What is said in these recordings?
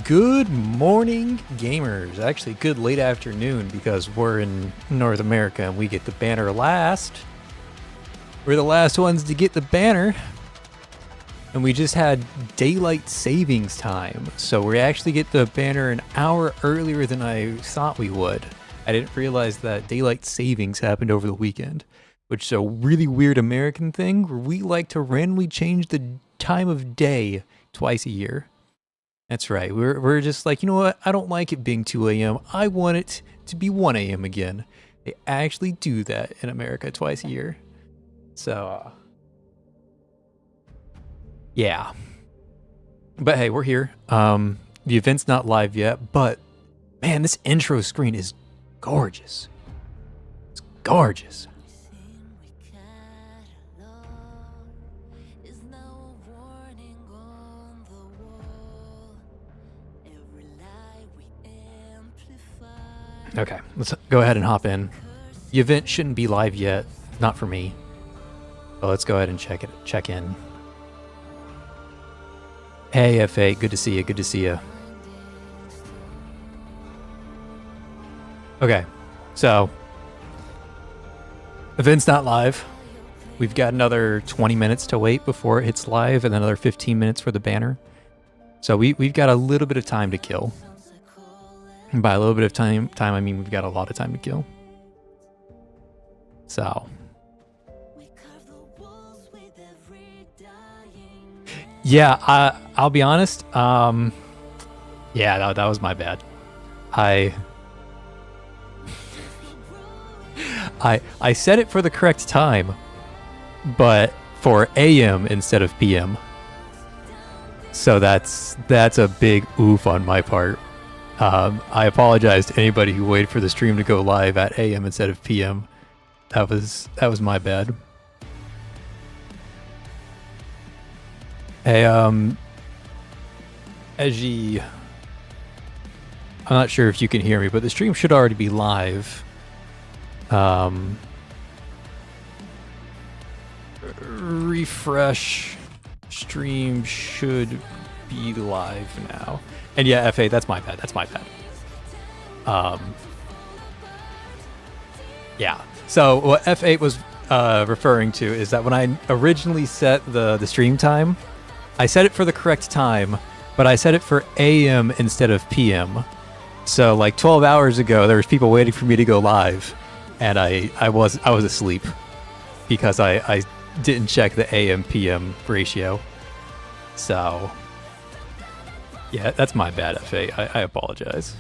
Good morning, gamers. Actually, good late afternoon because we're in North America and we get the banner last. We're the last ones to get the banner. And we just had daylight savings time. So we actually get the banner an hour earlier than I thought we would. I didn't realize that daylight savings happened over the weekend, which is a really weird American thing where we like to randomly change the time of day twice a year. That's right. We're just like, you know what? I don't like it being 2 a.m. I want it to be 1 a.m. again. They actually do that in America twice a year. So, yeah. But hey, we're here. The event's not live yet, but man, this intro screen is gorgeous. It's gorgeous. Okay, let's go ahead and hop in. The event shouldn't be live yet, not for me. But let's go ahead and check in. Hey F8, good to see you, good to see you. Okay, so event's not live. We've got another 20 minutes to wait before it hits live and another 15 minutes for the banner. So we've got a little bit of time to kill. And by a little bit of time, I mean we've got a lot of time to kill. So. Yeah, I'll be honest. Yeah, that was my bad. I set it for the correct time, but for AM instead of PM. So that's a big oof on my part. I apologize to anybody who waited for the stream to go live at AM instead of PM. That was my bad. Hey, Eji, I'm not sure if you can hear me, but the stream should already be live. Refresh. Stream should be live now. And yeah, F8, that's my bad. That's my bad. Yeah. So what F8 was referring to is that when I originally set the stream time, I set it for the correct time, but I set it for AM instead of PM. So like 12 hours ago, there was people waiting for me to go live, and I was asleep because I didn't check the AM PM ratio. So. Yeah, that's my bad, F8. I apologize.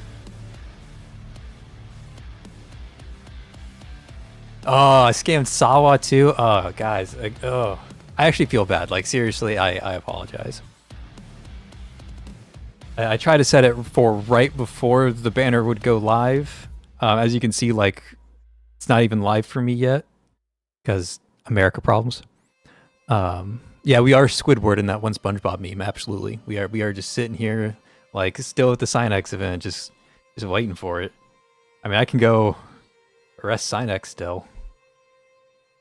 Oh, I scammed Sawa too? Oh, guys. I actually feel bad. Like, seriously, I apologize. I tried to set it for right before the banner would go live. As you can see, like, it's not even live for me yet because America problems. Yeah, we are Squidward in that one SpongeBob meme. Absolutely, we are just sitting here, like, still at the Sinex event, just waiting for it. I mean, I can go arrest Sinex still,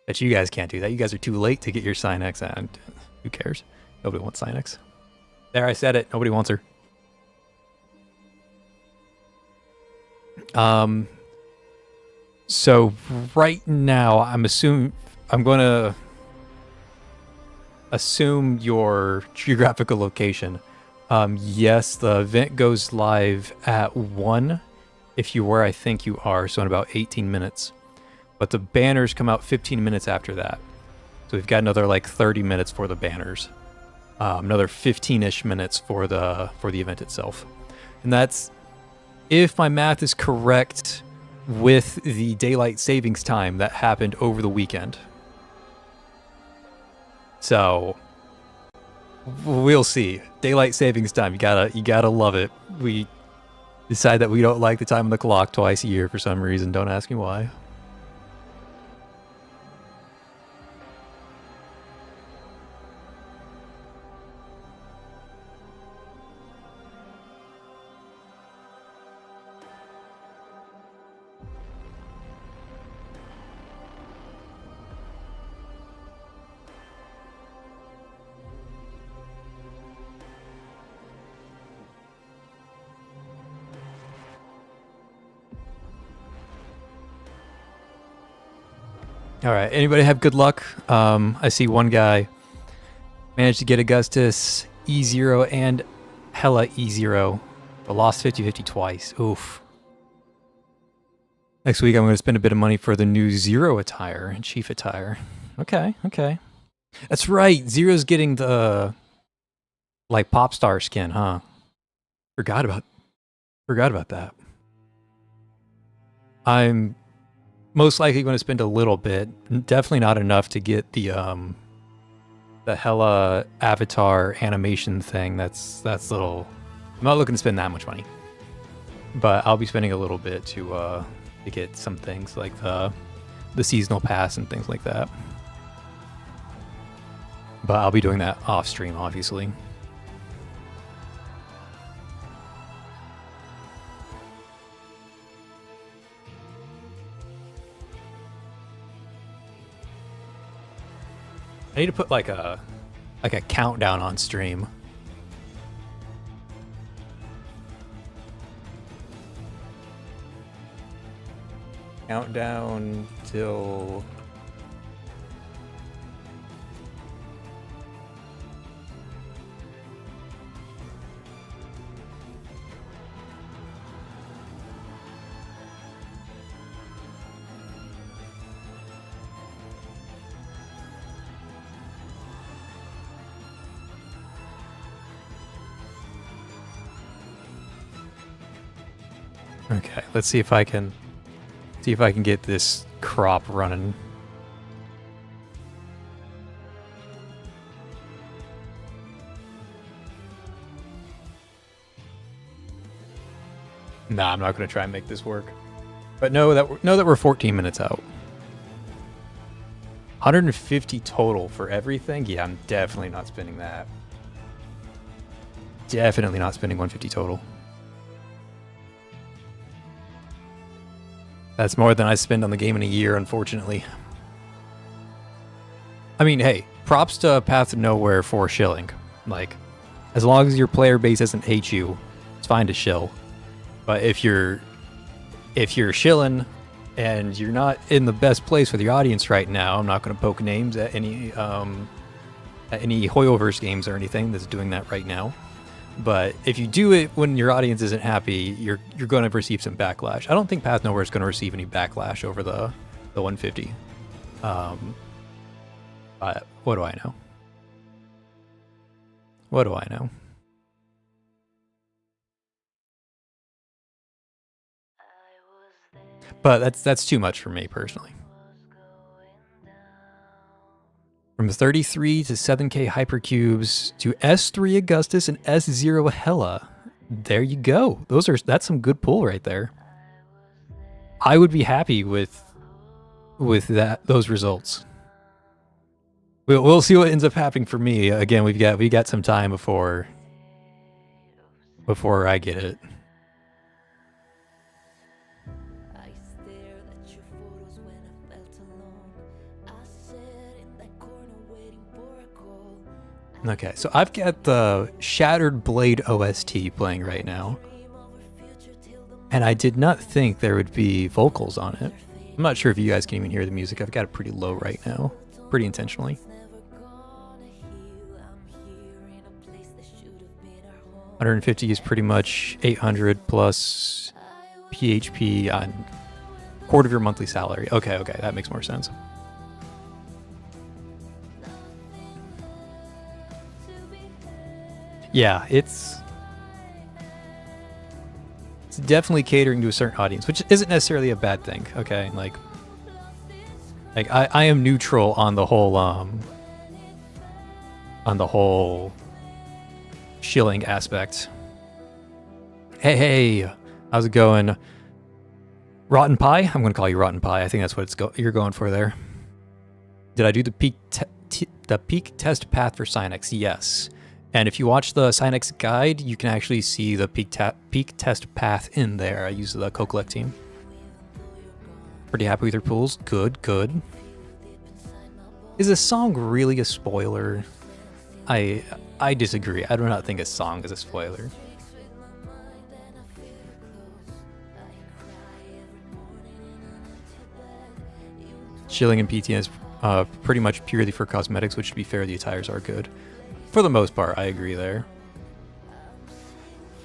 but you guys can't do that. You guys are too late to get your Sinex, and who cares? Nobody wants Sinex. There, I said it. Nobody wants her. So right now, I'm going to assume your geographical location. Yes, the event goes live at 1 if you're where I think you are, so in about 18 minutes. But the banners come out 15 minutes after that. So we've got another like 30 minutes for the banners. Another 15-ish minutes for the event itself. And that's, if my math is correct, with the daylight savings time that happened over the weekend. So we'll see. Daylight savings time, you gotta love it. We decide that we don't like the time on the clock twice a year for some reason. Don't ask me why. All right. Anybody have good luck? I see one guy managed to get Augustus E0 and Hella E0, but lost 50-50 twice. Oof. Next week, I'm going to spend a bit of money for the new Zero attire and Chief attire. Okay, okay. That's right. Zero's getting the like pop star skin, huh? Forgot about that. I'm most likely going to spend a little bit, definitely not enough to get the Hella avatar animation thing. That's little. I'm not looking to spend that much money, but I'll be spending a little bit to get some things like the seasonal pass and things like that. But I'll be doing that off stream, obviously. I need to put like a countdown on stream. Countdown till okay, let's see if I can get this crop running. Nah, I'm not going to try and make this work. But know that we're 14 minutes out. 150 total for everything? Yeah, I'm definitely not spending that. Definitely not spending 150 total. That's more than I spend on the game in a year, unfortunately. I mean, hey, props to Path to Nowhere for shilling. Like, as long as your player base doesn't hate you, it's fine to shill. But if you're shilling and you're not in the best place with your audience right now, I'm not going to poke names at any HYYYYPE games or anything that's doing that right now. But if you do it when your audience isn't happy, you're going to receive some backlash. I don't think Path Nowhere is going to receive any backlash over the 150. But what do I know? What do I know? But that's too much for me personally. From 33 to 7K Hypercubes to S3 Augustus and S0 Hella. There you go. That's some good pull right there. I would be happy with those results. We'll see what ends up happening for me. Again, we got some time before I get it. Okay, so I've got the Shattered Blade OST playing right now. And I did not think there would be vocals on it. I'm not sure if you guys can even hear the music. I've got it pretty low right now, pretty intentionally. 150 is pretty much 800 plus PHP on quarter of your monthly salary. Okay, that makes more sense. Yeah, it's definitely catering to a certain audience, which isn't necessarily a bad thing. Okay, like I am neutral on the whole shilling aspect. Hey, how's it going? Rotten Pie? I'm gonna call you Rotten Pie. I think that's what you're going for there. Did I do the peak test path for Synex? Yes. And if you watch the Synex guide, you can actually see the peak test path in there. I use the Co-Collect team. Pretty happy with your pools. Good. Is a song really a spoiler? I disagree. I do not think a song is a spoiler. chilling and PTN is pretty much purely for cosmetics, which to be fair, the attires are good. For the most part, I agree there.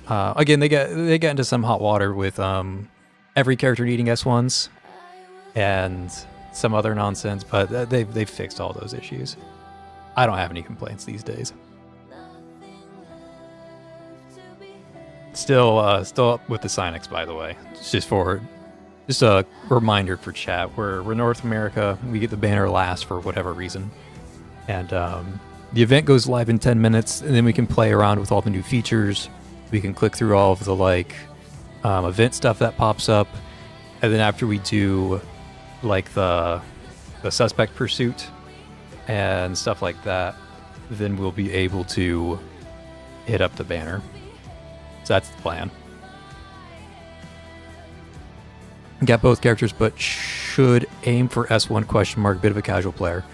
Again, they get into some hot water with every character needing S1s and some other nonsense, but they've fixed all those issues. I don't have any complaints these days. Still up with the Sinex, by the way. It's just a reminder for chat. We're North America. We get the banner last for whatever reason, and the event goes live in 10 minutes, and then we can play around with all the new features. We can click through all of the event stuff that pops up, and then after we do like the suspect pursuit and stuff like that, then we'll be able to hit up the banner. So that's the plan. Got both characters, but should aim for S1 question mark. Bit of a casual player.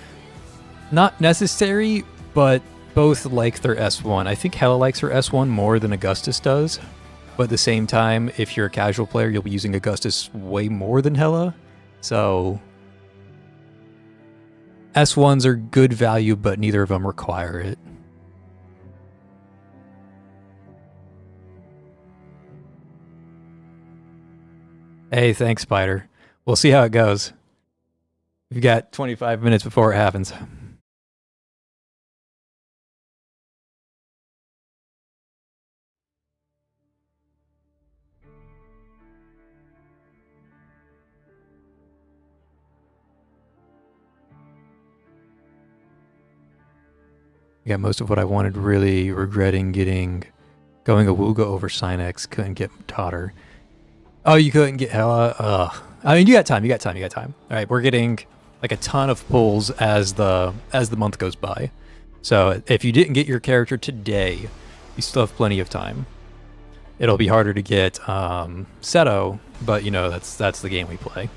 Not necessary, but both like their S1. I think Hela likes her S1 more than Augustus does. But at the same time, if you're a casual player, you'll be using Augustus way more than Hela. So S1s are good value, but neither of them require it. Hey, thanks, Spider. We'll see how it goes. We've got 25 minutes before it happens. I got most of what I wanted, really regretting going Awuga over Sinex. Couldn't get Totter. Oh, you couldn't get Hela? Ugh. I mean, you got time. All right, we're getting like a ton of pulls as the month goes by. So if you didn't get your character today, you still have plenty of time. It'll be harder to get Seto, but you know that's the game we play.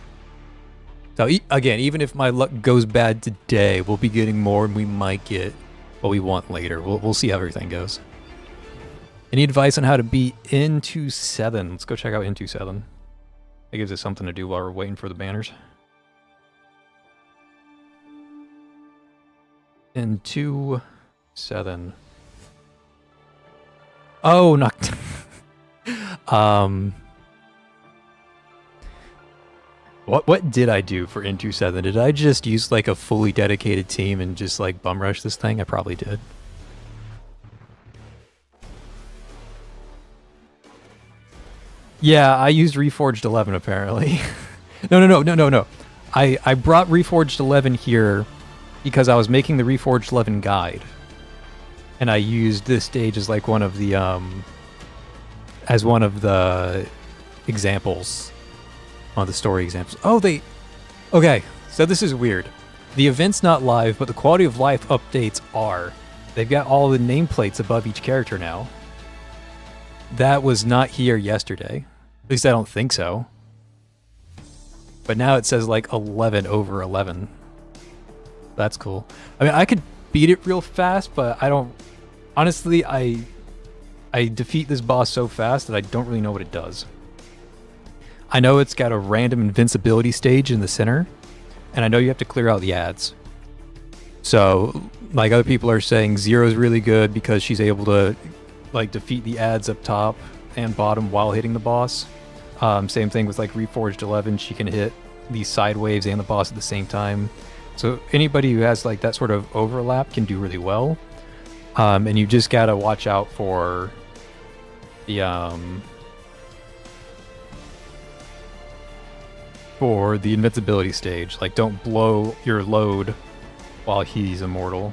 So again, even if my luck goes bad today, we'll be getting more, and we might get what we want later. We'll see how everything goes. Any advice on how to beat Into 7? Let's go check out Into 7. That gives us something to do while we're waiting for the banners. Into 7. Oh, not. What did I do for Into 7? Did I just use like a fully dedicated team and just like bum rush this thing? I probably did. Yeah, I used Reforged 11 apparently. No. I brought Reforged 11 here because I was making the Reforged 11 guide. And I used this stage as like one of the examples. One of the story examples. Okay, so this is weird. The event's not live, but the quality of life updates are. They've got all the nameplates above each character now. That was not here yesterday. At least I don't think so. But now it says like 11 over 11. That's cool. I mean, I could beat it real fast, but I don't... Honestly, I defeat this boss so fast that I don't really know what it does. I know it's got a random invincibility stage in the center, and I know you have to clear out the ads. So, like other people are saying, Zero's really good because she's able to like defeat the ads up top and bottom while hitting the boss. Same thing with like Reforged 11, she can hit these side waves and the boss at the same time. So anybody who has like that sort of overlap can do really well. And you just gotta watch out for the invincibility stage. Like, don't blow your load while he's immortal.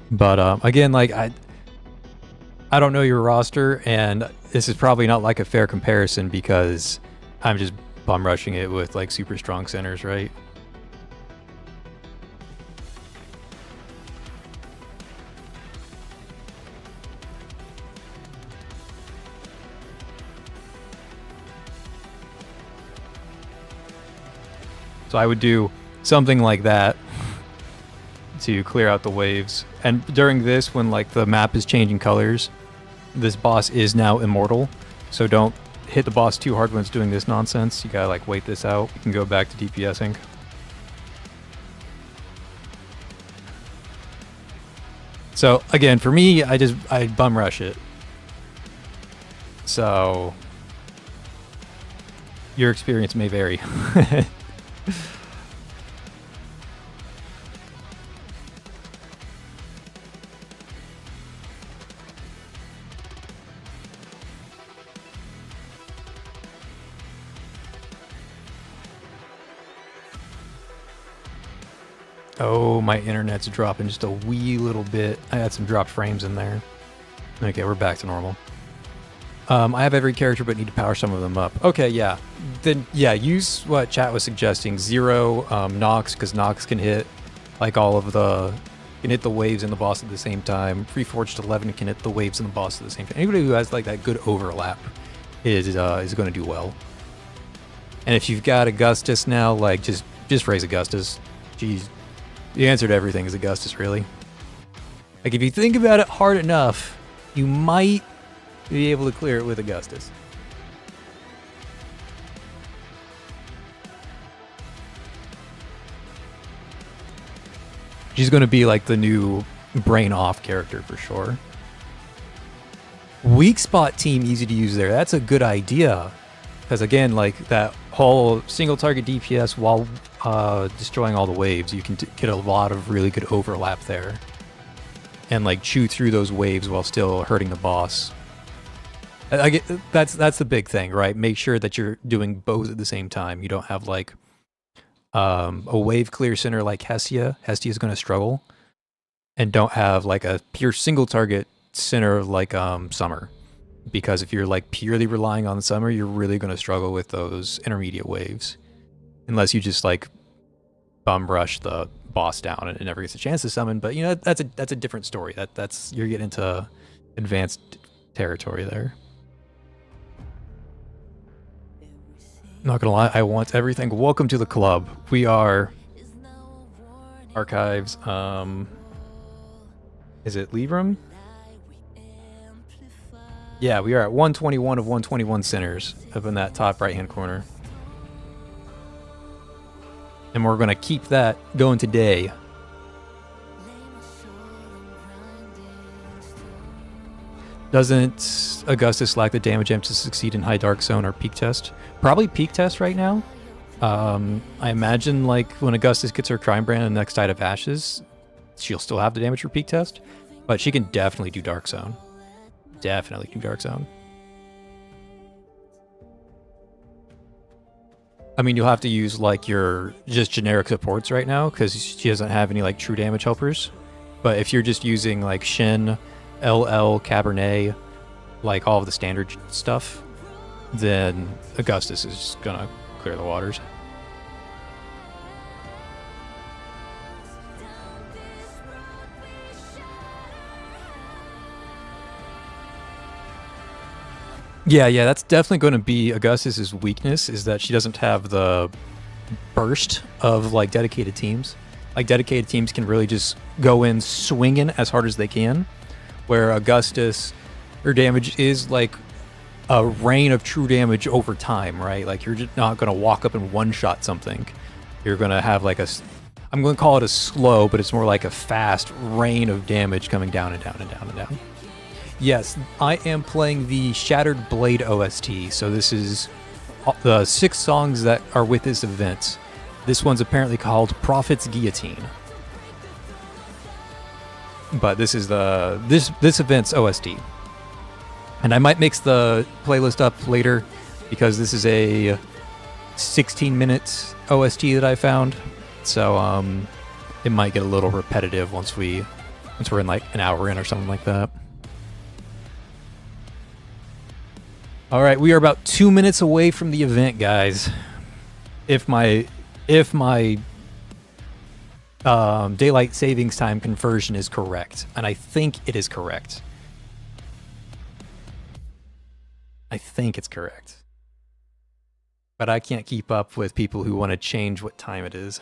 But again, like I don't know your roster, and this is probably not like a fair comparison because I'm just bum rushing it with like super strong centers, right? So I would do something like that to clear out the waves. And during this, when like the map is changing colors, this boss is now immortal. So don't hit the boss too hard when it's doing this nonsense. You gotta like wait this out. You can go back to DPSing. So again, for me, I bum rush it. So your experience may vary. Oh, my internet's dropping just a wee little bit. I had some dropped frames in there. Okay, we're back to normal. I have every character but need to power some of them up. Okay, yeah. Then, yeah, use what chat was suggesting. 0, Nox, because Nox can hit, like, all of the... can hit the waves and the boss at the same time. Reforged 11 can hit the waves and the boss at the same time. Anybody who has, like, that good overlap is going to do well. And if you've got Augustus now, like, just raise Augustus. Jeez. The answer to everything is Augustus, really. Like, if you think about it hard enough, you might be able to clear it with Augustus. She's going to be like the new brain off character for sure. Weak spot team easy to use there. That's a good idea. Because again, like that whole single target DPS while destroying all the waves, you can get a lot of really good overlap there. And like chew through those waves while still hurting the boss. I get, that's the big thing, right? Make sure that you're doing both at the same time. You don't have like a wave clear center like Hestia. Hestia is going to struggle. And don't have like a pure single target center like Summer. Because if you're like purely relying on Summer, you're really going to struggle with those intermediate waves. Unless you just like bum rush the boss down and it never gets a chance to summon. But you know, that's a different story. That's you're getting into advanced territory there. Not gonna lie, I want everything. Welcome to the club. We are archives. Is it Libram? Yeah, we are at 121 of 121 centers up in that top right-hand corner. And we're going to keep that going today. Doesn't Augustus lack the damage amp to succeed in high dark zone or peak test? Probably peak test right now. I imagine like when Augustus gets her crime brand in the next Tide of Ashes, she'll still have the damage for peak test, but she can definitely do dark zone. Definitely do dark zone. I mean, you'll have to use like your just generic supports right now because she doesn't have any like true damage helpers. But if you're just using like Shin, LL, Cabernet, like all of the standard stuff, then Augustus is gonna clear the waters. Yeah, that's definitely going to be Augustus's weakness, is that she doesn't have the burst of like dedicated teams. Like dedicated teams can really just go in swinging as hard as they can, where Augustus, her damage is like a rain of true damage over time, right? Like you're just not going to walk up and one-shot something. You're going to have like a, I'm going to call it a slow, but it's more like a fast rain of damage coming down and down and down and down. Yes, I am playing the Shattered Blade OST, so this is the 6 songs that are with this event. This one's apparently called Prophet's Guillotine. But this is the this event's OST. And I might mix the playlist up later because this is a 16-minute OST that I found. So it might get a little repetitive once we're in like an hour in or something like that. All right, we are about 2 minutes away from the event, guys. If my daylight savings time conversion is correct, and I think it is correct. I think it's correct. But I can't keep up with people who want to change what time it is.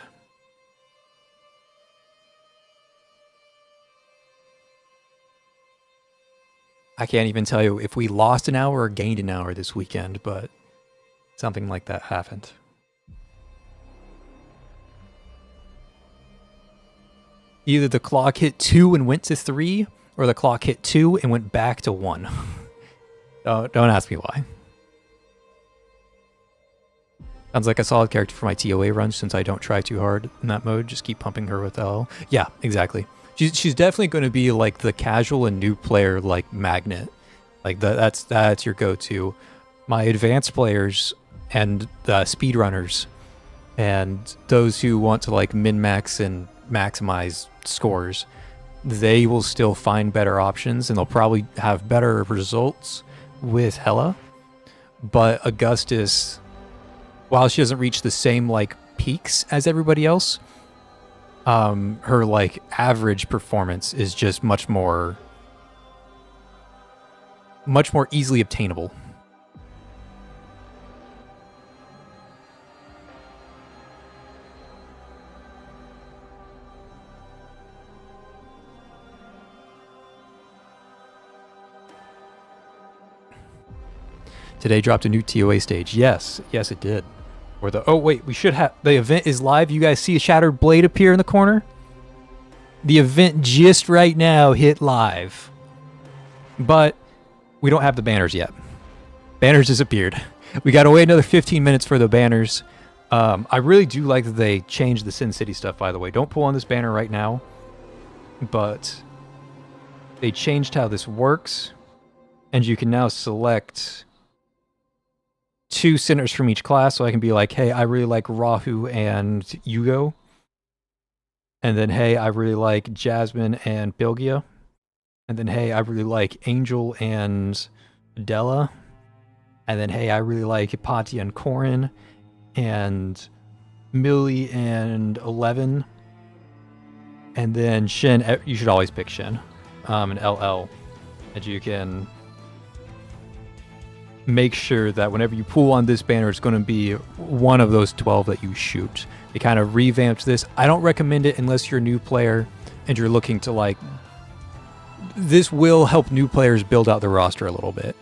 I can't even tell you if we lost an hour or gained an hour this weekend, but something like that happened. Either the clock hit 2 and went to 3, or the clock hit 2 and went back to 1. Don't ask me why. Sounds like a solid character for my TOA run since I don't try too hard in that mode. Just keep pumping her with L. Yeah, exactly. She's definitely going to be like the casual and new player like magnet. Like that's your go-to. My advanced players and speedrunners and those who want to like min-max and maximize scores, they will still find better options and they'll probably have better results with Hela. But Augustus, while she doesn't reach the same like peaks as everybody else, her like average performance is just much more easily obtainable. Today dropped a new TOA stage. Yes, it did. Or oh wait, we should have, the event is live. You guys see a shattered blade appear in the corner? The event just right now hit live. But we don't have the banners yet. Banners disappeared. We gotta wait another 15 minutes for the banners. I really do like that they changed the Sin City stuff, by the way. Don't pull on this banner right now. But they changed how this works. And you can now select 2 sinners from each class, so I can be like, hey, I really like Rahu and Yugo. And then, hey, I really like Jasmine and Bilgia. And then, hey, I really like Angel and Della. And then, hey, I really like Hypatia and Corin. And Millie and Eleven. And then Shin, you should always pick Shin. And LL. And you can make sure that whenever you pull on this banner, it's going to be one of those 12 that you shoot. They kind of revamped this. I don't recommend it unless you're a new player and you're looking to like... This will help new players build out their roster a little bit.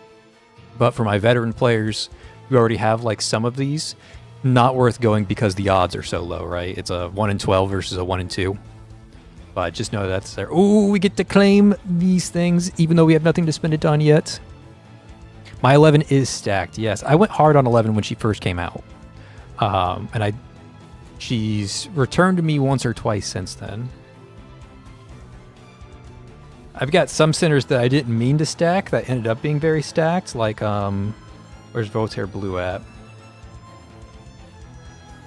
But for my veteran players who already have like some of these, not worth going because the odds are so low, right? It's a 1 in 12 versus a 1 in 2. But just know that's there. Ooh, we get to claim these things even though we have nothing to spend it on yet. My 11 is stacked, yes. I went hard on 11 when she first came out. And she's returned to me once or twice since then. I've got some centers that I didn't mean to stack that ended up being very stacked, like, where's Voltaire Blue at?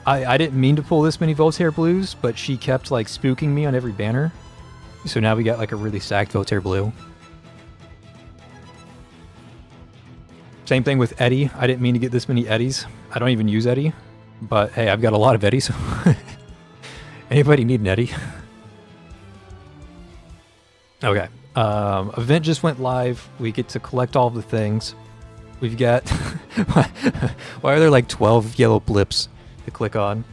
I didn't mean to pull this many Voltaire Blues, but she kept, like, spooking me on every banner. So now we got, like, a really stacked Voltaire Blue. Same thing with Eddie. I didn't mean to get this many Eddies. I don't even use Eddie. But, hey, I've got a lot of Eddies. Anybody need an Eddie? Okay. Event just went live. We get to collect all of the things. We've got... Why are there like 12 yellow blips to click on?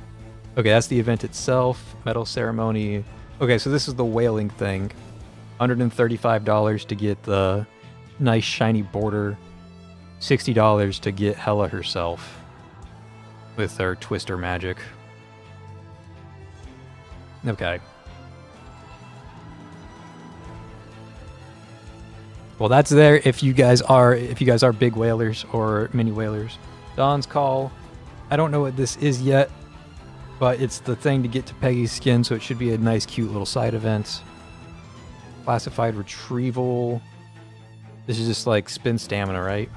Okay, that's the event itself. Medal ceremony. Okay, so this is the whaling thing. $135 to get the nice shiny border. $60 to get Hela herself with her twister magic. Okay. Well, that's there if you guys are big whalers or mini whalers. Dawn's Call. I don't know what this is yet, but it's the thing to get to Peggy's skin, so it should be a nice, cute little side event. Classified retrieval. This is just like spin stamina, right?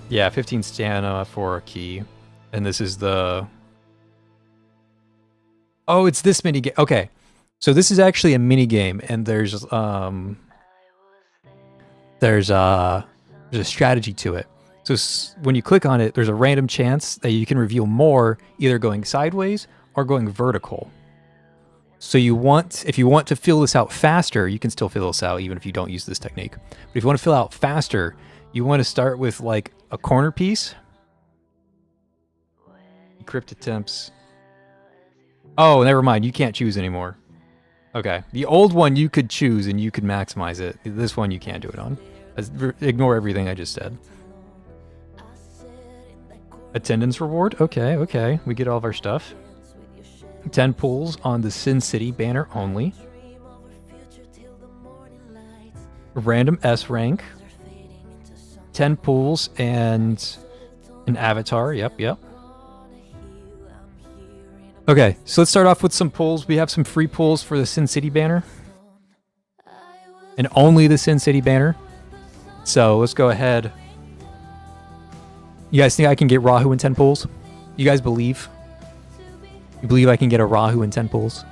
Yeah, 15 stamina for a key. And this is the... Oh, it's this mini game. Okay. So this is actually a mini game, and there's a strategy to it. So when you click on it, there's a random chance that you can reveal more, either going sideways or going vertical. So if you want to fill this out faster, you can still fill this out even if you don't use this technique. But if you want to fill out faster, you want to start with like a corner piece. Crypt attempts. Oh, never mind. You can't choose anymore. Okay. The old one you could choose and you could maximize it. This one you can't do it on. Ignore everything I just said. Attendance reward? Okay, okay. We get all of our stuff. 10 pulls on the Sin City banner only. Random S rank. 10 pulls and an avatar. Yep, yep. Okay, so let's start off with some pulls. We have some free pulls for the Sin City banner. And only the Sin City banner. So let's go ahead. You guys think I can get Rahu in 10 pulls? You guys believe? You believe I can get a Rahu in 10 pulls?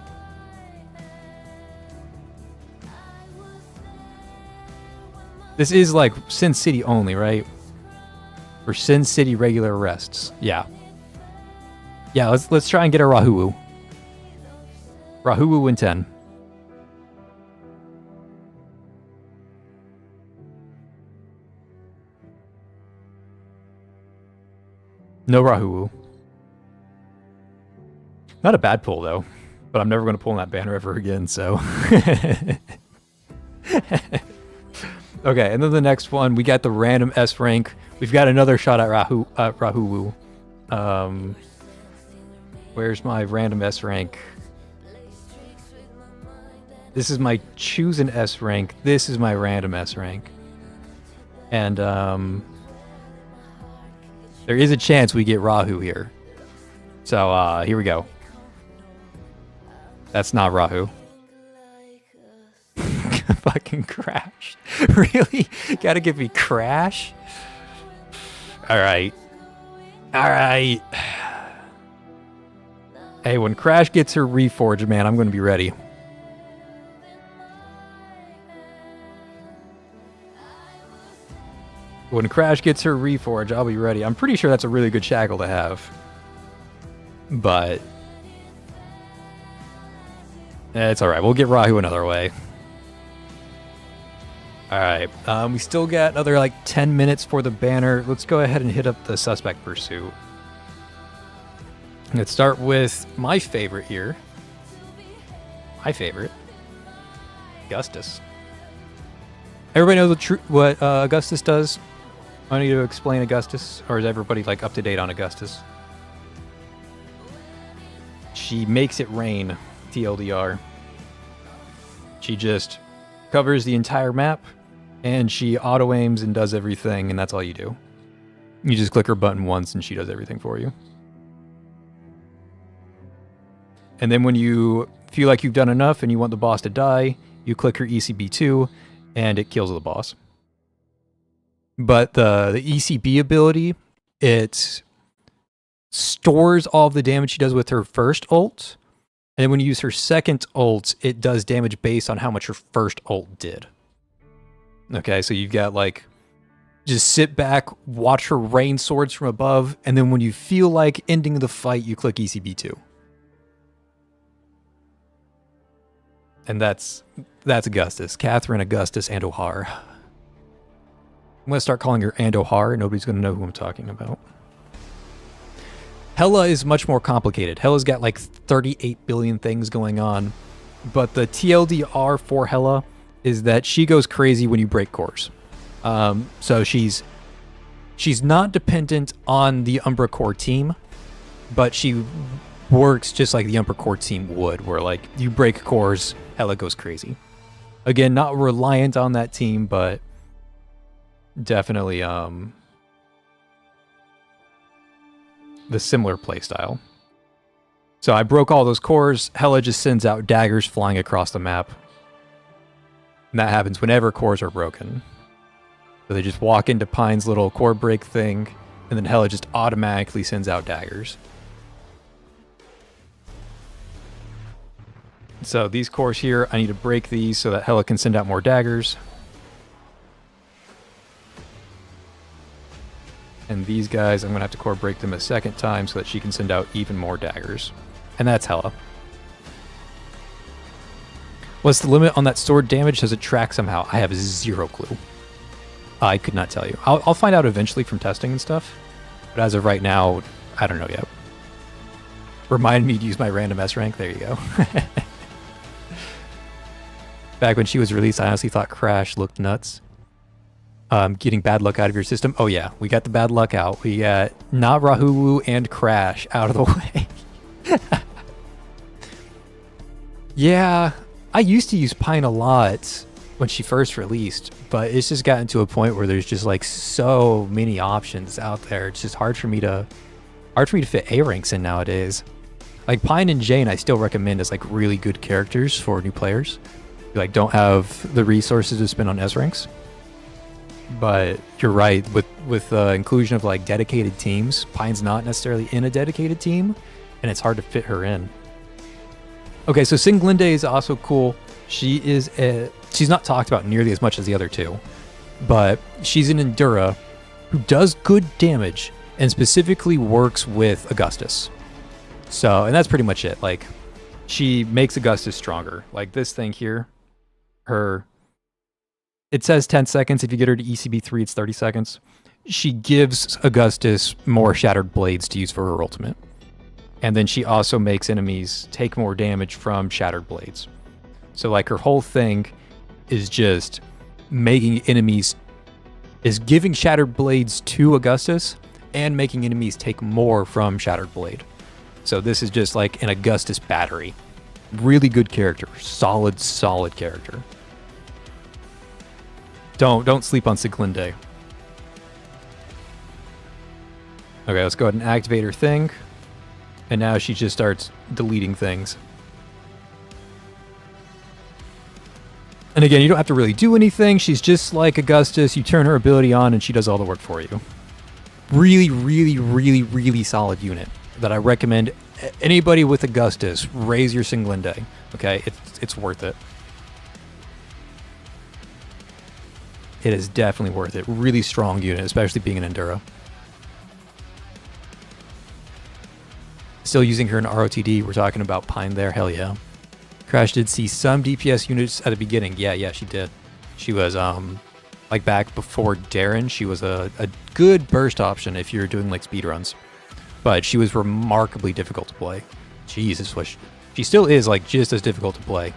This is like Sin City only, right? For Sin City regular arrests. Yeah. Yeah, let's try and get a Rahu. Rahu in 10. No Rahu. Not a bad pull, though. But I'm never going to pull in that banner ever again, so... Okay, and then the next one, we got the random S rank. We've got another shot at Rahu. Where's my random S rank? This is my choose an S rank. This is my random S rank. And there is a chance we get Rahu here. So here we go. That's not Rahu. Fucking Crash. Really? Gotta give me Crash? Alright. Alright. Hey, when Crash gets her reforged, man, I'm gonna be ready. When Crash gets her reforged, I'll be ready. I'm pretty sure that's a really good shackle to have. But... it's alright. We'll get Rahu another way. Alright, we still got another like 10 minutes for the banner. Let's go ahead and hit up the suspect pursuit. Let's start with my favorite here. My favorite. Augustus. Everybody know what Augustus does? I need to explain Augustus, or is everybody like up to date on Augustus? She makes it rain, TLDR. She just covers the entire map. And she auto-aims and does everything, and that's all you do. You just click her button once, and she does everything for you. And then when you feel like you've done enough and you want the boss to die, you click her ECB2, and it kills the boss. But the ECB ability, it stores all of the damage she does with her first ult, and then when you use her second ult, it does damage based on how much her first ult did. Okay, so you've got like, just sit back, watch her rain swords from above, and then when you feel like ending the fight, you click ECB2. And that's Augustus. Catherine, Augustus, and O'Hare. I'm going to start calling her and O'Hare. Nobody's going to know who I'm talking about. Hela is much more complicated. Hela's got like 38 billion things going on. But the TLDR for Hela is that she goes crazy when you break cores. So she's not dependent on the Umbra Core team, but she works just like the Umbra Core team would, where like you break cores, Hela goes crazy. Again, not reliant on that team, but definitely the similar playstyle. So I broke all those cores. Hela just sends out daggers flying across the map. And that happens whenever cores are broken. So they just walk into Pine's little core break thing, and then Hela just automatically sends out daggers. So these cores here, I need to break these so that Hela can send out more daggers. And these guys, I'm going to have to core break them a second time so that she can send out even more daggers. And that's Hela. What's the limit on that sword damage? Does it track somehow? I have zero clue. I could not tell you. I'll find out eventually from testing and stuff. But as of right now, I don't know yet. Remind me to use my random S rank. There you go. Back when she was released, I honestly thought Crash looked nuts. Getting bad luck out of your system. Oh yeah, we got the bad luck out. We got not Rahuwu and Crash out of the way. Yeah, I used to use Pine a lot when she first released, but it's just gotten to a point where there's just like so many options out there. It's just hard for me to fit A ranks in nowadays. Like Pine and Jane, I still recommend as like really good characters for new players who like don't have the resources to spend on S ranks. But you're right, with the inclusion of like dedicated teams, Pine's not necessarily in a dedicated team, and it's hard to fit her in. Okay, so Singlinde is also cool. She's not talked about nearly as much as the other two, but she's an Endura who does good damage and specifically works with Augustus. So, and that's pretty much it. Like, she makes Augustus stronger. Like this thing here, it says 10 seconds. If you get her to ECB3, it's 30 seconds. She gives Augustus more Shattered Blades to use for her ultimate. And then she also makes enemies take more damage from Shattered Blades. So like her whole thing is just making enemies, is giving Shattered Blades to Augustus and making enemies take more from Shattered Blade. So this is just like an Augustus battery. Really good character. Solid character. Don't sleep on Siglinde. Okay, let's go ahead and activate her thing. And now she just starts deleting things. And again, you don't have to really do anything. She's just like Augustus. You turn her ability on and she does all the work for you. Really solid unit that I recommend anybody with Augustus, raise your Singlinde. Okay, it's worth it. It is definitely worth it. Really strong unit, especially being an Enduro. Still using her in ROTD. We're talking about Pine there. Hell yeah. Crash did see some DPS units at the beginning. Yeah, she did. She was, like back before Darren, she was a good burst option if you're doing like speedruns. But she was remarkably difficult to play. Jesus, she still is like just as difficult to play.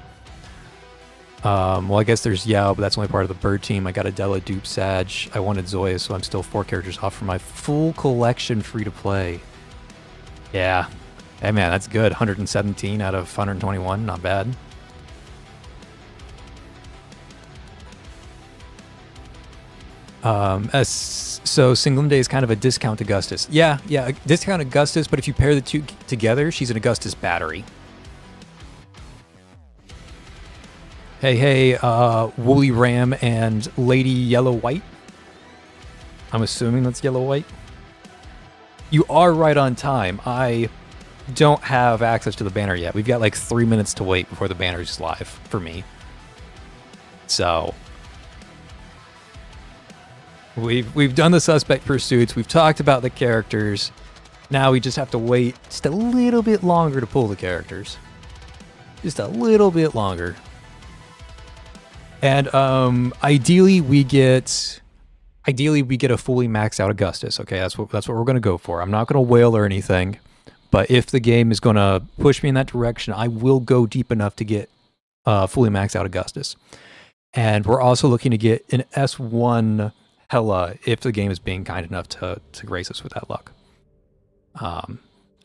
Well, I guess there's Yao, but that's only part of the bird team. I got Adela, Dupe, Sag. I wanted Zoya, so I'm still 4 characters off for my full collection free to play. Yeah. Hey man, that's good. 117 out of 121. Not bad. So Singlinde is kind of a discount Augustus. Yeah, discount Augustus, but if you pair the two together, she's an Augustus battery. Hey, Woolly Ram and Lady Yellow White. I'm assuming that's Yellow White. You are right on time. I don't have access to the banner yet. We've got like 3 minutes to wait before the banner is live for me. So we've done the suspect pursuits. We've talked about the characters. Now we just have to wait just a little bit longer to pull the characters. Just a little bit longer. And ideally we get a fully maxed out Augustus. Okay, that's what we're gonna go for. I'm not gonna wail or anything, but if the game is gonna push me in that direction, I will go deep enough to get fully maxed out Augustus. And we're also looking to get an S1 Hela if the game is being kind enough to grace us with that luck.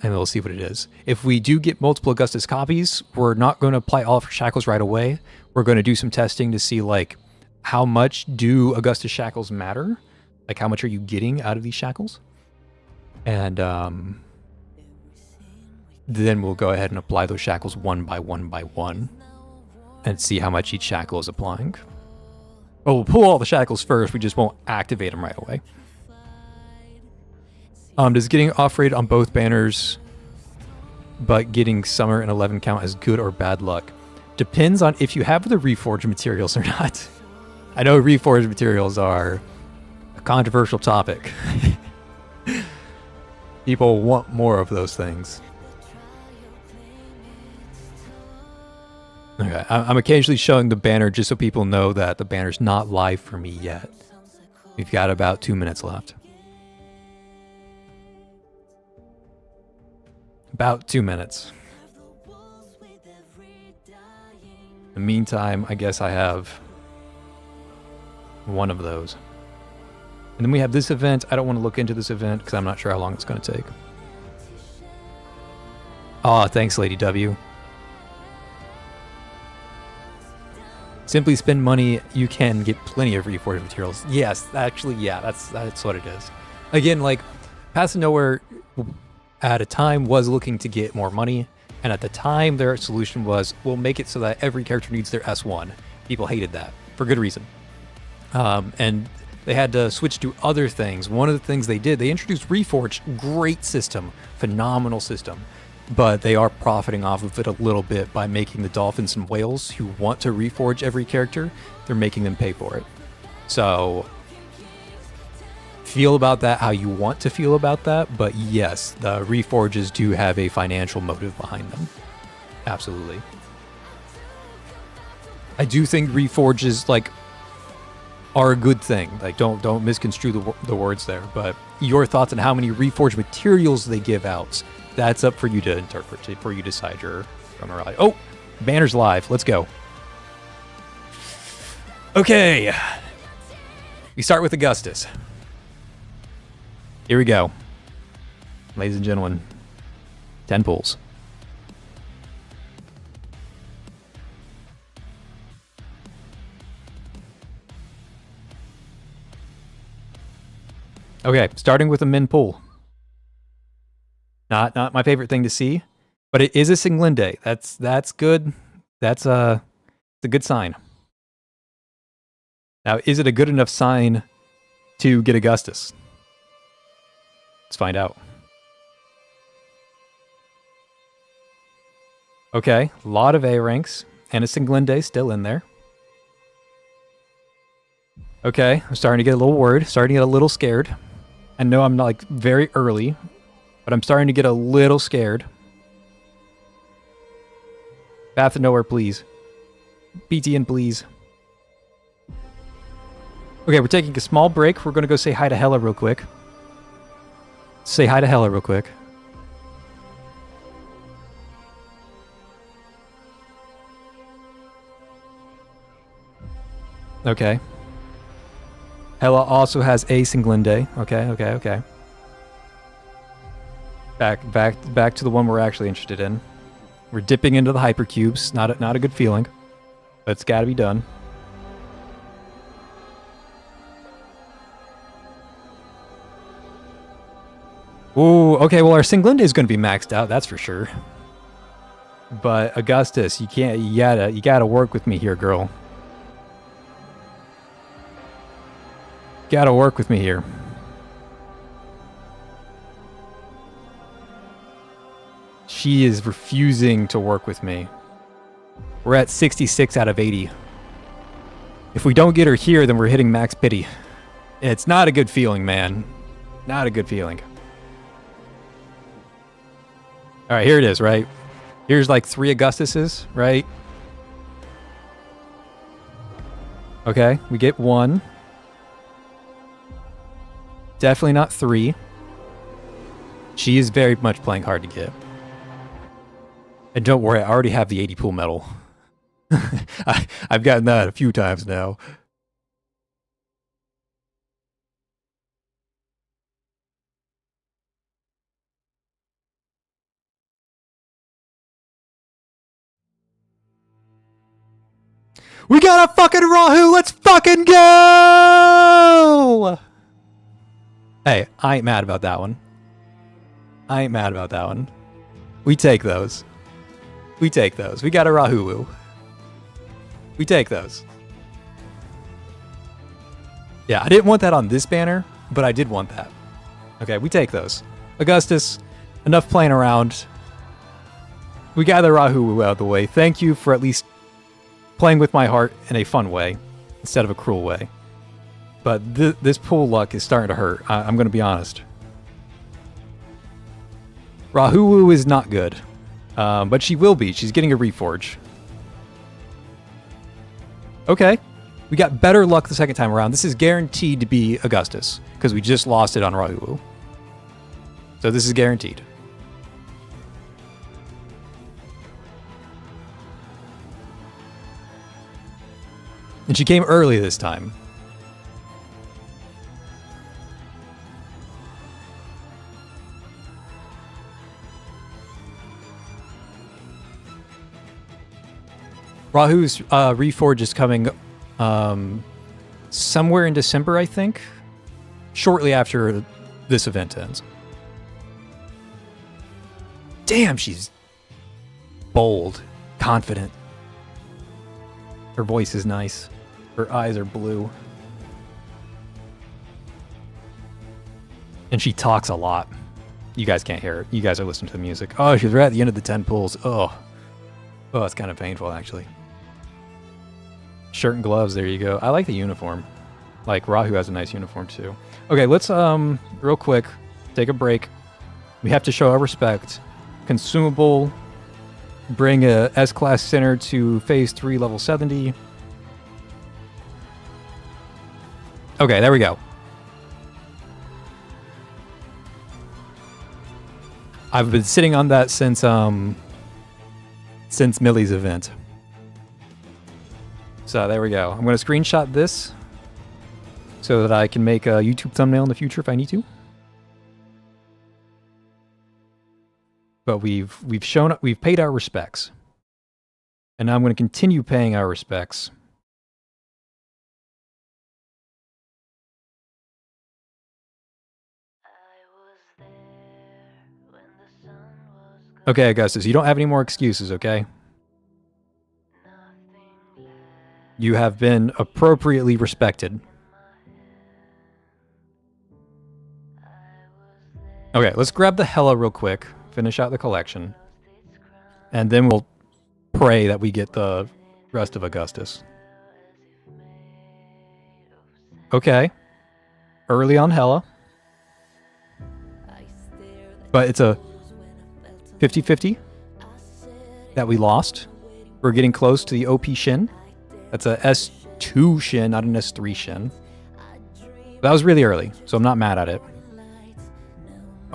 And we'll see what it is. If we do get multiple Augustus copies, we're not going to apply all of our shackles right away. We're going to do some testing to see like how much do Augustus shackles matter? Like how much are you getting out of these shackles? And then we'll go ahead and apply those shackles one by one and see how much each shackle is applying. Well, we'll pull all the shackles first. We just won't activate them right away. Does getting off-rated on both banners but getting Summer and 11 count as good or bad luck? Depends on if you have the reforged materials or not. I know reforged materials are a controversial topic. People want more of those things. Okay, I'm occasionally showing the banner just so people know that the banner's not live for me yet. We've got about 2 minutes left. About 2 minutes. In the meantime, I guess I have one of those. And then we have this event. I don't want to look into this event because I'm not sure how long it's going to take. Aw, thanks, Lady W. Simply spend money. You can get plenty of reforged materials. Yes, actually, yeah, that's what it is. Again, like, Paths of Nowhere at a time was looking to get more money. And at the time, their solution was, we'll make it so that every character needs their S1. People hated that for good reason. And they had to switch to other things. One of the things they did, they introduced Reforged. Great system, phenomenal system. But they are profiting off of it a little bit by making the dolphins and whales who want to reforge every character, they're making them pay for it. So feel about that how you want to feel about that, but yes, the reforges do have a financial motive behind them. Absolutely. I do think reforges like are a good thing. Like don't misconstrue the words there, but your thoughts on how many reforged materials they give out, that's up for you to interpret, for you to decide your rally. Oh, banner's live. Let's go. Okay. We start with Augustus. Here we go. Ladies and gentlemen, 10 pulls. Okay, starting with a min pull. Not my favorite thing to see, but it is a Singlinde. That's good. That's a good sign. Now, is it a good enough sign to get Augustus? Let's find out. Okay, a lot of A ranks and a Singlinde still in there. Okay, I'm starting to get a little worried, starting to get a little scared. I know I'm like very early, but I'm starting to get a little scared. Path of Nowhere, please. BTN, please. Okay, we're taking a small break. We're going to go say hi to Hella real quick. Say hi to Hella real quick. Okay. Hella also has a Singlinde. Okay. Back to the one we're actually interested in. We're dipping into the hypercubes. Not a good feeling, but it's got to be done. Ooh, okay. Well, our Singlinde is going to be maxed out. That's for sure. But Augustus, you gotta work with me here, girl. Gotta work with me here. She is refusing to work with me. We're at 66 out of 80. If we don't get her here, then we're hitting max pity. It's not a good feeling, man. Not a good feeling. All right, here it is, right? Here's like 3 Augustuses, right? Okay, we get 1. Definitely not 3. She is very much playing hard to get. And don't worry, I already have the 80 pool medal. I've gotten that a few times now. We got a fucking Rahu! Let's fucking go! Hey, I ain't mad about that one. I ain't mad about that one. We take those. We take those. We got a Rahulu. We take those. Yeah, I didn't want that on this banner, but I did want that. Okay, we take those. Augustus, enough playing around. We got the Rahulu out of the way. Thank you for at least playing with my heart in a fun way instead of a cruel way. But this pool luck is starting to hurt. I'm going to be honest. Rahulu is not good. But she will be. She's getting a reforge. Okay. We got better luck the second time around. This is guaranteed to be Augustus because we just lost it on Rahulu. So this is guaranteed. And she came early this time. Rahu's Reforge is coming somewhere in December, I think. Shortly after this event ends. Damn, she's bold, confident. Her voice is nice. Her eyes are blue. And she talks a lot. You guys can't hear it. You guys are listening to the music. Oh, she's right at the end of the 10 pulls. Oh, it's kind of painful, actually. Shirt and gloves, there you go. I like the uniform. Like, Rahu has a nice uniform, too. Okay, let's, real quick, take a break. We have to show our respect. Consumable. Bring a S-Class Center to Phase 3, Level 70. Okay, there we go. I've been sitting on that since Millie's event. So there we go. I'm going to screenshot this so that I can make a YouTube thumbnail in the future if I need to. But we've paid our respects. And now I'm going to continue paying our respects. Okay, Augustus, you don't have any more excuses, okay? You have been appropriately respected. Okay, let's grab the Hella real quick, finish out the collection, and then we'll pray that we get the rest of Augustus. Okay. Early on Hella. But it's a 50-50 that we lost. We're getting close to the OP Shin. That's a S2 Shin, not an S3 Shin. That was really early, so I'm not mad at it.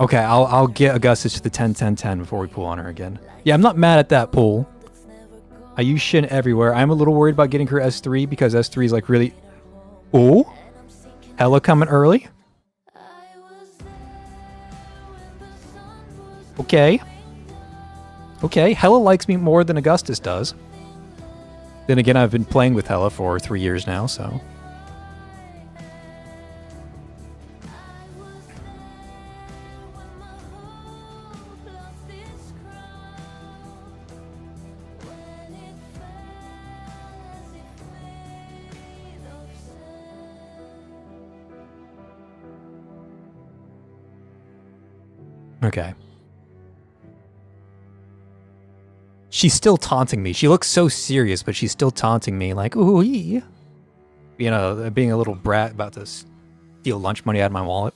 Okay, I'll get Augustus to the 10-10-10 before we pull on her again. Yeah, I'm not mad at that pull. I use Shin everywhere. I'm a little worried about getting her S3 because S3 is like really... Oh? Hella coming early? Okay. Okay, Hella likes me more than Augustus does. Then again, I've been playing with Hella for 3 years now, so... Okay. She's still taunting me. She looks so serious, but she's still taunting me like, ooh, being a little brat about to steal lunch money out of my wallet.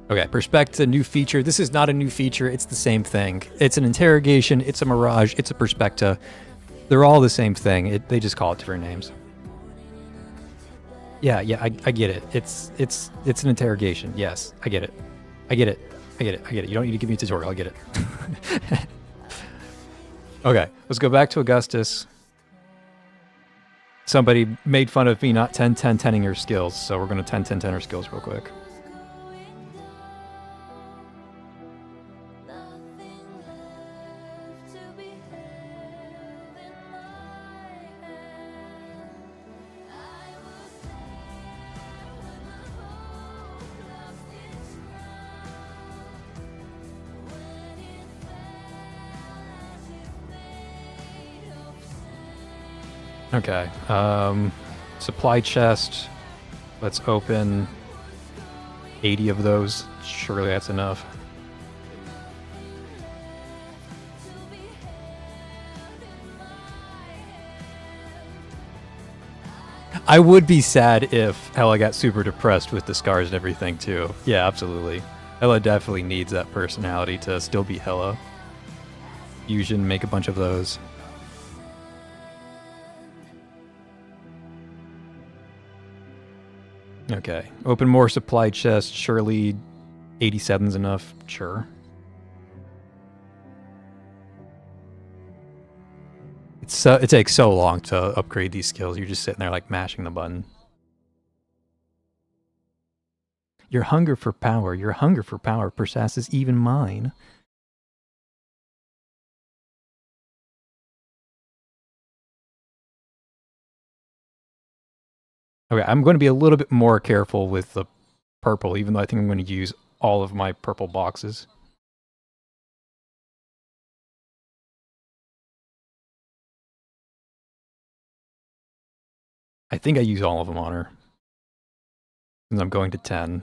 Okay, Perspecta, new feature. This is not a new feature. It's the same thing. It's an interrogation. It's a mirage. It's a Perspecta. They're all the same thing. They just call it different names. Yeah, I get it. It's an interrogation. Yes, I get it. I get it. You don't need to give me a tutorial. I get it. Okay, let's go back to Augustus. Somebody made fun of me not 10-10-10ing her skills, so we're going to 10-10-10 her skills real quick. Okay, supply chest, let's open 80 of those, surely that's enough. I would be sad if Hella got super depressed with the scars and everything too. Yeah, absolutely. Hella definitely needs that personality to still be Hella. Fusion, make a bunch of those. Okay, open more supply chests. Surely 87's enough. Sure. it takes so long to upgrade these skills. You're just sitting there like mashing the button. Your hunger for power possesses even mine. Okay, I'm going to be a little bit more careful with the purple, even though I think I'm going to use all of my purple boxes. I think I use all of them on her. Since I'm going to 10.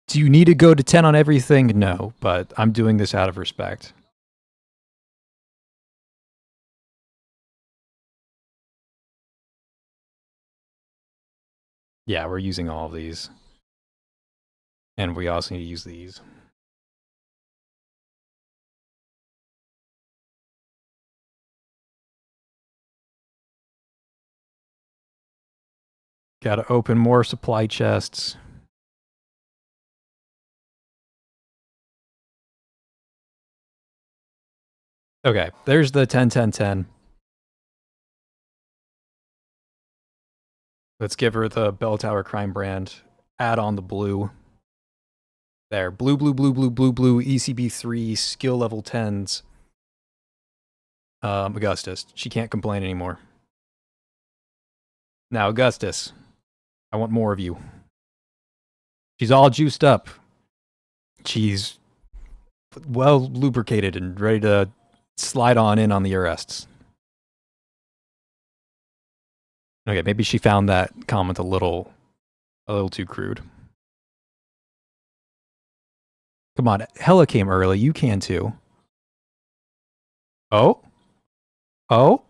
Do you need to go to 10 on everything? No, but I'm doing this out of respect. Yeah, we're using all of these. And we also need to use these. Gotta open more supply chests. Okay, there's the 10, 10, 10. Let's give her the Bell Tower Crime brand. Add on the blue. There, blue, blue, blue, blue, blue, blue, ECB3, skill level 10s. Augustus. She can't complain anymore. Now, Augustus, I want more of you. She's all juiced up. She's well lubricated and ready to slide on in on the arrests. Okay, maybe she found that comment a little too crude. Come on, Hella came early. You can too. Oh? Oh?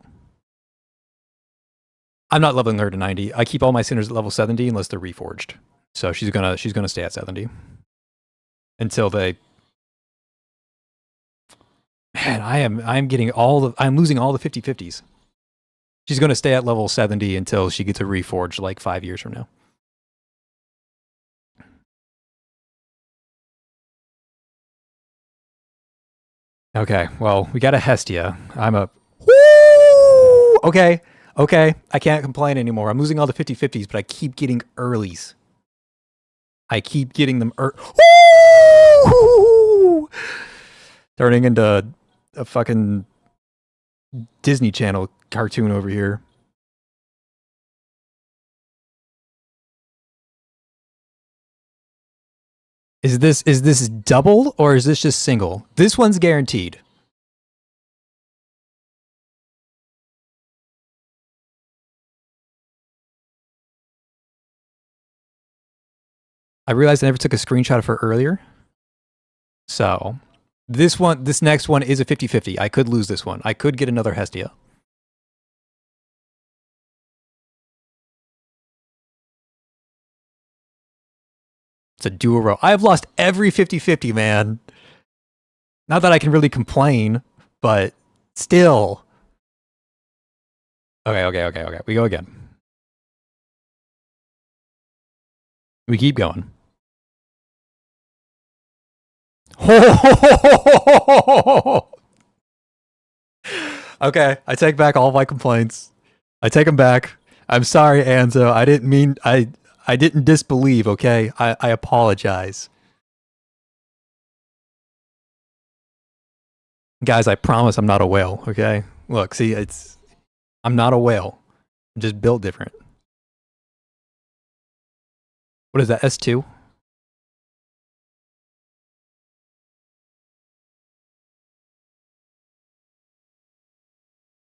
I'm not leveling her to 90. I keep all my sinners at level 70 unless they're reforged. So she's gonna stay at 70 until they. Man, I'm getting I'm losing all the 50/50s. She's gonna stay at level 70 until she gets a reforged like 5 years from now. Okay, well, we got a Hestia. I'm a. Woo! Okay, okay. I can't complain anymore. I'm losing all the 50/50s, but I keep getting earlies. I keep getting them turning into a fucking Disney Channel cartoon over here. Is this double or is this just single? This one's guaranteed. I realized I never took a screenshot of her earlier. So, this next one is a 50/50. I could lose this one. I could get another Hestia. It's a dual row. I've lost every 50/50, man. Not that I can really complain, but still. Okay. We go again. We keep going. Okay, I take back all my complaints. I take them back. I'm sorry, Anzo. I didn't mean I didn't disbelieve, okay? I apologize. Guys, I promise I'm not a whale, okay? Look, see, I'm not a whale. I'm just built different. What is that, S2?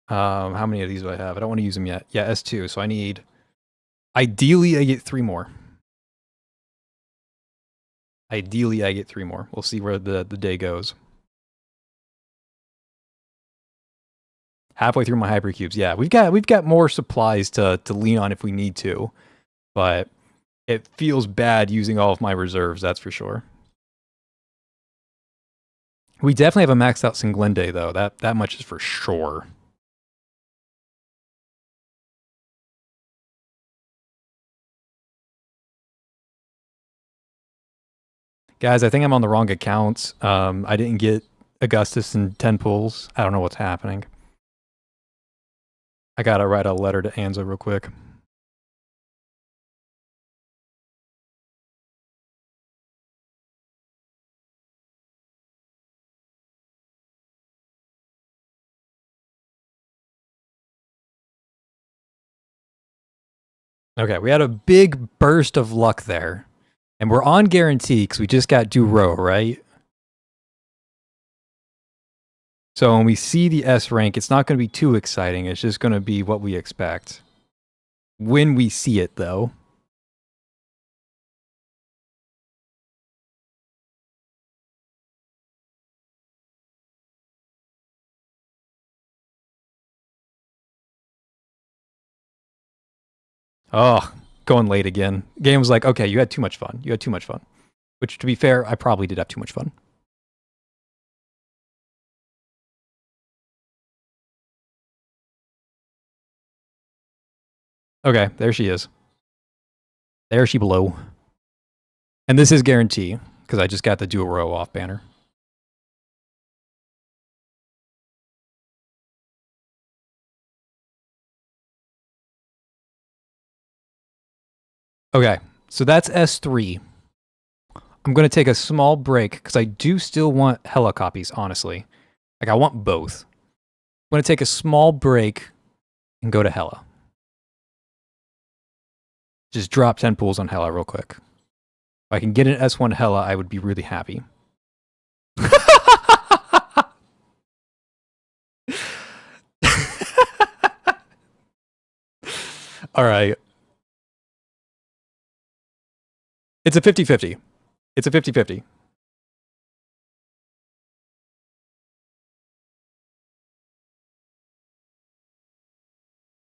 How many of these do I have? I don't want to use them yet. Yeah, S2, so I need... Ideally, I get 3 more. Ideally, I get 3 more. We'll see where the day goes. Halfway through my hypercubes. Yeah, we've got more supplies to lean on if we need to, but it feels bad using all of my reserves. That's for sure. We definitely have a maxed out Singlende though. That much is for sure. Guys, I think I'm on the wrong accounts. I didn't get Augustus and 10 pulls. I don't know what's happening. I gotta write a letter to Anzo real quick. Okay, we had a big burst of luck there. And we're on guarantee because we just got Duro, right? So when we see the S rank, it's not going to be too exciting. It's just going to be what we expect. When we see it, though. Oh, going late again. Game was like, okay, you had too much fun. You had too much fun. Which, to be fair, I probably did have too much fun. Okay, there she is. There she below. And this is guarantee, because I just got the dual row off banner. Okay, so that's S3. I'm going to take a small break, because I do still want hella copies, honestly. Like, I want both. I'm going to take a small break and go to hella. Just drop 10 pools on hella real quick. If I can get an S1 hella, I would be really happy. All right. It's a 50-50. It's a 50-50.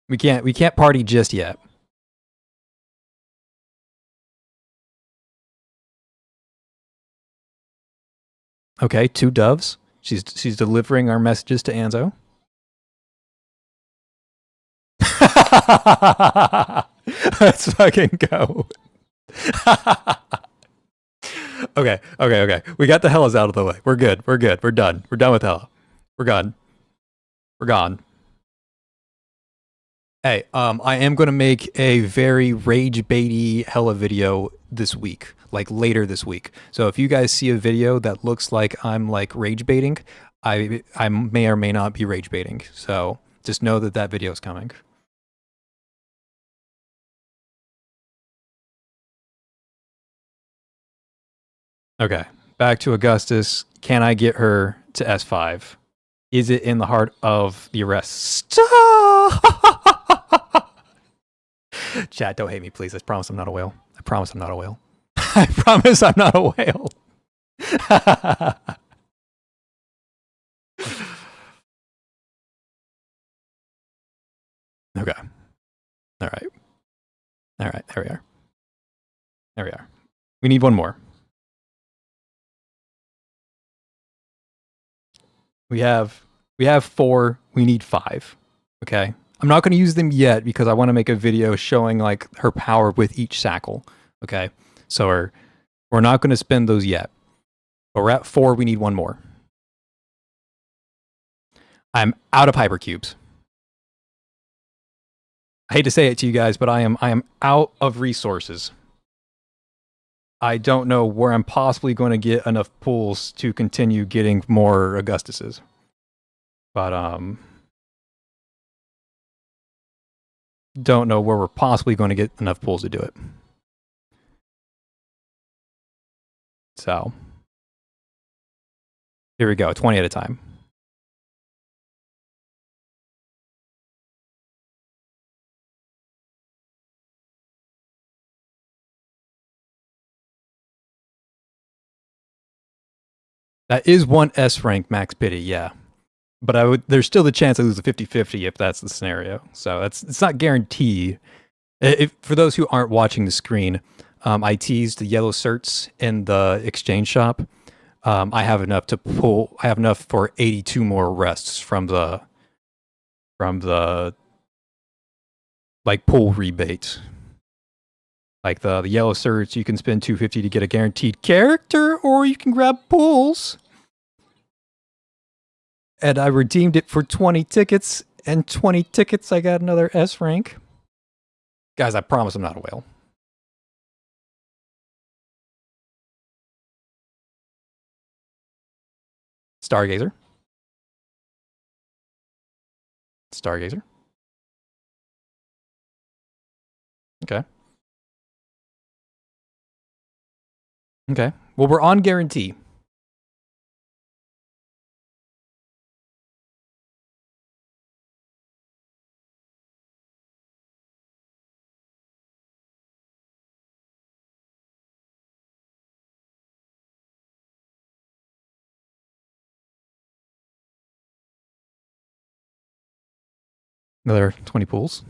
We can't party just yet. Okay, 2 doves. She's delivering our messages to Anzo. Let's fucking go. Okay. We got the hellas out of the way. We're good. We're done. We're done with hella. We're gone. We're gone. Hey, I am going to make a very rage baity hella video this week, like later this week. So if you guys see a video that looks like I'm like rage baiting, I may or may not be rage baiting. So just know that that video is coming. Okay, back to Augustus. Can I get her to S5? Is it in the heart of the arrest? Chat, don't hate me, please. I promise I'm not a whale. I promise I'm not a whale. I promise I'm not a whale. Okay. All right. All right. There we are. There we are. We need one more. We have 4. We need 5. Okay. I'm not going to use them yet because I want to make a video showing like her power with each sackle. Okay. So we're not going to spend those yet. But we're at 4. We need one more. I'm out of hypercubes. I hate to say it to you guys, but I am out of resources. I don't know where I'm possibly going to get enough pools to continue getting more Augustuses. But don't know where we're possibly going to get enough pools to do it. So here we go, 20 at a time. That is 1 S rank max pity, yeah. But there's still the chance I lose a 50-50 if that's the scenario. So it's not guaranteed. For those who aren't watching the screen, I teased the yellow certs in the exchange shop. I have enough to pull. I have enough for 82 more arrests from the like pull rebate. Like the yellow certs, you can spend 250 to get a guaranteed character, or you can grab pulls. And I redeemed it for 20 tickets, and 20 tickets, I got another S rank. Guys, I promise I'm not a whale. Stargazer. Stargazer. Okay. Okay. Well, we're on guarantee. Another 20 pools.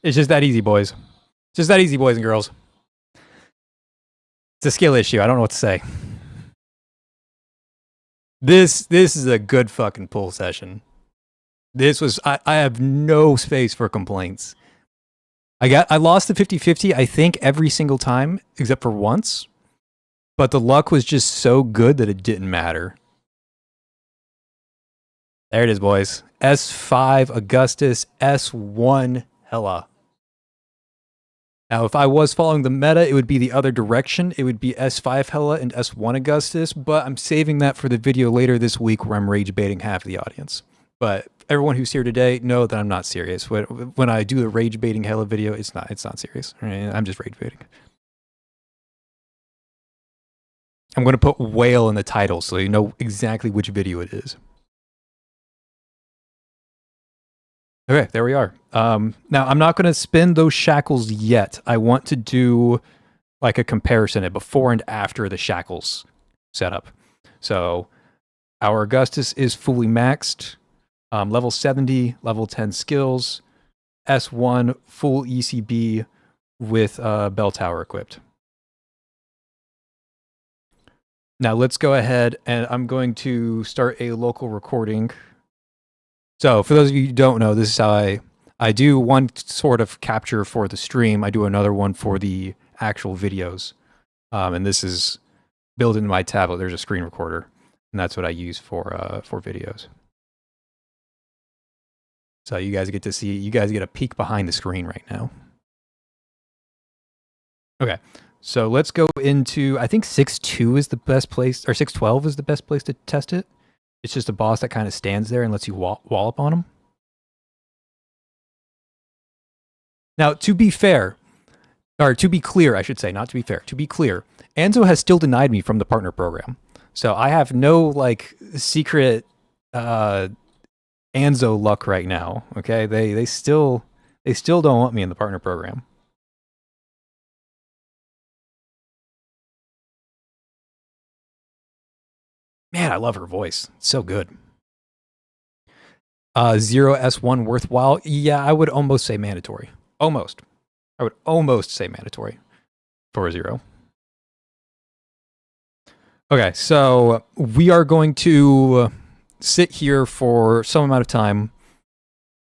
It's just that easy, boys. Just that easy, boys and girls. It's a skill issue. I don't know what to say. This is a good fucking pull session. This was I have no space for complaints. I lost the 50-50, I think, every single time, except for once. But the luck was just so good that it didn't matter. There it is, boys. S5 Augustus, S1 Hella. Now, if I was following the meta, it would be the other direction. It would be S5 Hella and S1 Augustus, but I'm saving that for the video later this week where I'm rage baiting half of the audience. But everyone who's here today know that I'm not serious. When I do the rage baiting Hella video, it's not serious. I'm just rage baiting. I'm going to put whale in the title so you know exactly which video it is. Okay, there we are. Now, I'm not going to spin those shackles yet. I want to do like a comparison of before and after the shackles setup. So our Augustus is fully maxed, level 70, level 10 skills, S1 full ECB with bell tower equipped. Now let's go ahead and I'm going to start a local recording. So for those of you who don't know, this is how I do one sort of capture for the stream. I do another one for the actual videos. And this is built into my tablet. There's a screen recorder, and that's what I use for videos. So you guys get to see, you guys get a peek behind the screen right now. Okay, so let's go into, I think 6-2 is the best place, or 6-12 is the best place to test it. It's just a boss that kind of stands there and lets you wallop on him. Now, to be fair, or to be clear, I should say, not to be fair, to be clear, Anzo has still denied me from the partner program. So I have no, like, secret Anzo luck right now, okay? They still don't want me in the partner program. Man, I love her voice. It's so good. 0 S1 worthwhile? Yeah, I would almost say mandatory. Almost. I would almost say mandatory for a 0. Okay, so we are going to sit here for some amount of time.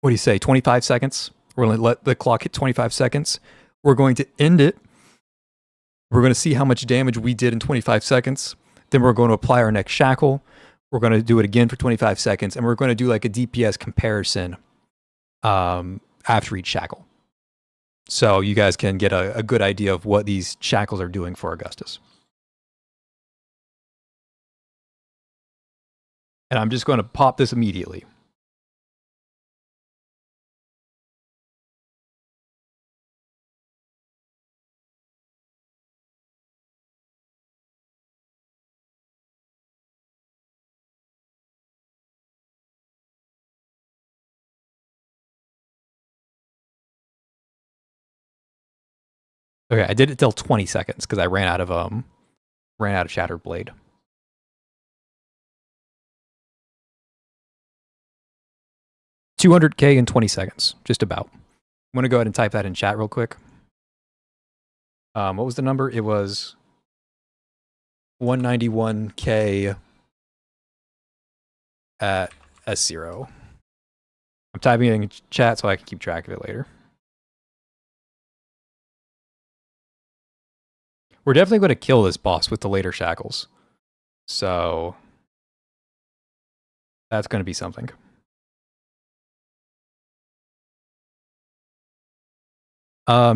What do you say, 25 seconds? We're going to let the clock hit 25 seconds. We're going to end it. We're going to see how much damage we did in 25 seconds. Then we're going to apply our next shackle. We're going to do it again for 25 seconds. And we're going to do like a DPS comparison after each shackle. So you guys can get a good idea of what these shackles are doing for Augustus. And I'm just going to pop this immediately. Okay, I did it till 20 seconds because I ran out of Shattered Blade. 200K in 20 seconds, just about. I'm going to go ahead and type that in chat real quick. What was the number? It was 191K at S0. I'm typing it in chat so I can keep track of it later. We're definitely going to kill this boss with the later shackles. So that's going to be something.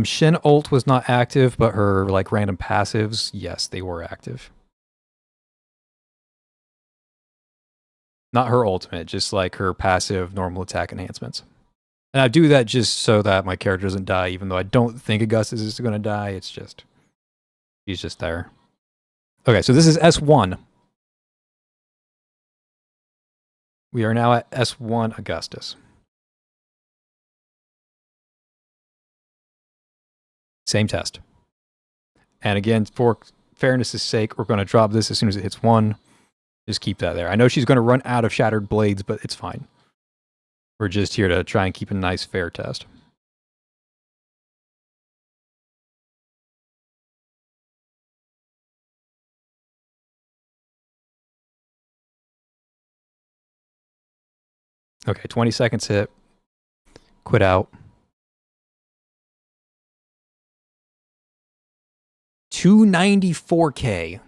Shin ult was not active, but her like random passives, yes, they were active. Not her ultimate, just like her passive normal attack enhancements. And I do that just so that my character doesn't die, even though I don't think Augustus is going to die. It's just, he's just there. Okay, so this is S1. We are now at S1 Augustus. Same test. And again, for fairness' sake, we're going to drop this as soon as it hits 1. Just keep that there. I know she's going to run out of Shattered Blades, but it's fine. We're just here to try and keep a nice, fair test. Okay, 20 seconds hit. Quit out. 294K.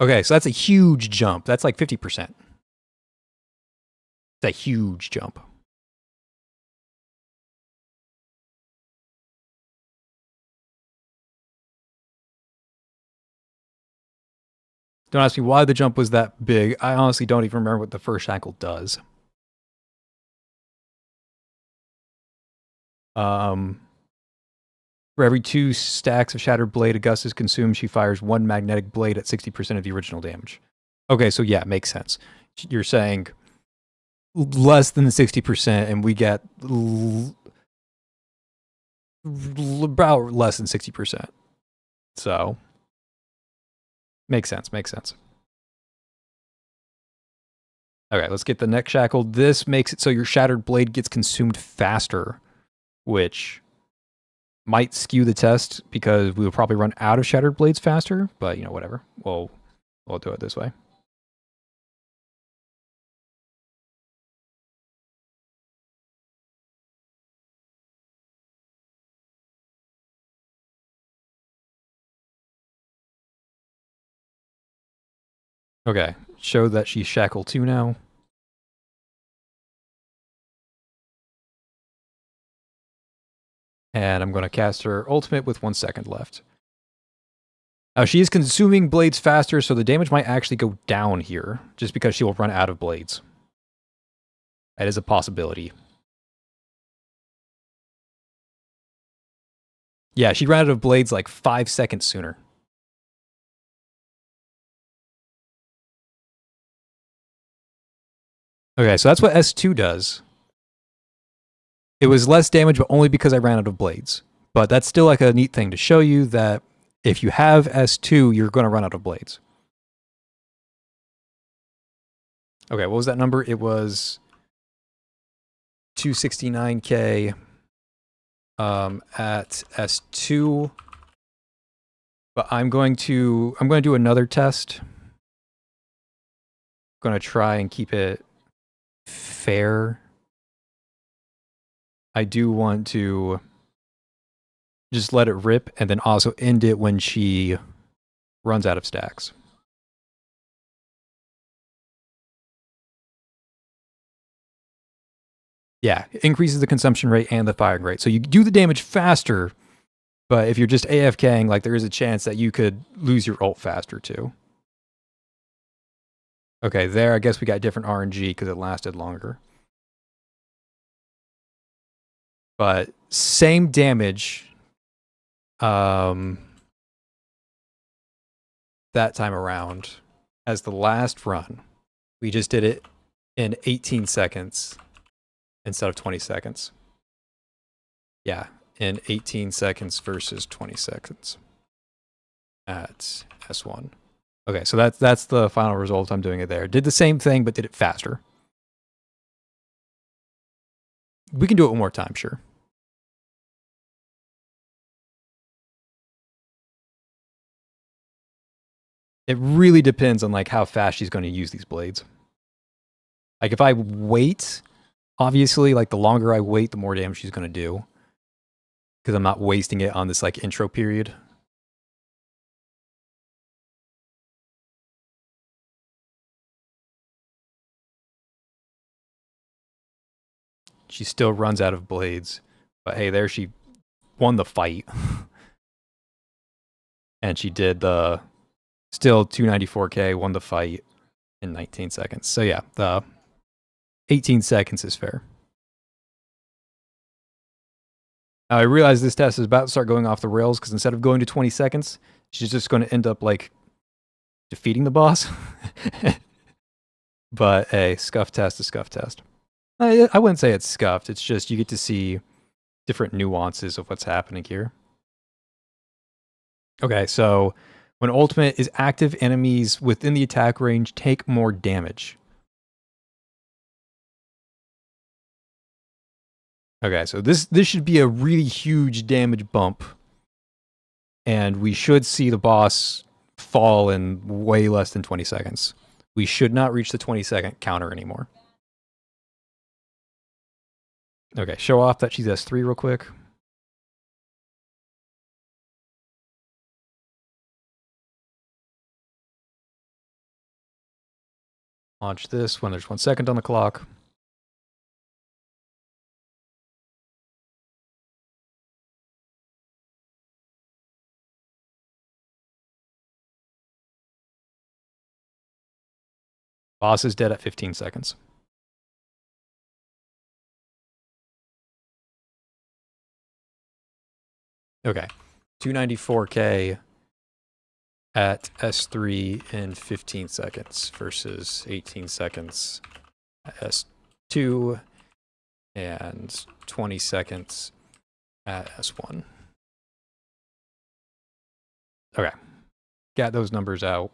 Okay, so that's a huge jump. That's like 50%. It's a huge jump. Don't ask me why the jump was that big. I honestly don't even remember what the first shackle does. For every 2 stacks of Shattered Blade Augustus consumes, she fires 1 magnetic blade at 60% of the original damage. Okay, so yeah, makes sense. You're saying less than the 60%, and we get about less than 60%. So, makes sense, makes sense. Okay, let's get the next shackle. This makes it so your Shattered Blade gets consumed faster, which might skew the test because we will probably run out of Shattered Blades faster, but you know, whatever. We'll do it this way. Okay, show that she's Shackle 2 now. And I'm going to cast her ultimate with 1 second left. Now, she is consuming blades faster, so the damage might actually go down here, just because she will run out of blades. That is a possibility. Yeah, she ran out of blades like 5 seconds sooner. Okay, so that's what S2 does. It was less damage, but only because I ran out of blades. But that's still like a neat thing to show you that if you have S2, you're going to run out of blades. Okay, what was that number? It was 269K at S2. But I'm going to do another test. I'm going to try and keep it fair. I do want to just let it rip and then also end it when she runs out of stacks. Yeah, it increases the consumption rate and the firing rate. So you do the damage faster, but if you're just AFKing, like there is a chance that you could lose your ult faster too. Okay, there I guess we got different RNG because it lasted longer. But same damage that time around as the last run. We just did it in 18 seconds instead of 20 seconds. Yeah, in 18 seconds versus 20 seconds at S1. Okay, so that's the final result. I'm doing it there. Did the same thing, but did it faster. We can do it one more time, sure. It really depends on like how fast she's going to use these blades. Like if I wait, obviously, like the longer I wait, the more damage she's going to do. Because I'm not wasting it on this like intro period. She still runs out of blades. But hey, there she won the fight. And she did the still 294k, won the fight in 19 seconds. So yeah, the 18 seconds is fair. I realize this test is about to start going off the rails because instead of going to 20 seconds, she's just going to end up like defeating the boss. But a scuff test is scuff test. I wouldn't say it's scuffed. It's just you get to see different nuances of what's happening here. Okay, so when ultimate is active, enemies within the attack range take more damage. Okay, so this should be a really huge damage bump. And we should see the boss fall in way less than 20 seconds. We should not reach the 20-second counter anymore. Okay, show off that she's S3 real quick. Launch this when there's 1 second on the clock. Boss is dead at 15 seconds. Okay, 294k at S3 in 15 seconds versus 18 seconds at S2 and 20 seconds at S1. Okay, got those numbers out.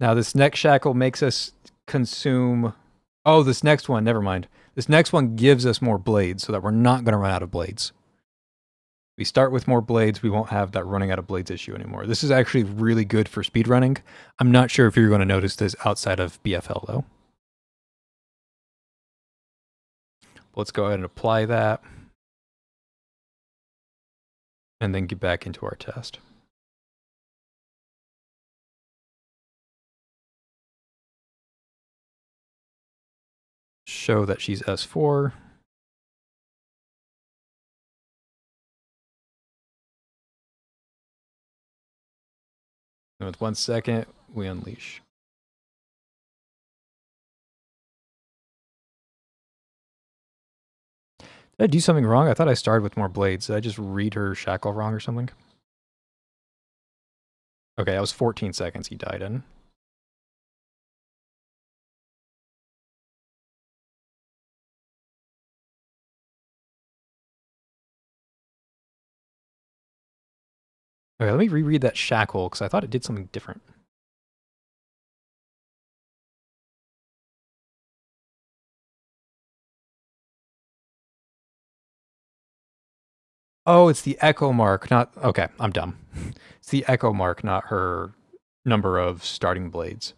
Now this next shackle makes us consume... Oh, this next one, never mind. This next one gives us more blades so that we're not going to run out of blades. We start with more blades, we won't have that running out of blades issue anymore. This is actually really good for speedrunning. I'm not sure if you're going to notice this outside of BFL though. Let's go ahead and apply that. And then get back into our test. Show that she's S4. And with 1 second, we unleash. Did I do something wrong? I thought I started with more blades. Did I just read her shackle wrong or something? Okay, that was 14 seconds he died in. Okay, let me reread that shackle because I thought it did something different. Oh, it's the echo mark, not... Okay, I'm dumb. It's the echo mark, not her number of starting blades.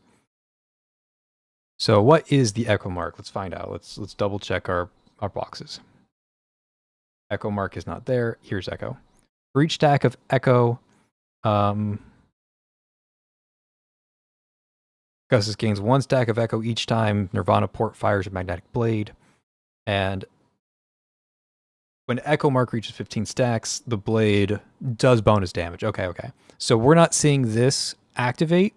So what is the echo mark? Let's find out. Let's double check our boxes. Echo mark is not there. Here's echo. For each stack of echo, Gustus gains 1 stack of echo each time Nirvana port fires a magnetic blade. And when echo mark reaches 15 stacks, the blade does bonus damage. Okay, okay. So we're not seeing this activate.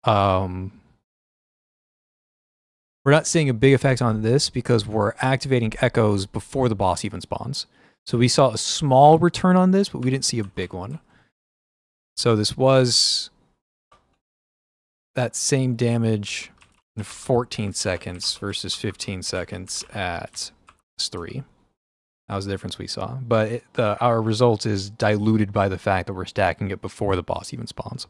We're not seeing a big effect on this because we're activating echoes before the boss even spawns. So we saw a small return on this, but we didn't see a big one. So this was that same damage 14 seconds versus 15 seconds at S3. That was the difference we saw. But our result is diluted by the fact that we're stacking it before the boss even spawns.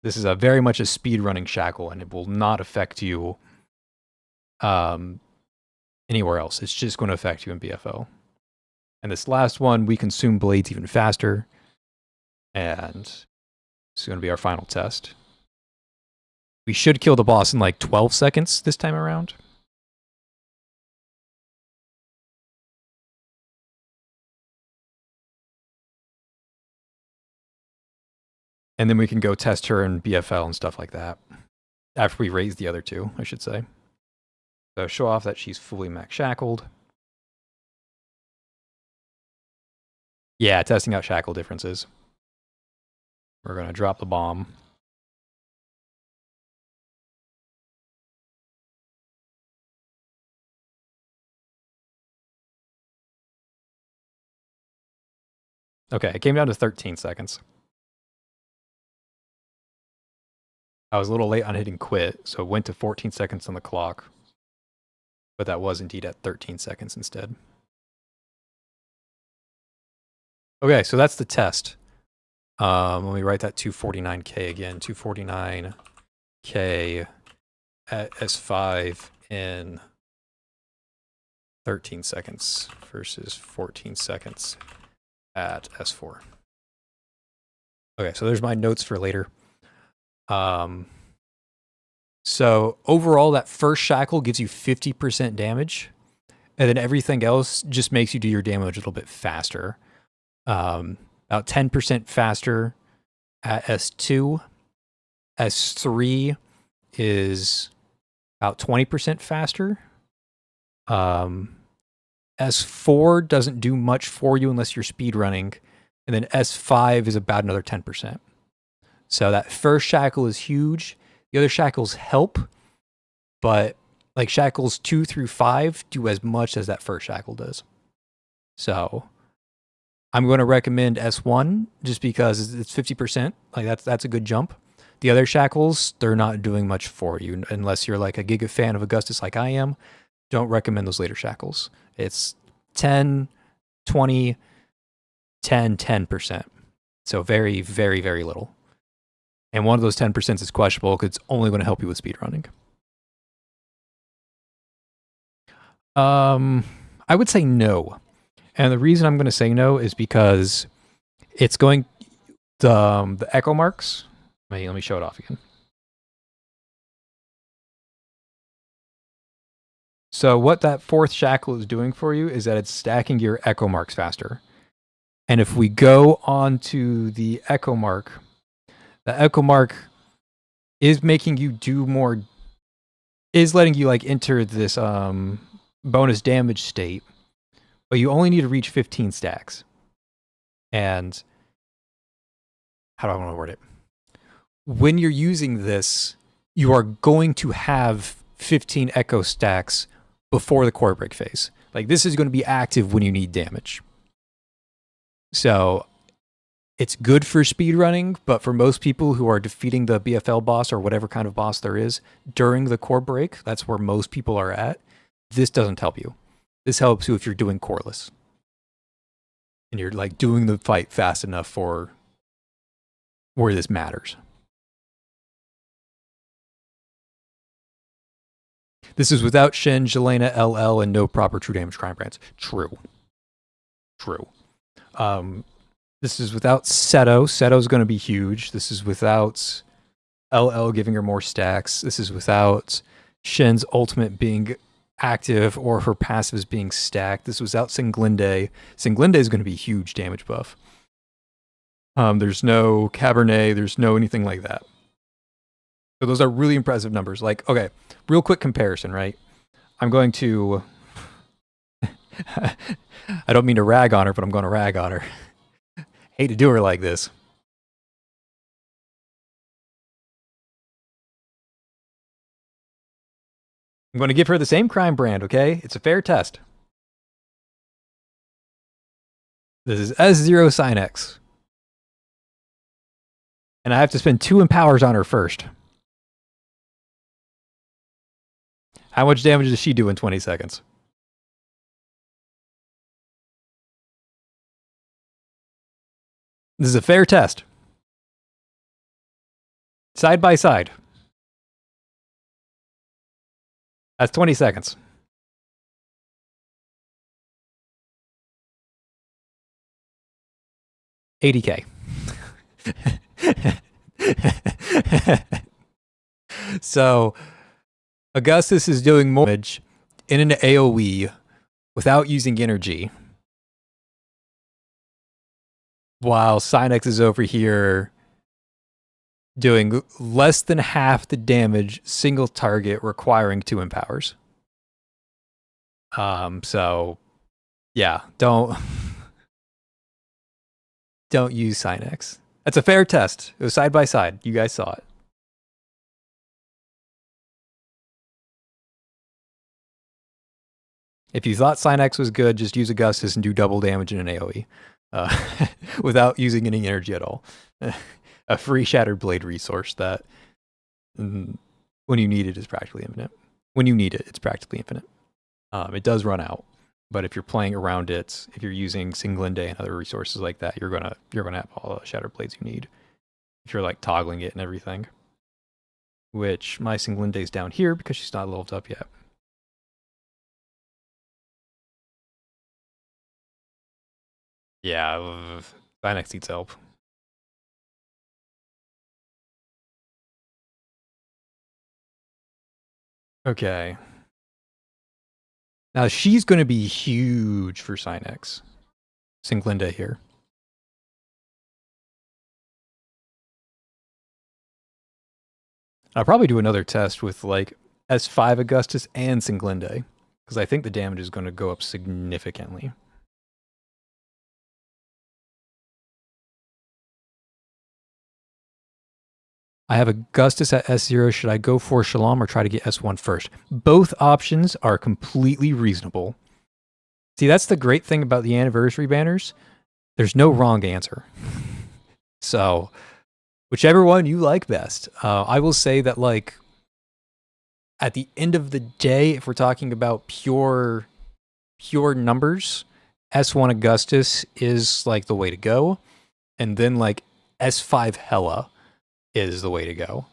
This is very much a speed running shackle, and it will not affect you anywhere else. It's just going to affect you in BFO. And this last one, we consume blades even faster. And it's going to be our final test. We should kill the boss in like 12 seconds this time around. And then we can go test her in BFL and stuff like that. After we raise the other two, I should say. So show off that she's fully max shackled. Yeah, testing out shackle differences. We're going to drop the bomb. Okay, it came down to 13 seconds. I was a little late on hitting quit, so it went to 14 seconds on the clock. But that was indeed at 13 seconds instead. Okay, so that's the test. Let me write that 249K again. 249K at S5 in 13 seconds versus 14 seconds at S4. Okay, so there's my notes for later. So overall, that first shackle gives you 50% damage, and then everything else just makes you do your damage a little bit faster. About 10% faster at S2. S3 is about 20% faster. S4 doesn't do much for you unless you're speedrunning, and then S5 is about another 10%. So that first shackle is huge. The other shackles help, but like shackles 2 through 5 do as much as that first shackle does. So I'm going to recommend S1 just because it's 50%. Like that's a good jump. The other shackles, they're not doing much for you unless you're like a giga fan of Augustus like I am. Don't recommend those later shackles. It's 10, 20, 10, 10%. So very, very, very little. And one of those 10% is questionable because it's only going to help you with speedrunning. I would say no. And the reason I'm going to say no is because it's going the echo marks. Let me show it off again. So what that fourth shackle is doing for you is that it's stacking your echo marks faster. And if we go on to the echo mark is making you do more, is letting you like enter this bonus damage state, but you only need to reach 15 stacks. And how do I want to word it? When you're using this, you are going to have 15 echo stacks before the core break phase. Like this is going to be active when you need damage. So it's good for speedrunning, but for most people who are defeating the BFL boss or whatever kind of boss there is during the core break, that's where most people are at, this doesn't help you. This helps you if you're doing coreless. And you're like doing the fight fast enough for where this matters. This is without Shen, Jelena, LL, and no proper true damage crime brands. True. This is without Seto. Seto's going to be huge. This is without LL giving her more stacks. This is without Shen's ultimate being active or her passives being stacked. This was without Singlinde. Singlinde is going to be huge damage buff. There's no Cabernet. There's no anything like that. So those are really impressive numbers. Like, okay, real quick comparison, right? I'm going to... I don't mean to rag on her, but I'm going to rag on her. Hate to do her like this. I'm going to give her the same crime brand, okay? It's a fair test. This is S0 Sin X. And I have to spend 2 empowers on her first. How much damage does she do in 20 seconds? This is a fair test. Side by side. That's 20 seconds. $80K. So Augustus is doing more damage in an AoE without using energy, while Synex is over here doing less than half the damage, single target, requiring 2 empowers. So yeah, don't use Synex. That's a fair test. It was side by side. You guys saw it. If you thought Synex was good, just use Augustus and do double damage in an AoE without using any energy at all. A free Shattered Blade resource that, when you need it, is practically infinite. When you need it, it's practically infinite. It does run out, but if you're playing around it, if you're using Singlinde and other resources like that, you're gonna have all the Shattered Blades you need. If you're like toggling it and everything, which my Singlinde's down here because she's not leveled up yet. Yeah, Synex needs help. Okay. Now she's going to be huge for Synex. Singlinde here. I'll probably do another test with like S5 Augustus and Singlinde, because I think the damage is going to go up significantly. I have Augustus at S0. Should I go for Shalom or try to get S1 first? Both options are completely reasonable. See, that's the great thing about the anniversary banners. There's no wrong answer. So, whichever one you like best. I will say that, like, at the end of the day, if we're talking about pure numbers, S1 Augustus is like the way to go. And then like S5 Hela is the way to go.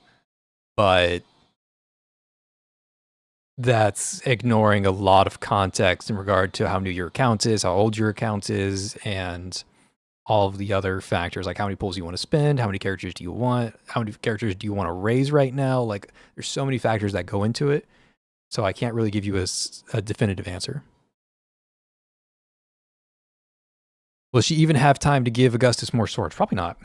But that's ignoring a lot of context in regard to how new your account is, how old your account is, and all of the other factors, like how many pulls you want to spend, how many characters do you want, how many characters do you want to raise right now. Like, there's so many factors that go into it. So I can't really give you a definitive answer. Will she even have time to give Augustus more swords? Probably not.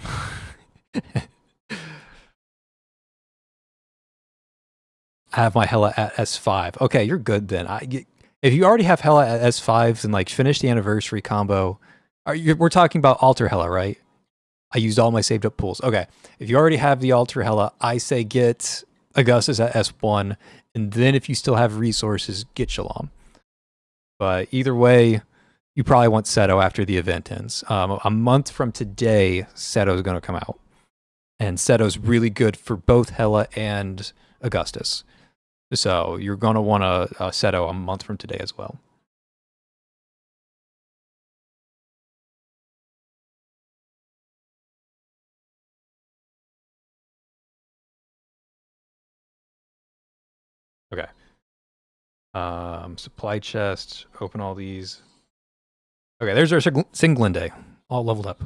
I have my Hela at S5. Okay, you're good then. If you already have Hela at S5, then like finish the anniversary combo. We're talking about Alter Hela, right? I used all my saved up pools. Okay, if you already have the Alter Hela, I say get Augustus at S1, and then if you still have resources, get Shalom. But either way, you probably want Seto after the event ends. A month from today, Seto is going to come out. And Seto's really good for both Hela and Augustus. So you're going to want a Seto a month from today as well. Okay. Supply chest, open all these. Okay, there's our Singlinde, all leveled up.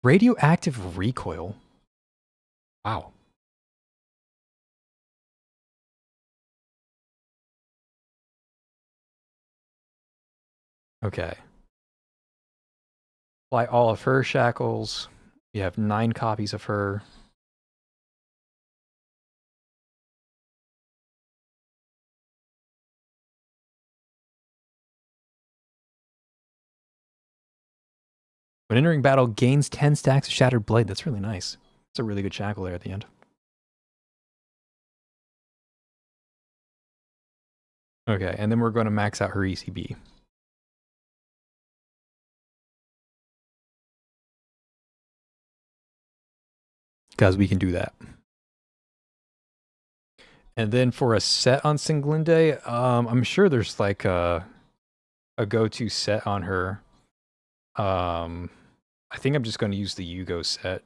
Radioactive recoil. Wow. Okay. Apply all of her shackles. We have 9 copies of her. When entering battle, gains 10 stacks of Shattered Blade. That's really nice. It's a really good shackle there at the end. Okay, and then we're going to max out her ECB. because we can do that. And then for a set on Singlinde, I'm sure there's like a go-to set on her. I think I'm just going to use the Yugo set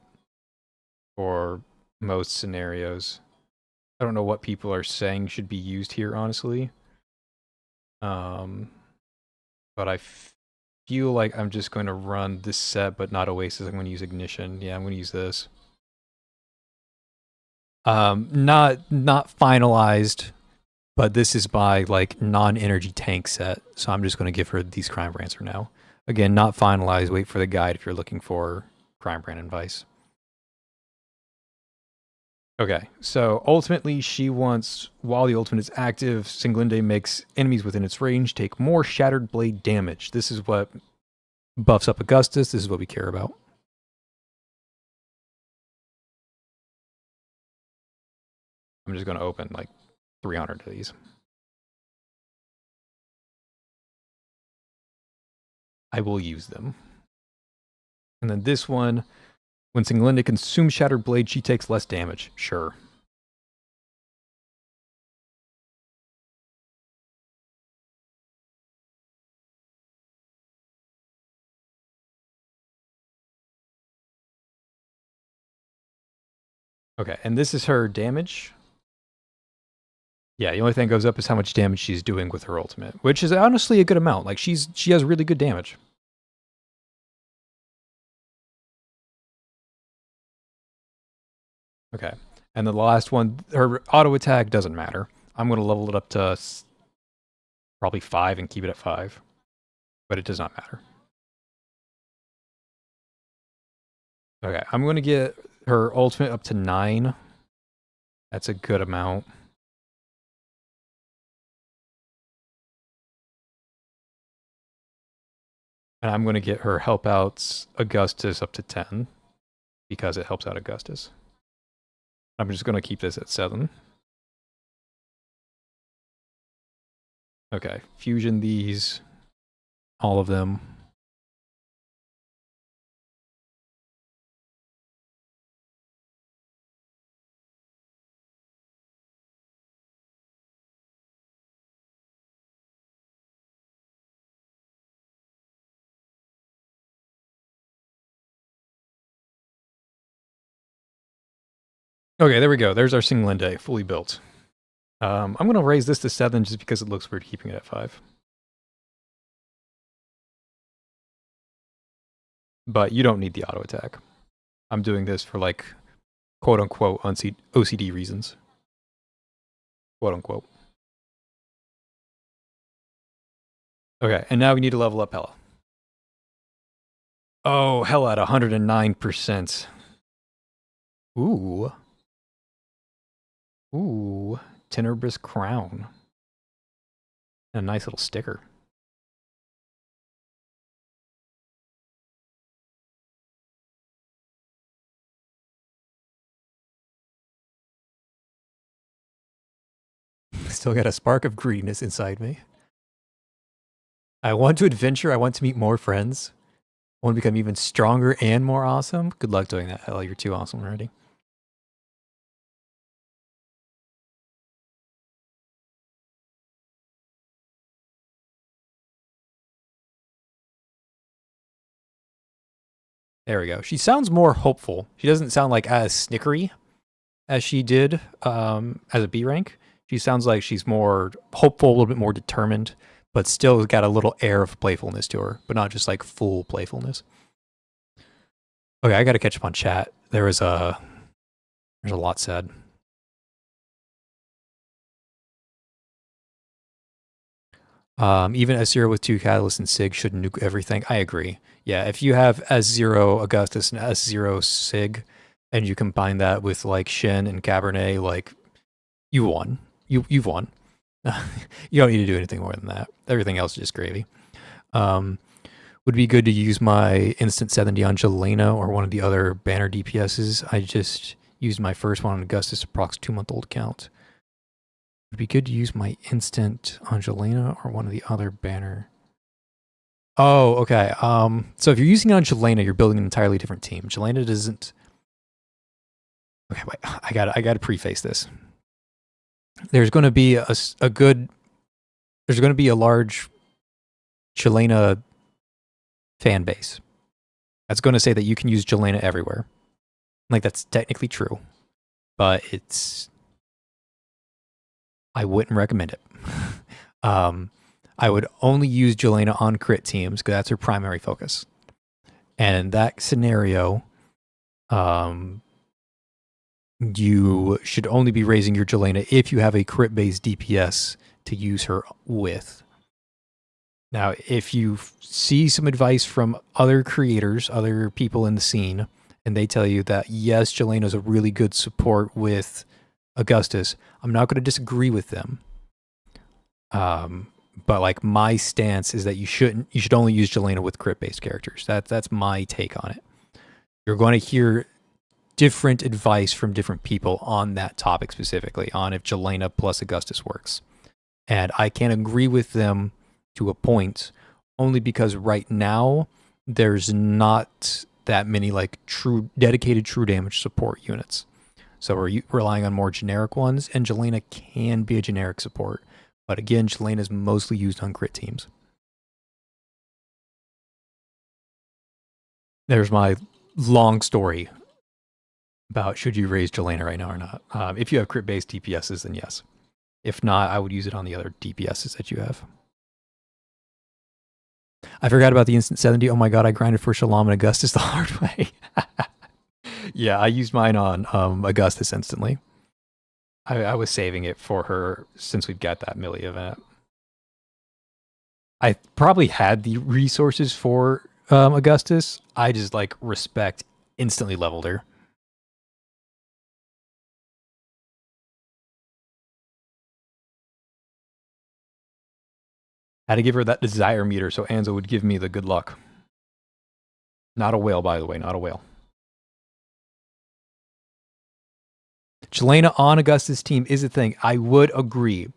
for most scenarios. I don't know what people are saying should be used here, honestly. But I feel like I'm just going to run this set, but not Oasis. I'm going to use Ignition. Yeah, I'm going to use this. Not finalized, but this is my like non-energy tank set. So I'm just going to give her these Crime Brands for now. Again, not finalized. Wait for the guide if you're looking for Crime Brand advice. Okay, so ultimately she wants, while the ultimate is active, Singlinde makes enemies within its range take more Shattered Blade damage. This is what buffs up Augustus. This is what we care about. I'm just going to open like 300 of these. I will use them. And then this one, when Singlinde consumes Shattered Blade, she takes less damage. Sure. Okay, and this is her damage. Yeah, the only thing that goes up is how much damage she's doing with her ultimate, which is honestly a good amount. Like she has really good damage. Okay, and the last one, her auto attack doesn't matter. I'm going to level it up to probably 5 and keep it at 5, but it does not matter. Okay, I'm going to get her ultimate up to 9. That's a good amount. And I'm going to get her help outs Augustus up to 10 because it helps out Augustus. I'm just going to keep this at 7. Okay, fusion these, all of them. Okay, there we go. There's our Singlinde, fully built. I'm going to raise this to 7 just because it looks weird keeping it at 5. But you don't need the auto attack. I'm doing this for like quote unquote OCD reasons. Quote unquote. Okay, and now we need to level up Hela. Oh, Hela at 109%. Ooh. Ooh. Tenebrous Crown. And a nice little sticker. Still got a spark of greediness inside me. I want to adventure. I want to meet more friends. I want to become even stronger and more awesome. Good luck doing that, Hela. You're too awesome already. There we go. She sounds more hopeful. She doesn't sound like as snickery as she did as a B rank. She sounds like she's more hopeful, a little bit more determined, but still got a little air of playfulness to her, but not just like full playfulness. Okay, I got to catch up on chat. There's a lot said. Even S0 with 2 Catalysts and Sig should nuke everything. I agree. Yeah, if you have S0 Augustus and S0 Sig, and you combine that with like Shen and Cabernet, like you won. You've won. You don't need to do anything more than that. Everything else is just gravy. Would be good to use my instant 70 on Jelena or one of the other banner DPSs. I just used my first one on Augustus, approx 2-month-old account. Would be good to use my instant on Jelena or one of the other banner. Oh, okay. So if you're using it on Jelena, you're building an entirely different team. Jelena doesn't. Okay, wait. I gotta preface this. There's going to be a good. There's going to be a large Jelena fan base that's going to say that you can use Jelena everywhere. Like, that's technically true, but I wouldn't recommend it. I would only use Jelena on crit teams because that's her primary focus. And in that scenario, you should only be raising your Jelena if you have a crit-based DPS to use her with. Now, if you see some advice from other creators, other people in the scene, and they tell you that, yes, Jelena is a really good support with Augustus, I'm not going to disagree with them. But like, my stance is that you should only use Jelena with crit-based characters. That's my take on it. You're going to hear different advice from different people on that topic specifically, on if Jelena plus Augustus works. And I can't agree with them to a point, only because right now there's not that many like dedicated true damage support units. So we're relying on more generic ones, and Jelena can be a generic support. But again, Jelena is mostly used on crit teams. There's my long story about should you raise Jelena right now or not. If you have crit-based DPSs, then yes. If not, I would use it on the other DPSs that you have. I forgot about the instant 70. Oh my god, I grinded for Shalom and Augustus the hard way. Yeah, I used mine on Augustus instantly. I was saving it for her since we've got that Millie event. I probably had the resources for Augustus. I just like respect instantly leveled her. Had to give her that desire meter so Anzo would give me the good luck. Not a whale, by the way, not a whale. Jelena on Augustus' team is a thing. I would agree,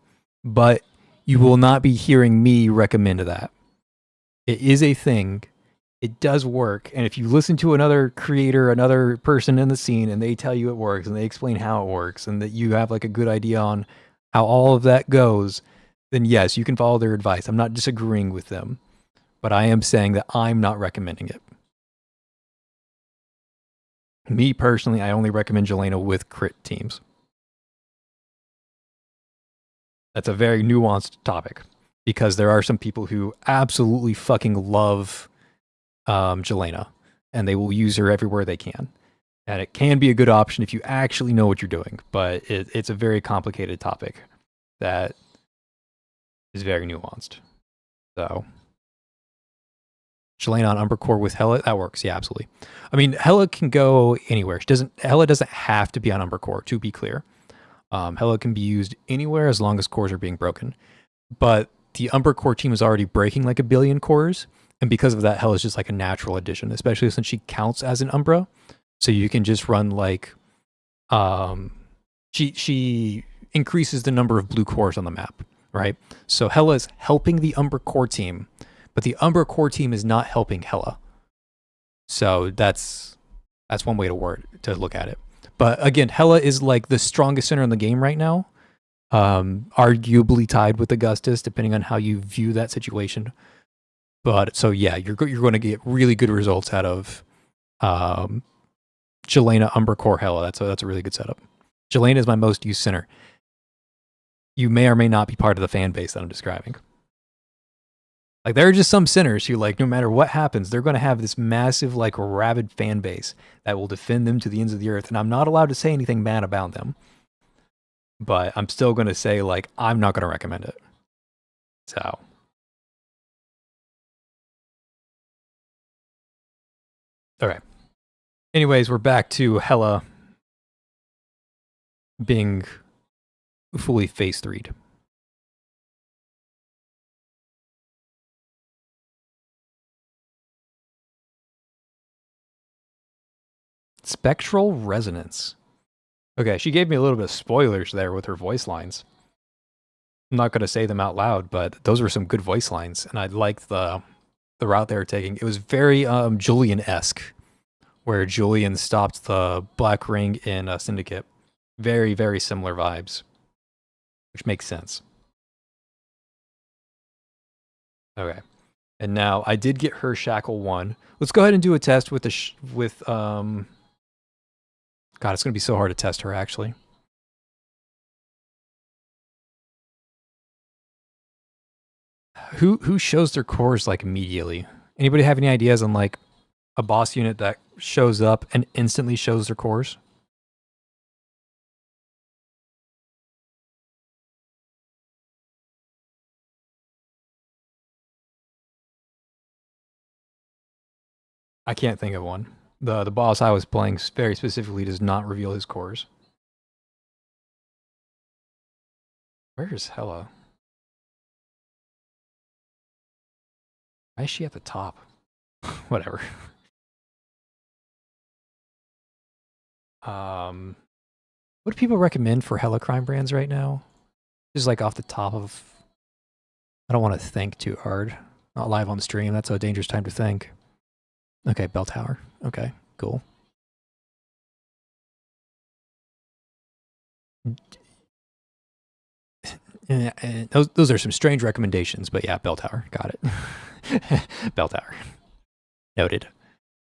but you will not be hearing me recommend that. It is a thing. It does work. And if you listen to another creator, another person in the scene, and they tell you it works, and they explain how it works, and that you have like a good idea on how all of that goes, then yes, you can follow their advice. I'm not disagreeing with them, but I am saying that I'm not recommending it. Me personally, I only recommend Jelena with crit teams. That's a very nuanced topic because there are some people who absolutely fucking love Jelena, and they will use her everywhere they can. And it can be a good option if you actually know what you're doing, but it's a very complicated topic that is very nuanced. So, Jelena on Umber Core with Hela, that works. Yeah, absolutely. I mean, Hela can go anywhere. Hela doesn't have to be on Umber Core, to be clear. Hela can be used anywhere as long as cores are being broken. But the Umber Core team is already breaking like 1 billion cores, and because of that, Hela is just like a natural addition, especially since she counts as an Umbra. So you can just run like, she increases the number of blue cores on the map, right? So Hela is helping the Umber Core team, but the Umber Core team is not helping Hela. So that's one way to look at it. But again, Hela is like the strongest center in the game right now. Arguably tied with Augustus, depending on how you view that situation. But so yeah, you're going to get really good results out of Jelena, Umber Core, Hela. That's a really good setup. Jelena is my most used center. You may or may not be part of the fan base that I'm describing. Like, there are just some centers who, like, no matter what happens, they're going to have this massive, like, rabid fan base that will defend them to the ends of the earth. And I'm not allowed to say anything bad about them. But I'm still going to say, like, I'm not going to recommend it. So. Okay. Anyways, we're back to Hela being fully phase 3'd. Spectral resonance. Okay, she gave me a little bit of spoilers there with her voice lines. I'm not going to say them out loud, but those were some good voice lines, and I liked the route they were taking. It was very Julian-esque where Julian stopped the Black Ring in Syndicate. Very, very similar vibes, which makes sense. Okay. And now I did get her Shackle 1. Let's go ahead and do a test with God, it's going to be so hard to test her, actually. Who shows their cores, like, immediately? Anybody have any ideas on, like, a boss unit that shows up and instantly shows their cores? I can't think of one. The boss I was playing very specifically does not reveal his cores. Where's Hela? Why is she at the top? Whatever. What do people recommend for Hela crime brands right now? Just like off the top of... I don't want to think too hard. Not live on stream. That's a dangerous time to think. Okay, bell tower. Okay, cool. Those are some strange recommendations, but yeah, bell tower. Got it. Bell tower. Noted.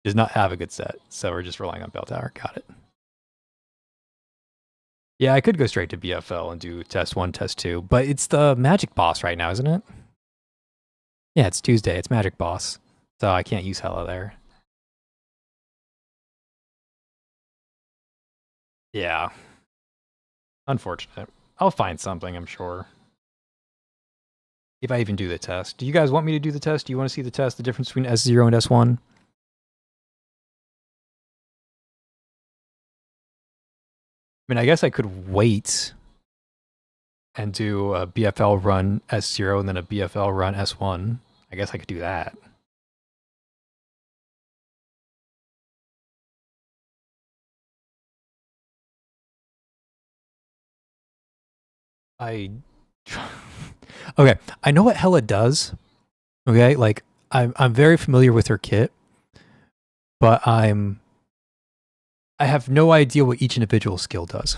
Does not have a good set, so we're just relying on bell tower. Got it. Yeah, I could go straight to BFL and do test 1, test 2, but it's the magic boss right now, isn't it? Yeah, it's Tuesday. It's magic boss, so I can't use Hela there. Yeah. Unfortunate. I'll find something, I'm sure. If I even do the test. Do you guys want me to do the test? Do you want to see the test, the difference between S0 and S1? I mean, I guess I could wait and do a BFL run S0 and then a BFL run S1. I guess I could do that. Okay, I know what Hela does. Okay, like I'm very familiar with her kit, but I have no idea what each individual skill does.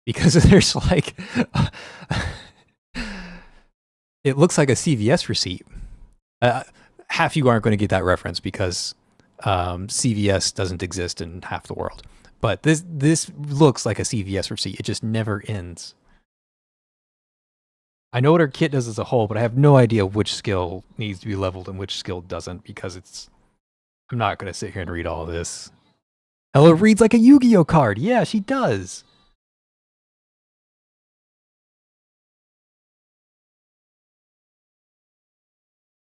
Because there's like it looks like a CVS receipt. Half you aren't going to get that reference because CVS doesn't exist in half the world. But this looks like a CVS receipt. It just never ends. I know what her kit does as a whole, but I have no idea which skill needs to be leveled and which skill doesn't because I'm not going to sit here and read all this. Hela reads like a Yu-Gi-Oh card. Yeah, she does.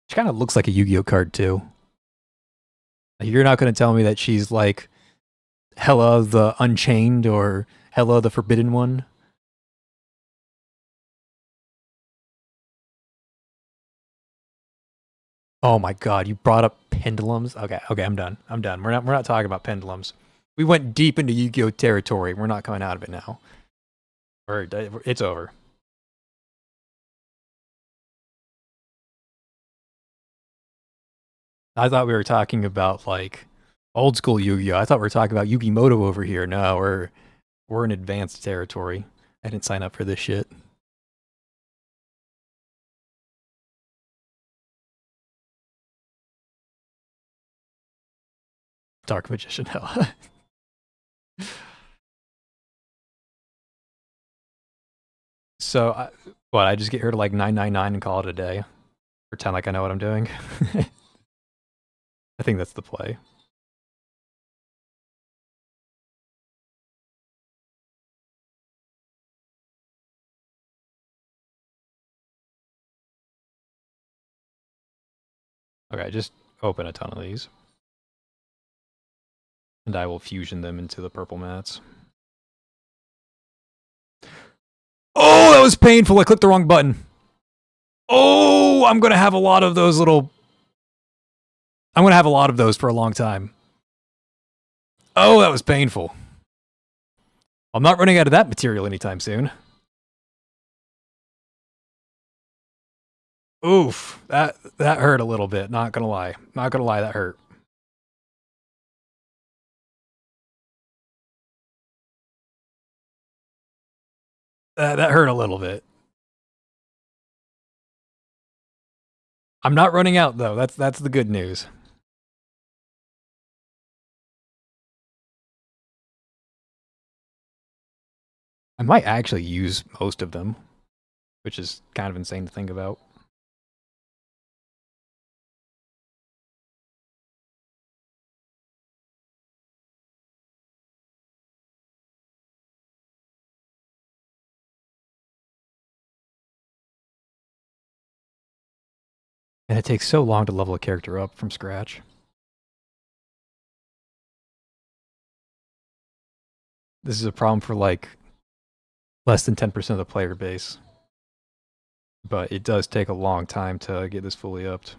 She kind of looks like a Yu-Gi-Oh card too. You're not going to tell me that she's like Hela the Unchained or Hela the Forbidden One? Oh my god, you brought up pendulums? Okay, I'm done. We're not talking about pendulums. We went deep into Yu-Gi-Oh territory. We're not coming out of it now. It's over. I thought we were talking about like old school Yu-Gi-Oh. I thought we were talking about Yu-Gi-Moto over here. No, we're in advanced territory. I didn't sign up for this shit. Dark Magician Hell. So, I just get here to like 999 and call it a day? Pretend like I know what I'm doing? I think that's the play. Okay, just open a ton of these. And I will fusion them into the purple mats. Oh, that was painful. I clicked the wrong button. Oh, I'm going to have a lot of those little... I'm going to have a lot of those for a long time. Oh, that was painful. I'm not running out of that material anytime soon. Oof, that hurt a little bit. Not gonna lie, that hurt. That hurt a little bit. I'm not running out though. That's the good news. I might actually use most of them, which is kind of insane to think about. And it takes so long to level a character up from scratch. This is a problem for like less than 10% of the player base. But it does take a long time to get this fully upped.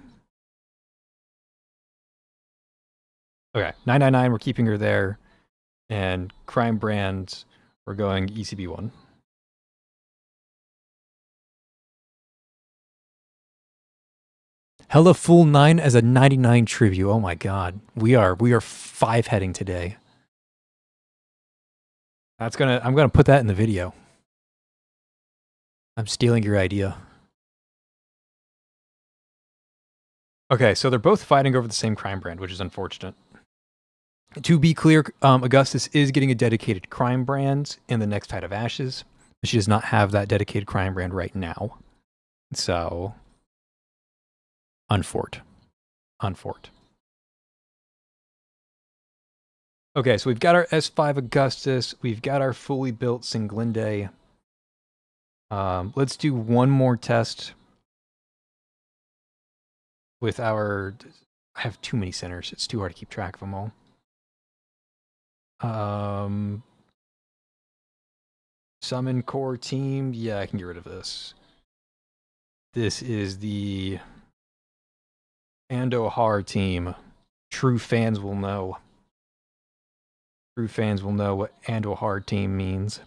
Okay, 999, we're keeping her there. And Crime Brand, we're going ECB1. Hella Full 9 as a 99 tribute. Oh my god. We are 5 heading today. I'm gonna put that in the video. I'm stealing your idea. Okay, so they're both fighting over the same crime brand, which is unfortunate. To be clear, Augustus is getting a dedicated crime brand in the next Tide of Ashes. She does not have that dedicated crime brand right now. So, unfort. Okay, so we've got our S5 Augustus. We've got our fully built Singlinde. Let's do one more test with our... I have too many centers. It's too hard to keep track of them all. Summon core team. Yeah, I can get rid of this. This is the Andohar team. True fans will know. True fans will know what Andohar team means.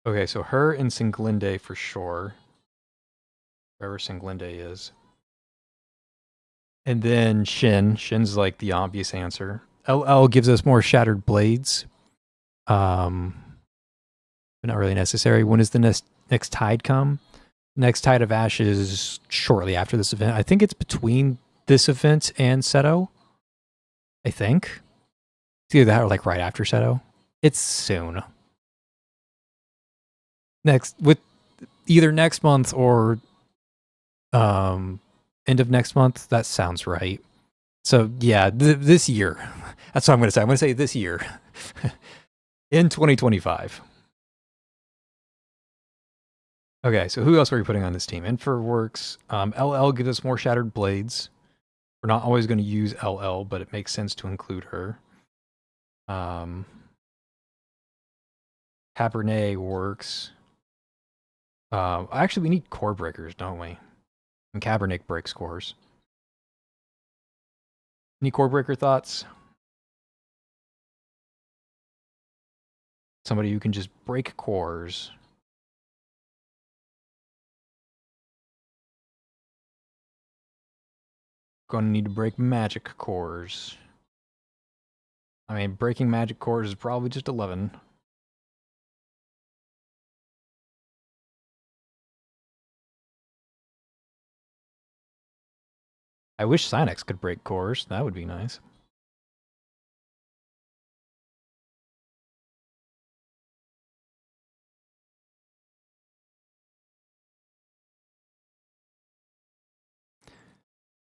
Okay, so her and Singlinde for sure. Wherever Singlinde is. And then Shin. Shin's like the obvious answer. LL gives us more Shattered Blades. But not really necessary. When does the next tide come? Next Tide of Ashes shortly after this event. I think it's between this event and Seto. I think. It's either that or like right after Seto. It's soon. With either next month or end of next month. That sounds right. So yeah, this year. That's what I'm going to say. I'm going to say this year. In 2025. Okay, so who else are we putting on this team? Infer works. LL gives us more Shattered Blades. We're not always going to use LL, but it makes sense to include her. Cabernet works. Actually, we need core breakers, don't we? And Cabernet breaks cores. Any core breaker thoughts? Somebody who can just break cores. Gonna need to break magic cores. I mean, breaking magic cores is probably just 11. I wish Sinex could break cores. That would be nice.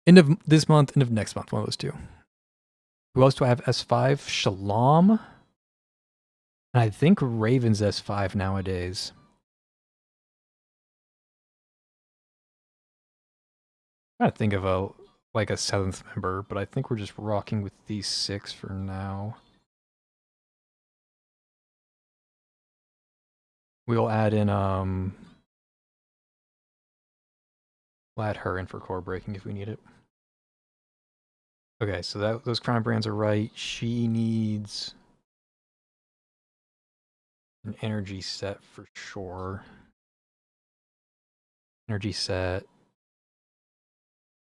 End of this month, end of next month, one of those two. Who else do I have? S5? Shalom? And I think Raven's S5 nowadays. I'm trying to think of a 7th member, but I think we're just rocking with these 6 for now. We'll add in we'll add her in for core breaking if we need it. Okay, so those crown brands are right. She needs an energy set for sure. Energy set.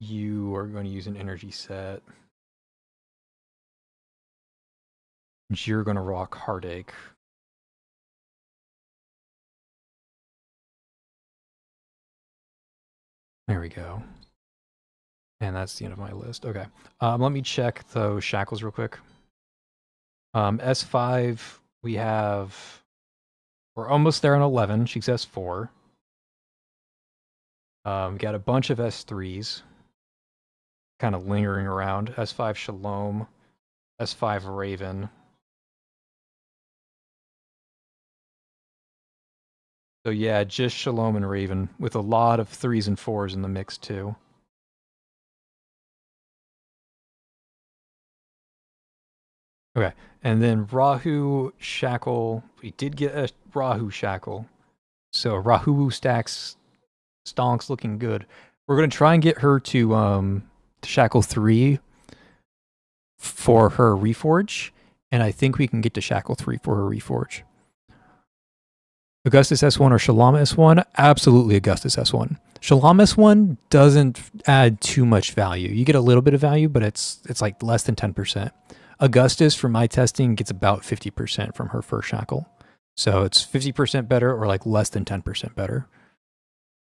You are going to use an energy set. You're gonna rock Heartache. There we go. And that's the end of my list. Okay. Let me check those shackles real quick. S5, we're almost there on 11. She's S4. Got a bunch of S3s kind of lingering around. S5 Shalom, S5 Raven. So yeah, just Shalom and Raven with a lot of 3s and 4s in the mix too. Okay, and then Rahu Shackle. We did get a Rahu Shackle. So Rahu stacks stonks looking good. We're gonna try and get her to Shackle 3 for her Reforge, and I think we can get to Shackle 3 for her Reforge. Augustus S1 or Shalom S1? Absolutely Augustus S1. Shalom S1 doesn't add too much value. You get a little bit of value, but it's like less than 10%. Augustus, from my testing, gets about 50% from her first shackle. So it's 50% better or like less than 10% better.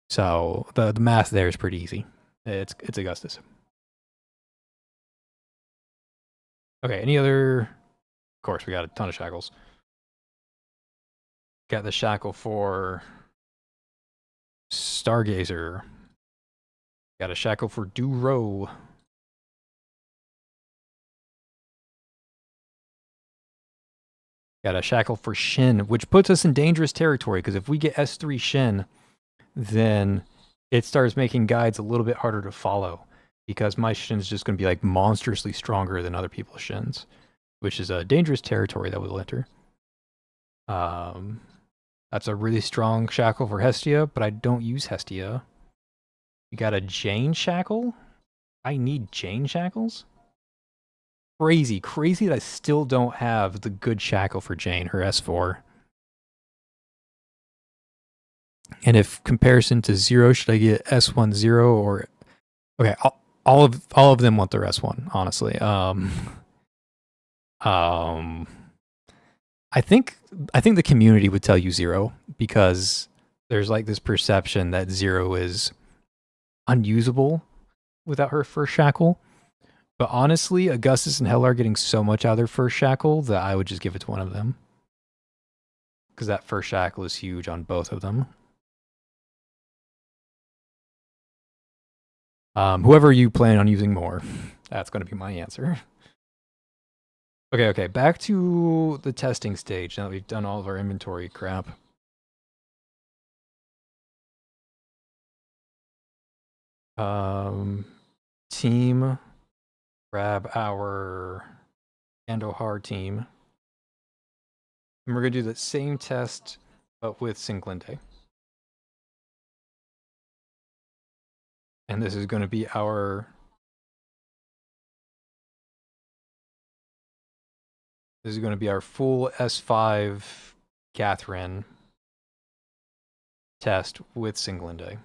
So the math there is pretty easy. It's Augustus. Okay, any other? Of course, we got a ton of shackles. Got the shackle for Stargazer. Got a shackle for Duro. Got a shackle for Shin, which puts us in dangerous territory, because if we get S3 Shin, then it starts making guides a little bit harder to follow, because my Shin's just going to be like monstrously stronger than other people's Shins, which is a dangerous territory that we'll enter. That's a really strong shackle for Hestia, but I don't use Hestia. You got a Jane shackle? I need Jane shackles? Crazy that I still don't have the good shackle for Jane, her S4. And if comparison to 0, should I get S1 0 or... Okay, all of them want their S1, honestly. I think the community would tell you 0, because there's like this perception that 0 is unusable without her first shackle. But honestly, Augustus and Hell are getting so much out of their first shackle that I would just give it to one of them, because that first shackle is huge on both of them. Whoever you plan on using more, that's going to be my answer. Okay, back to the testing stage now that we've done all of our inventory crap. Team, grab our Andohar team. And we're going to do the same test, but with Singlinde. And this is going to be our... This is going to be our full S5 Catherine test with Singlinde.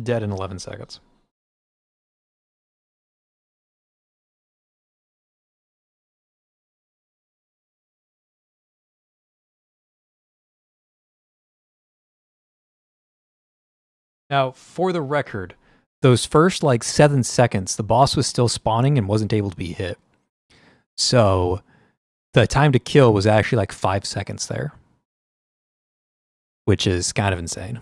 Dead in 11 seconds. Now, for the record, those first like 7 seconds, the boss was still spawning and wasn't able to be hit. So the time to kill was actually like 5 seconds there, which is kind of insane.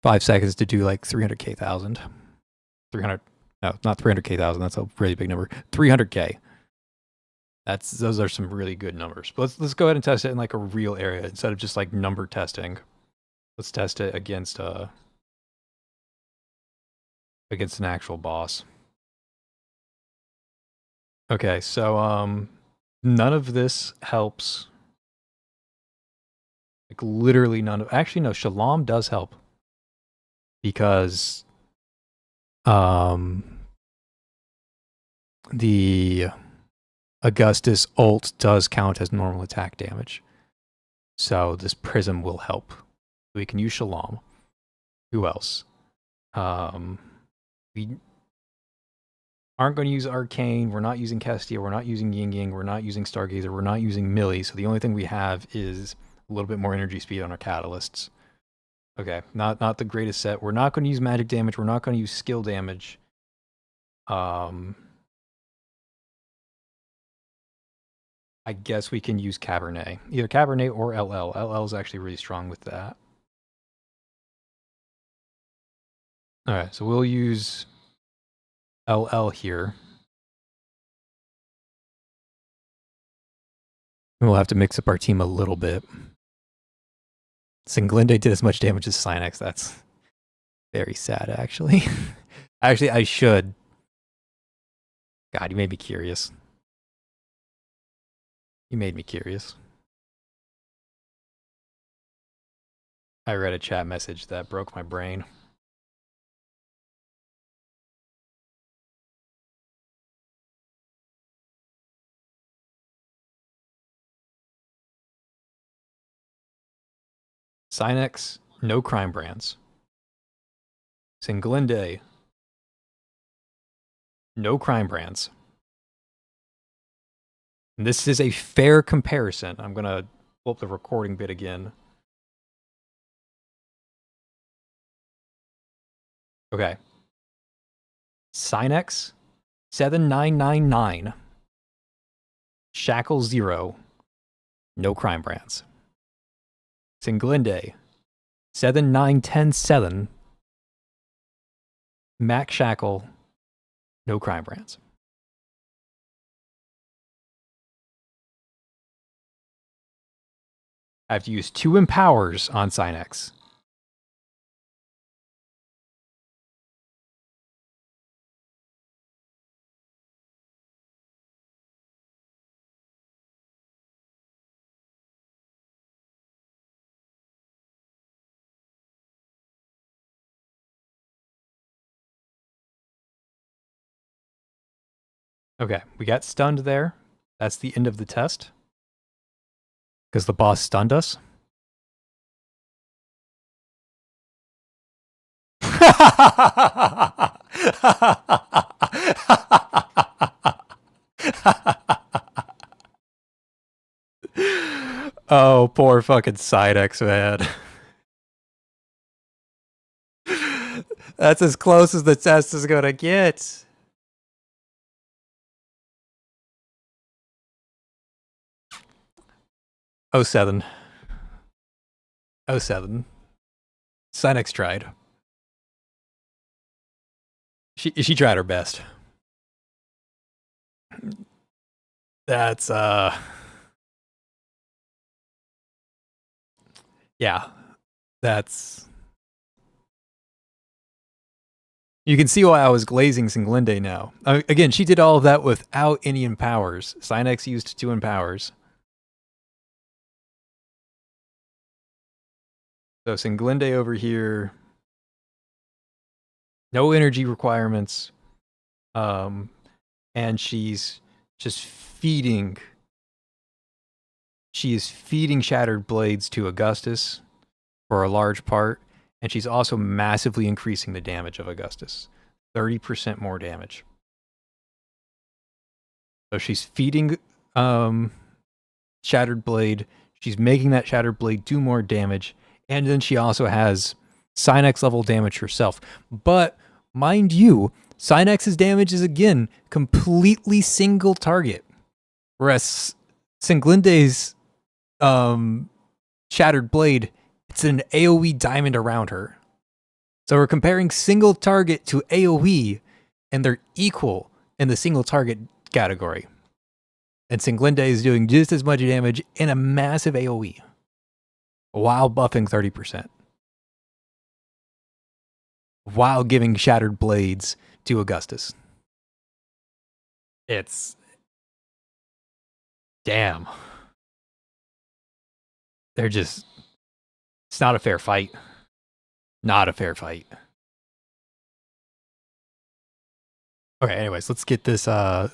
5 seconds to do like 300k thousand. 300, no, not 300k thousand. That's a really big number. 300k. Those are some really good numbers. But let's go ahead and test it in like a real area instead of just like number testing. Let's test it against an actual boss. Okay, so none of this helps Like literally none of. Actually, no. Shalom does help because the Augustus ult does count as normal attack damage. So this prism will help. We can use Shalom. Who else? We aren't going to use Arcane. We're not using Kestia. We're not using Ying Ying. We're not using Stargazer. We're not using Millie. So the only thing we have is a little bit more energy speed on our catalysts. Okay, not the greatest set. We're not going to use magic damage. We're not going to use skill damage. I guess we can use Cabernet. Either Cabernet or LL. LL is actually really strong with that. All right, so we'll use LL here. We'll have to mix up our team a little bit. Singlinde did as much damage as Synex. That's very sad, actually. Actually, I should. God, you made me curious. You made me curious. I read a chat message that broke my brain. Synex, no crime brands. Singlinde, no crime brands. And this is a fair comparison. I'm going to pull up the recording bit again. Okay. Synex, 7999. Shackle 0, no crime brands. Singlinde, 79107. Mac Shackle, no crime brands. I have to use 2 empowers on Synex. Okay, we got stunned there. That's the end of the test. Because the boss stunned us. Oh, poor fucking Synex, man. That's as close as the test is gonna get. Oh 07. 07. Synex tried. She tried her best. That's yeah. That's you can see why I was glazing Singlinde now. Again, she did all of that without any empowers. Synex used 2 empowers. So Singlinde over here, no energy requirements, and she's just feeding. She is feeding Shattered Blades to Augustus for a large part, and she's also massively increasing the damage of Augustus, 30% more damage. So she's feeding Shattered Blade. She's making that Shattered Blade do more damage. And then she also has Synex level damage herself. But mind you, Synex's damage is again completely single target. Whereas Singlinde's Shattered Blade, it's an AoE diamond around her. So we're comparing single target to AoE, and they're equal in the single target category. And Singlinde is doing just as much damage in a massive AoE while buffing 30%. While giving Shattered Blades to Augustus. It's... Damn. They're just... It's not a fair fight. Not a fair fight. Okay, anyways, let's get this, let's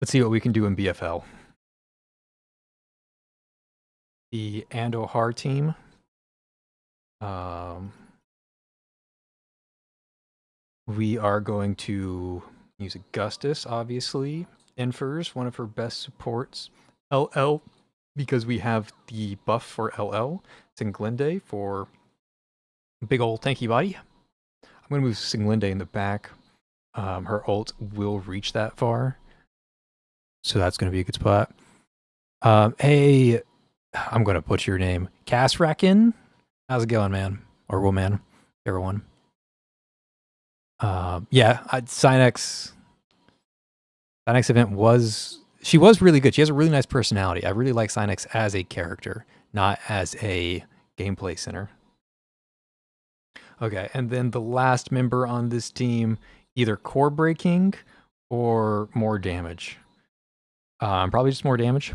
see what we can do in BFL. The Andohar team. We are going to use Augustus, obviously. Infers, one of her best supports. LL, because we have the buff for LL. Singlinde for big old tanky body. I'm going to move Singlinde in the back. Her ult will reach that far. So that's going to be a good spot. Hey, I'm going to butcher your name. Kasrakin? How's it going, man? Or woman? Everyone. Yeah, Synex event was... She was really good. She has a really nice personality. I really like Synex as a character, not as a gameplay center. Okay, and then the last member on this team, either core breaking or more damage. Probably just more damage.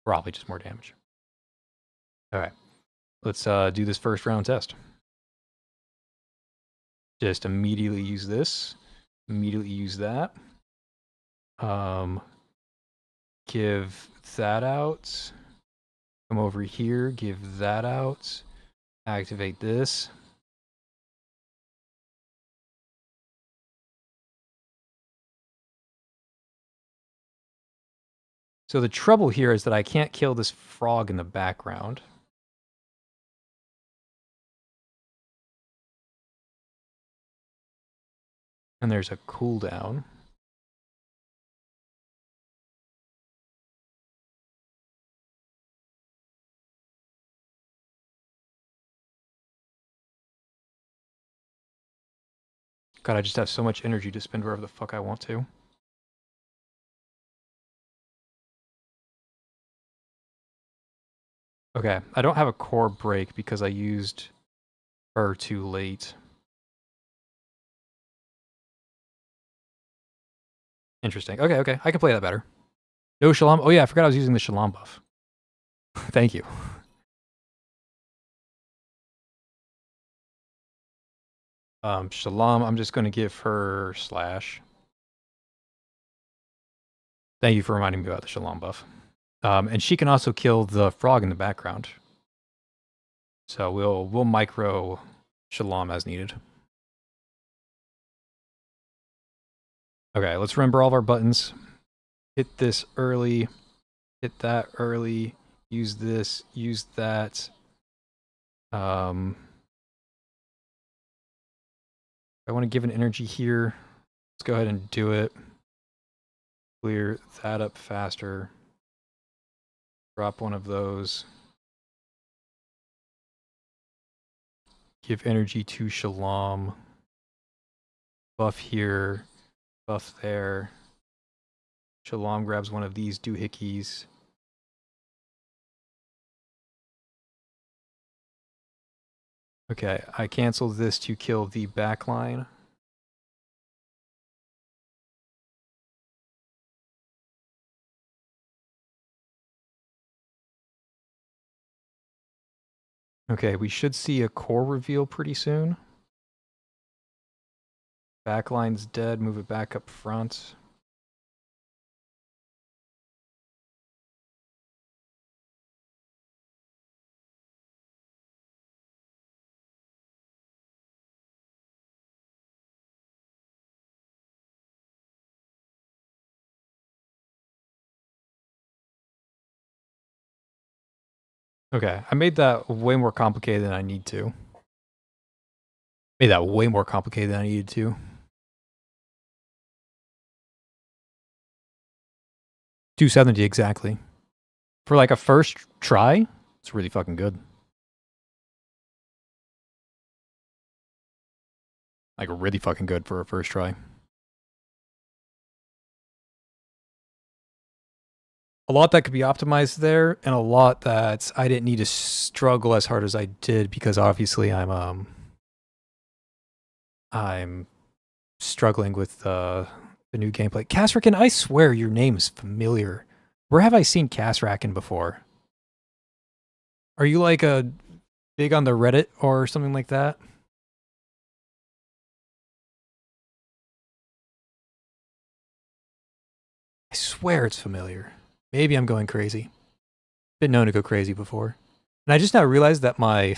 Probably just more damage. Okay, let's do this first round test. Just immediately use this. Immediately use that. Give that out. Come over here, give that out. Activate this. So the trouble here is that I can't kill this frog in the background. And there's a cooldown. God, I just have so much energy to spend wherever the fuck I want to. Okay, I don't have a core break because I used her too late. Interesting. Okay. I can play that better. No Shalom. Oh yeah, I forgot I was using the Shalom buff. Thank you. Shalom, I'm just going to give her slash. Thank you for reminding me about the Shalom buff. And she can also kill the frog in the background. So we'll micro Shalom as needed. Okay, let's remember all of our buttons. Hit this early. Hit that early. Use this. Use that. I want to give an energy here. Let's go ahead and do it. Clear that up faster. Drop one of those. Give energy to Shalom. Buff here. Buff there. Shalom grabs one of these doohickeys. Okay, I canceled this to kill the backline. Okay, we should see a core reveal pretty soon. Backline's dead, move it back up front. Okay, I made that way more complicated than I need to. Made that way more complicated than I needed to. 270 exactly. For like a first try, it's really fucking good. Like really fucking good for a first try. A lot that could be optimized there, and a lot that I didn't need to struggle as hard as I did because obviously I'm struggling with the new gameplay. Kasrican, I swear your name is familiar. Where have I seen Casraken before? Are you like a big on the Reddit or something like that? I swear it's familiar. Maybe I'm going crazy. Been known to go crazy before. And I just now realized that my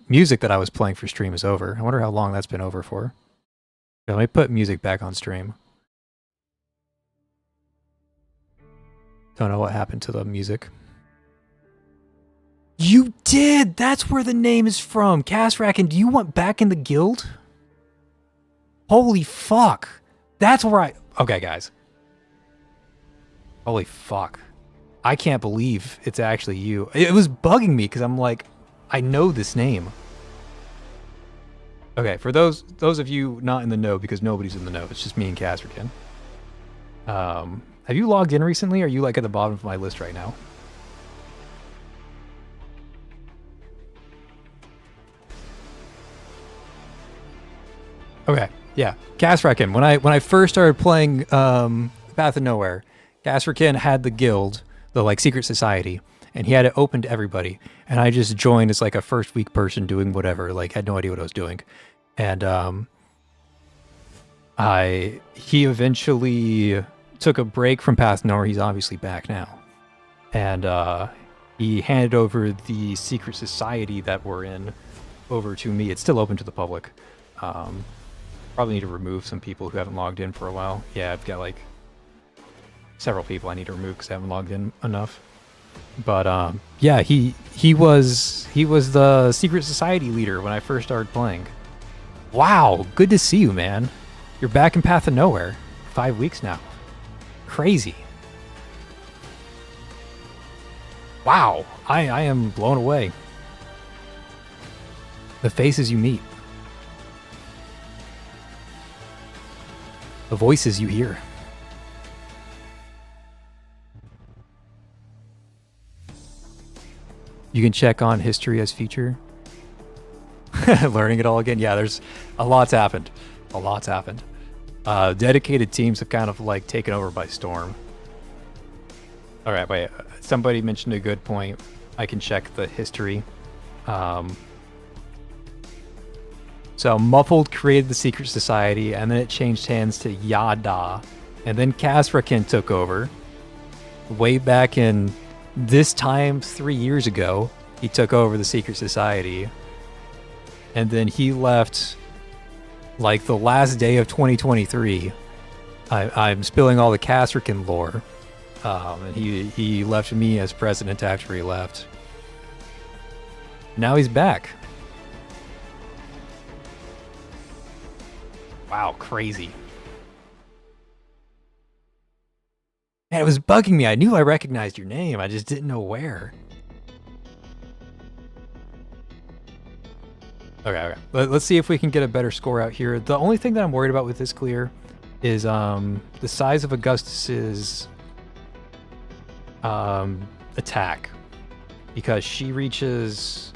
music that I was playing for stream is over. I wonder how long that's been over for. Yeah, let me put music back on stream. Don't know what happened to the music. You did! That's where the name is from! Casraken, do you want back in the guild? Holy fuck! That's where I... Okay, guys. Holy fuck. I can't believe it's actually you. It was bugging me because I'm like, I know this name. Okay, for those of you not in the know, because nobody's in the know, it's just me and Casraken. Have you logged in recently, or are you like at the bottom of my list right now? Okay, yeah, Casraken. When I first started playing Path of Nowhere, Casraken had the guild, the like secret society, and he had it open to everybody. And I just joined as like a first week person doing whatever, like had no idea what I was doing. And he eventually took a break from Path of Nowhere. He's obviously back now. And he handed over the secret society that we're in over to me. It's still open to the public. Probably need to remove some people who haven't logged in for a while. Yeah, I've got like several people I need to remove because I haven't logged in enough. But yeah, he was the secret society leader when I first started playing. Wow, good to see you, man. You're back in Path of Nowhere. 5 weeks now. Crazy. Wow, I am blown away. The faces you meet. The voices you hear. You can check on history as feature. Learning it all again. Yeah, there's a lot's happened. A lot's happened. Dedicated teams have kind of like taken over by storm. All right, wait. Somebody mentioned a good point. I can check the history. So Muffled created the secret society, and then it changed hands to Yada, and then Casraken took over. Way back in this time 3 years ago, he took over the secret society, and then he left like the last day of 2023. I'm spilling all the Casraken lore, and he left me as president after he left. Now he's back. Wow, crazy. Man, it was bugging me. I knew I recognized your name. I just didn't know where. Okay. Let's see if we can get a better score out here. The only thing that I'm worried about with this clear is the size of Augustus's attack. Because she reaches...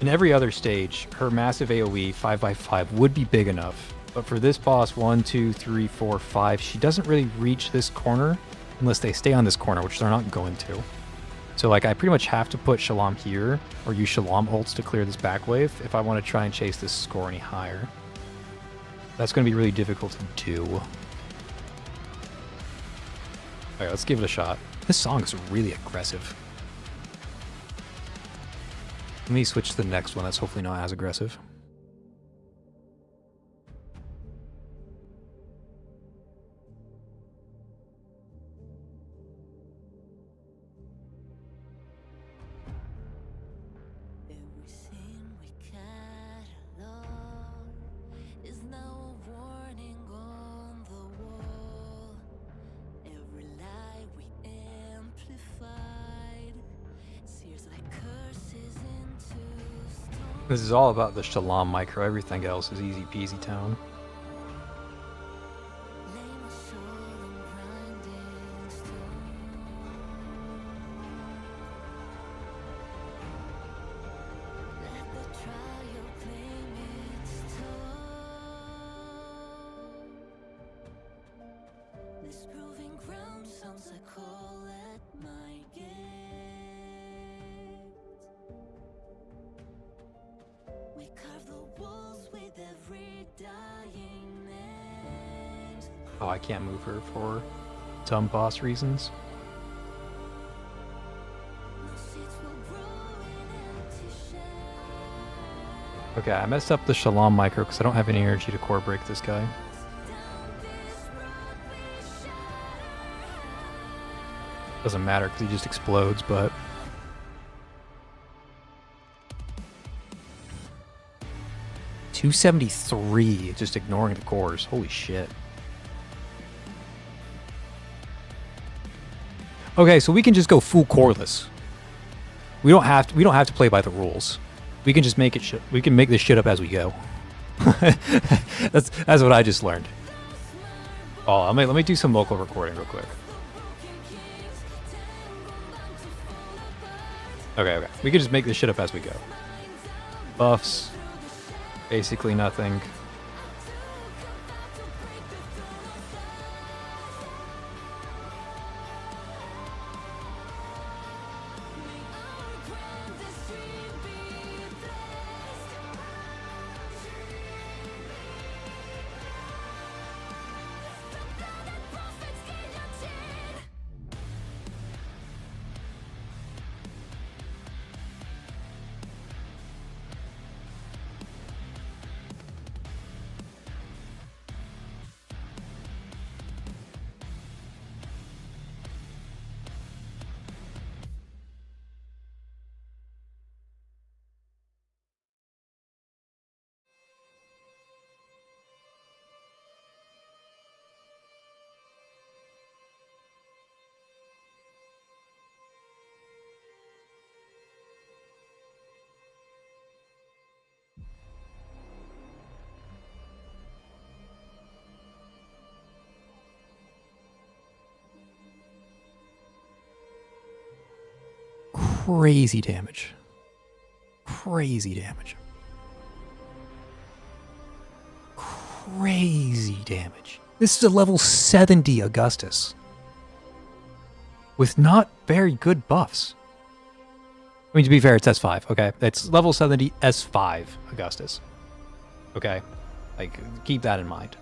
In every other stage, her massive AoE 5x5 would be big enough. But for this boss, 1, 2, 3, 4, 5, she doesn't really reach this corner unless they stay on this corner, which they're not going to. So like I pretty much have to put Shalom here or use Shalom ults to clear this back wave if I want to try and chase this score any higher. That's going to be really difficult to do. Alright, let's give it a shot. This song is really aggressive. Let me switch to the next one that's hopefully not as aggressive. This is all about the Shalom micro. Everything else is easy peasy town. This Oh, I can't move her for some boss reasons. Okay, I messed up the Shalom micro because I don't have any energy to core break this guy. Doesn't matter because he just explodes, but... $273, just ignoring the cores. Holy shit. Okay, so we can just go full coreless. We don't have to play by the rules. We can just make it we can make this shit up as we go. That's what I just learned. Oh, let me do some local recording real quick. Okay. We can just make this shit up as we go. Buffs. Basically nothing. Crazy damage. Crazy damage. Crazy damage. This is a level 70 Augustus. With not very good buffs. I mean, to be fair, it's S5, okay? It's level 70 S5 Augustus. Okay? Like, keep that in mind.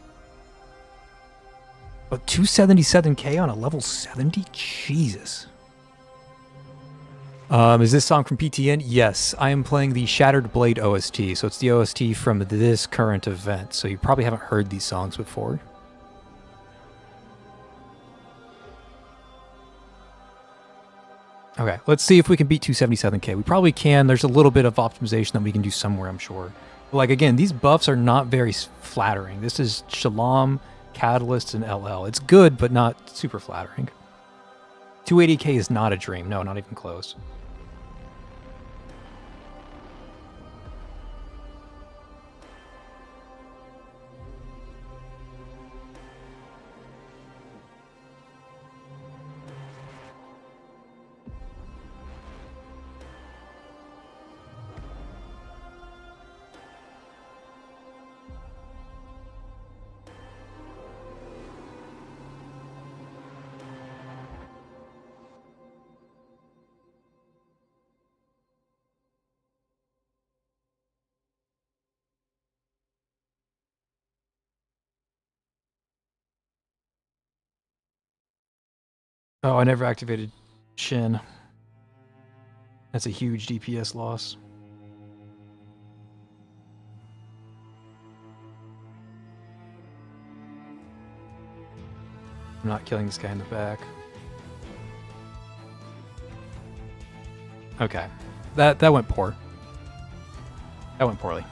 But 277k on a level 70? Jesus. Is this song from PTN? Yes, I am playing the Shattered Blade OST, so it's the OST from this current event, so you probably haven't heard these songs before. Okay, let's see if we can beat 277k. We probably can. There's a little bit of optimization that we can do somewhere, I'm sure. But like, again, these buffs are not very flattering. This is Shalom, Catalyst, and LL. It's good, but not super flattering. 280k is not a dream. No, not even close. Oh, I never activated Shin. That's a huge DPS loss. I'm not killing this guy in the back. Okay. That went poor. That went poorly.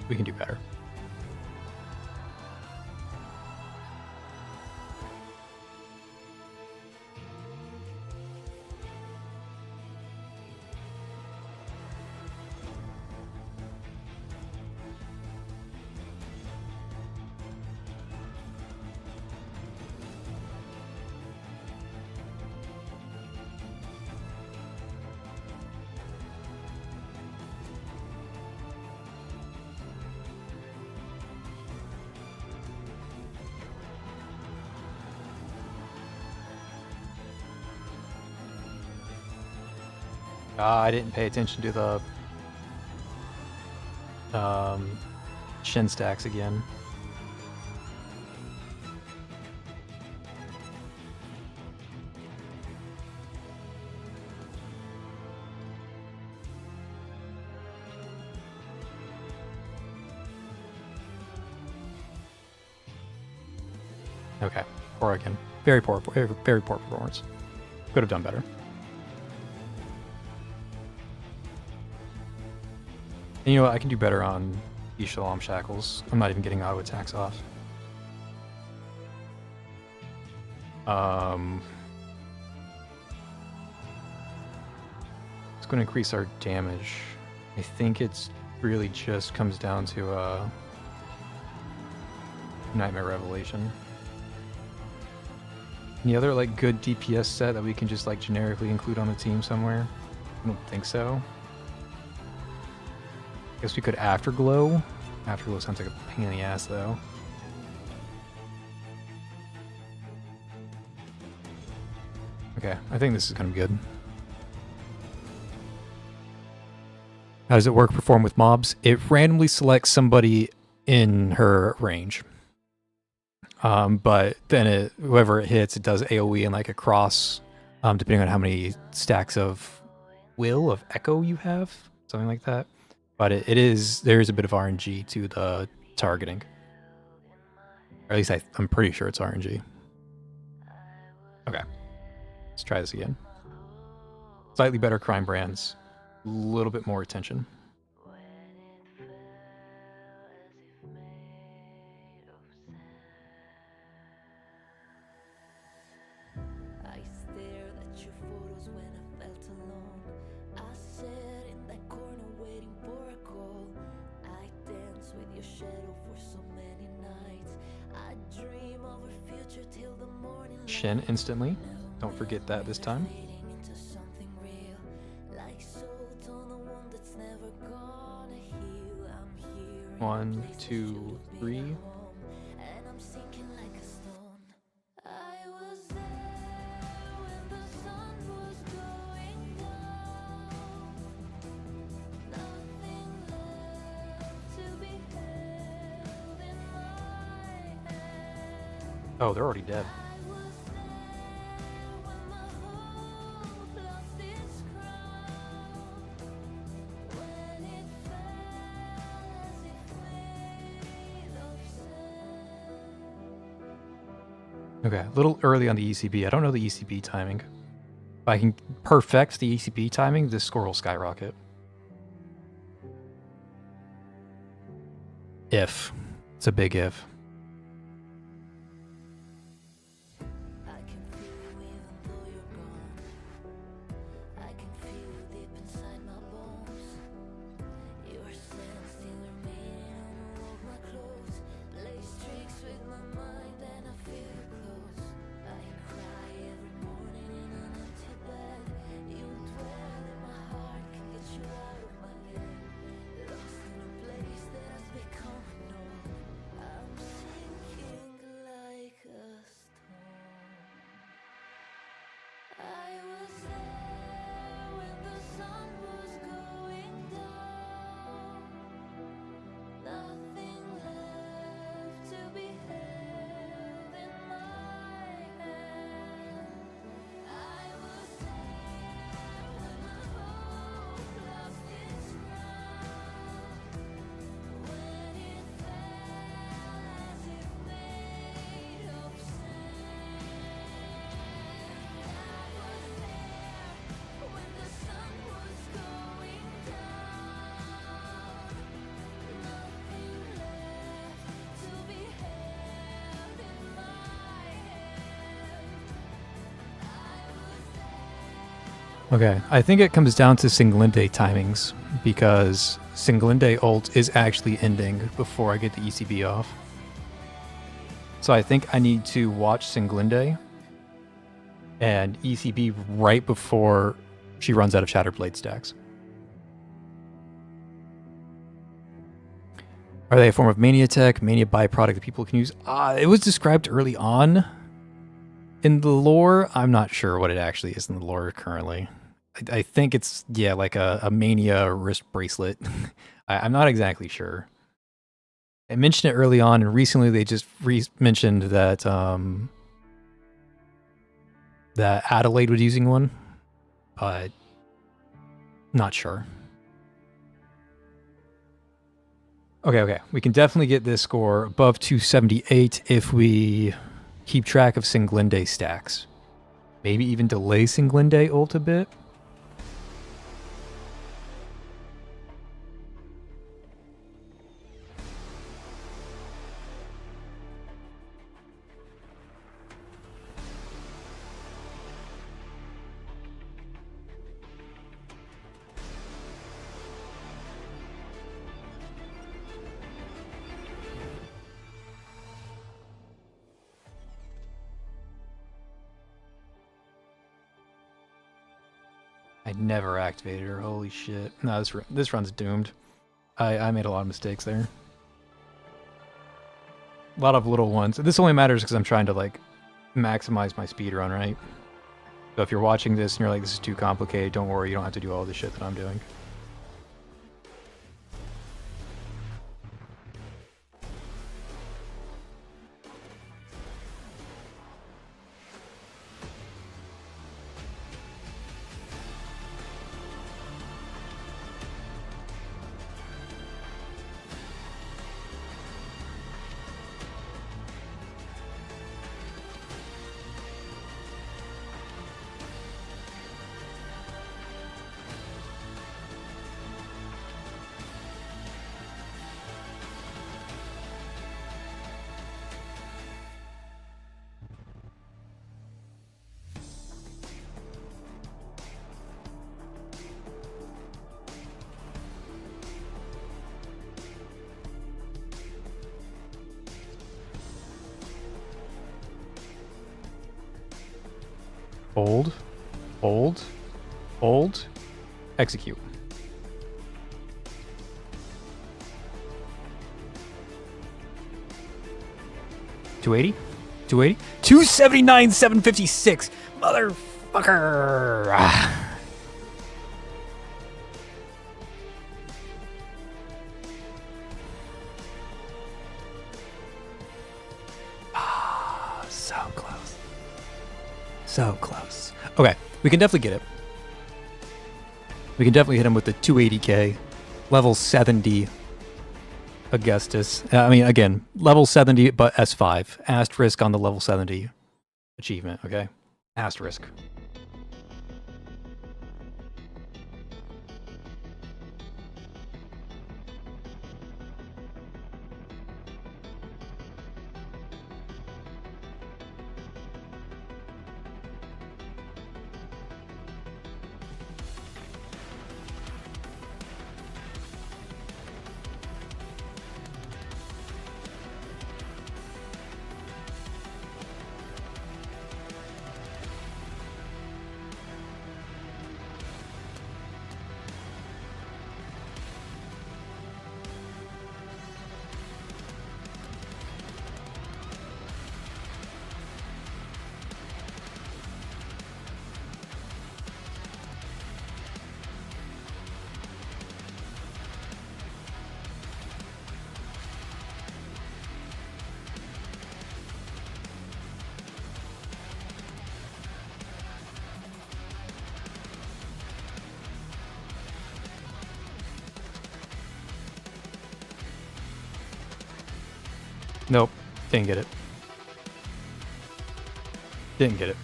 We can do better. I didn't pay attention to the shin stacks again. Okay, poor again. Very poor performance. Could have done better. And you know what? I can do better on these Shalom Shackles. I'm not even getting auto attacks off. It's going to increase our damage. I think it's really just comes down to Nightmare Revelation. Any other like good DPS set that we can just like generically include on the team somewhere? I don't think so. Guess we could Afterglow. Afterglow sounds like a pain in the ass though. Okay, I think this is gonna be good. How does it work? Perform with mobs? It randomly selects somebody in her range. But then whoever it hits, it does AoE and like a cross, depending on how many stacks of echo you have, something like that. But there is a bit of RNG to the targeting. Or at least I'm pretty sure it's RNG. Okay, let's try this again. Slightly better crime brands, a little bit more attention. Shin instantly. Don't forget that this time. One, two, three. Oh, they're already dead. Okay, a little early on the ECB. I don't know the ECB timing. If I can perfect the ECB timing, this score will skyrocket. If. It's a big if. Okay, I think it comes down to Singlinde timings, because Singlinde ult is actually ending before I get the ECB off. So I think I need to watch Singlinde and ECB right before she runs out of Shattered Blade stacks. Are they a form of mania tech, mania byproduct that people can use? It was described early on in the lore. I'm not sure what it actually is in the lore currently. I think it's, yeah, like a mania wrist bracelet. I'm not exactly sure. I mentioned it early on, and recently they just mentioned that that Adelaide was using one, but not sure. Okay, we can definitely get this score above 278 if we keep track of Singlinde stacks. Maybe even delay Singlinde ult a bit. I never activated her. Holy shit. No, this run's doomed. I made a lot of mistakes there. A lot of little ones. This only matters because I'm trying to, like, maximize my speed run, right? So if you're watching this and you're like, this is too complicated, don't worry, you don't have to do all the shit that I'm doing. Hold, hold, hold, execute. $280? $280? $279, $756. Motherfucker. So close. So close. Okay, we can definitely get it. We can definitely hit him with the 280k. Level 70 Augustus. I mean, again, level 70, but S5. Asterisk on the level 70 achievement, okay? Asterisk. Nope, didn't get it. Didn't get it.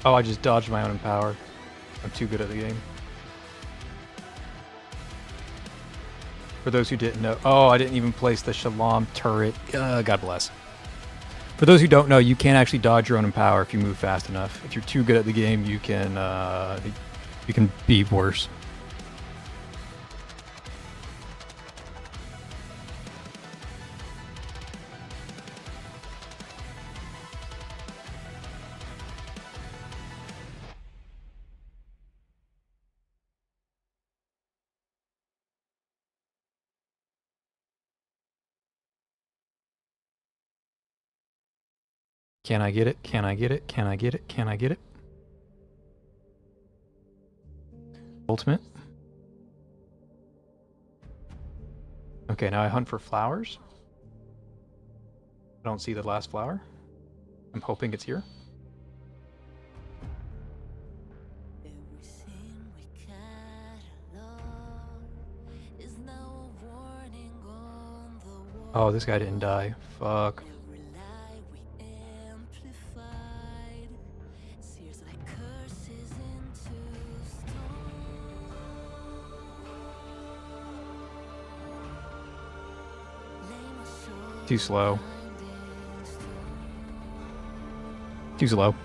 Oh, I just dodged my own empower. I'm too good at the game. For those who didn't know, oh, I didn't even place the Shalom turret. God bless. For those who don't know, you can actually dodge your own empower if you move fast enough. If you're too good at the game, you can be worse. Can I get it? Can I get it? Can I get it? Can I get it? Ultimate. Okay, now I hunt for flowers. I don't see the last flower. I'm hoping it's here. Oh, this guy didn't die. Fuck. Too slow. Too slow.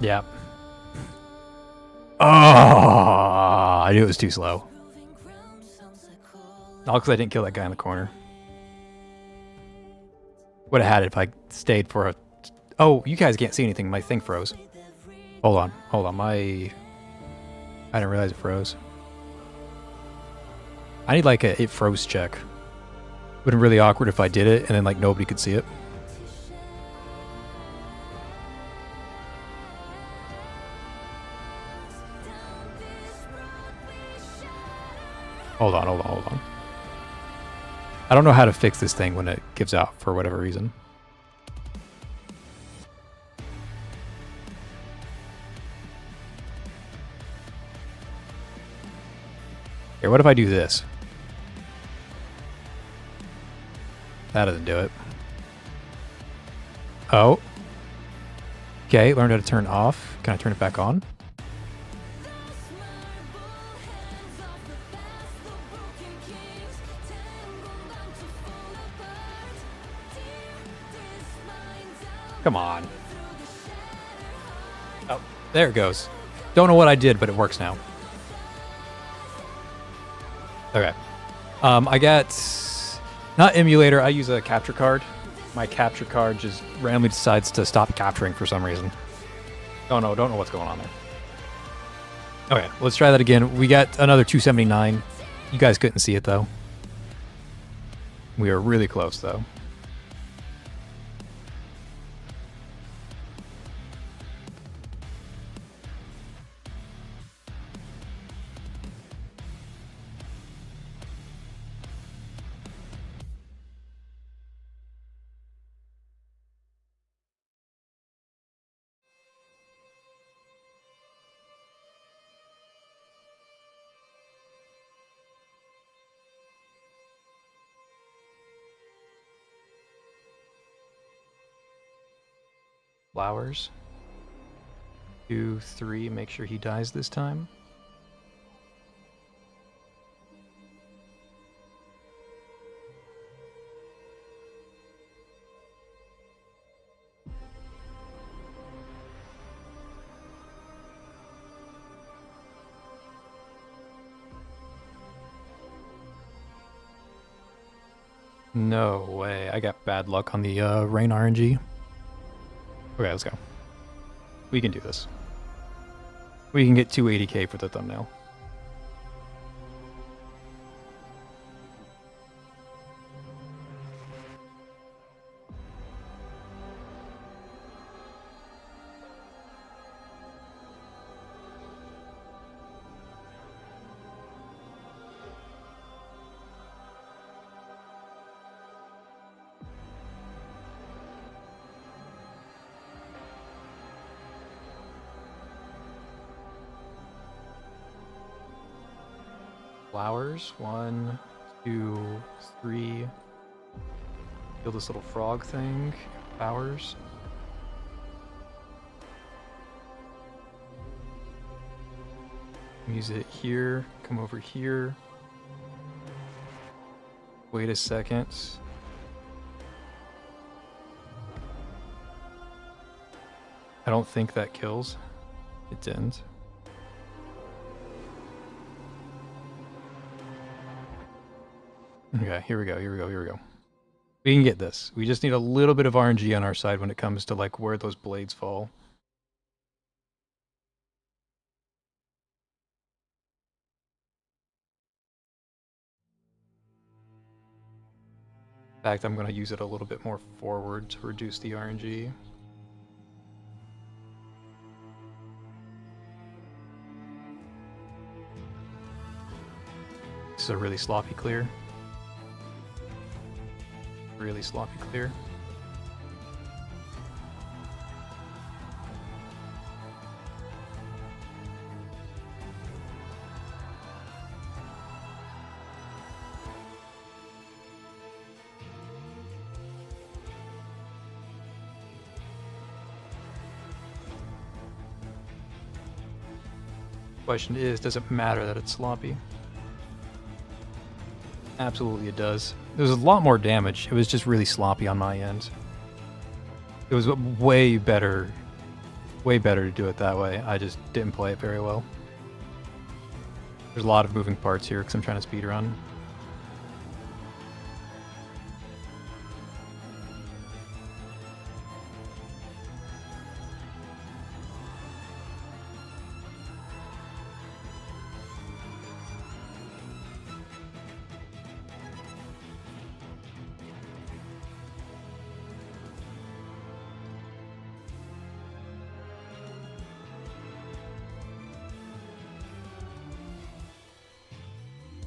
Yeah. Oh, I knew it was too slow. All because I didn't kill that guy in the corner. Would have had it if I stayed for a... Oh, you guys can't see anything. My thing froze. Hold on. Hold on. I didn't realize it froze. I need like a it froze check. Would have been really awkward if I did it and then like nobody could see it. Hold on, hold on, hold on. I don't know how to fix this thing when it gives out for whatever reason. Here, what if I do this? That doesn't do it. Oh. Okay, learned how to turn off. Can I turn it back on? Come on. Oh, there it goes. Don't know what I did, but it works now. Okay. I got... Not emulator, I use a capture card. My capture card just randomly decides to stop capturing for some reason. Don't know what's going on there. Okay, let's try that again. We got another 279. You guys couldn't see it though. We are really close though. Flowers. 2, 3, make sure he dies this time. No way. I got bad luck on the rain RNG. Okay, let's go. We can do this. We can get 280k for the thumbnail. Flowers. 1, 2, 3. Kill this little frog thing. Flowers. Use it here. Come over here. Wait a second. I don't think that kills. It didn't. Okay, here we go, here we go, here we go. We can get this. We just need a little bit of RNG on our side when it comes to like where those blades fall. fact, I'm going to use it a little bit more forward to reduce the RNG. This is a really sloppy clear. Really sloppy clear. Question is, does it matter that it's sloppy? Absolutely it does. There was a lot more damage. It was just really sloppy on my end. It was way better to do it that way. I just didn't play it very well. There's a lot of moving parts here because I'm trying to speedrun.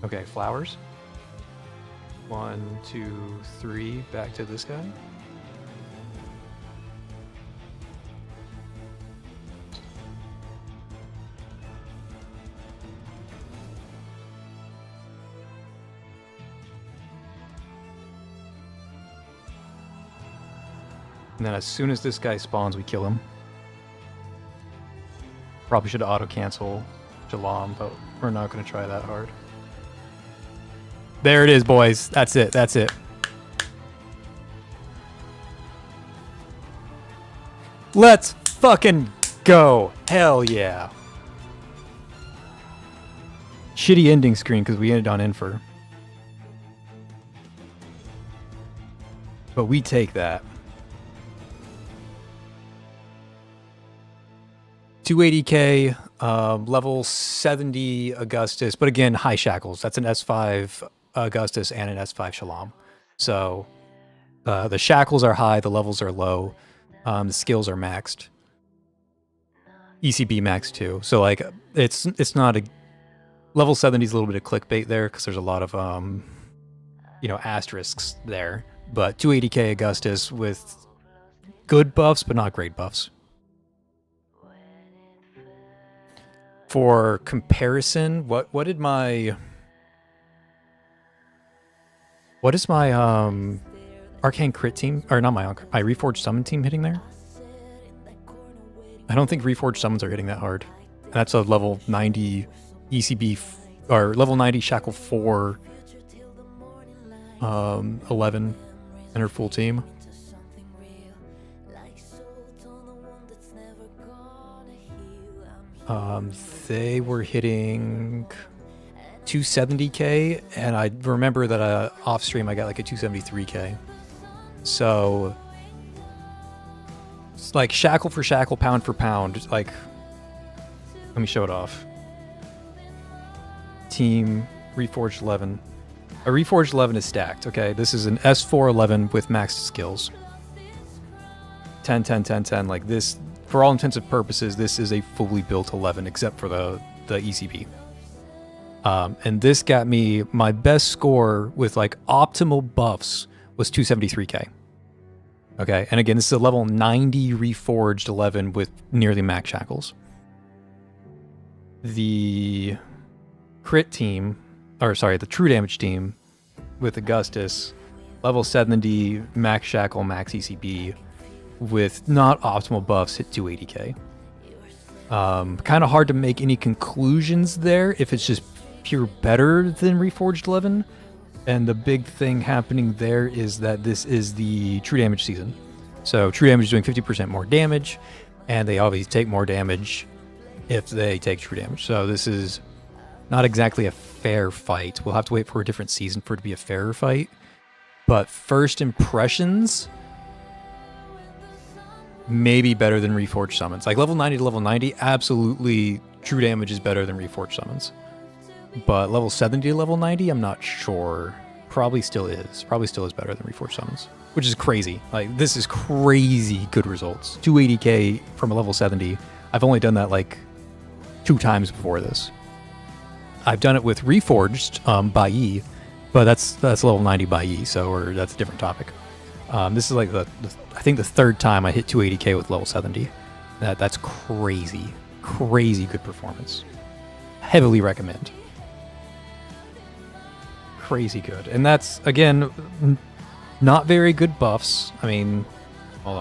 Okay, flowers. 1, 2, 3, back to this guy. And then as soon as this guy spawns, we kill him. Probably should auto-cancel Jalam, but we're not going to try that hard. There it is, boys. That's it. That's it. Let's fucking go. Hell yeah. Shitty ending screen because we ended on Infer. But we take that. 280k, level 70 Augustus, but again, high shackles. That's an S5 Augustus and an S5 Shalom. So the shackles are high, the levels are low, the skills are maxed. ECB max too. So like it's not a level 70 is a little bit of clickbait there because there's a lot of you know, asterisks there. But 280k Augustus with good buffs but not great buffs. For comparison, what is my Arcane Crit team, or not my Reforged Summon team hitting there? I don't think Reforged Summons are hitting that hard. That's a level 90 ECB, or level 90 Shackle 4, 11 in her full team. They were hitting 270k, and I remember that off stream I got like a 273k. So it's like shackle for shackle, pound for pound. Like, let me show it off. Team Reforged 11. A Reforged 11 is stacked. Okay, this is an S4 11 with maxed skills. 10, 10, 10, 10. Like this. For all intents and purposes, this is a fully built 11, except for the ECB. And this got me, my best score with like optimal buffs was 273k. Okay, and again, this is a level 90 Reforged 11 with nearly max shackles. The crit team, or sorry, the true damage team with Augustus, level 70, max shackle, max ECB, with not optimal buffs hit 280k. Kind of hard to make any conclusions there if it's just pure better than Reforged 11. And the big thing happening there is that this is the true damage season. So true damage is doing 50% more damage, and they obviously take more damage if they take true damage. So this is not exactly a fair fight. We'll have to wait for a different season for it to be a fairer fight. But first impressions, maybe better than Reforged Summons. Like level 90 to level 90, absolutely true damage is better than Reforged Summons. But level 70 to level 90, I'm not sure probably still is. Probably still is better than Reforged Summons, which is crazy. Like, this is crazy good results. 280k from a level 70. I've only done that like 2 times before this. I've done it with Reforged by E, but that's level 90 by E, so that's a different topic. This is like I think the 3rd time I hit 280k with level 70. That's crazy. Crazy good performance. Heavily recommend. Crazy good. And that's, again, not very good buffs. I mean, hold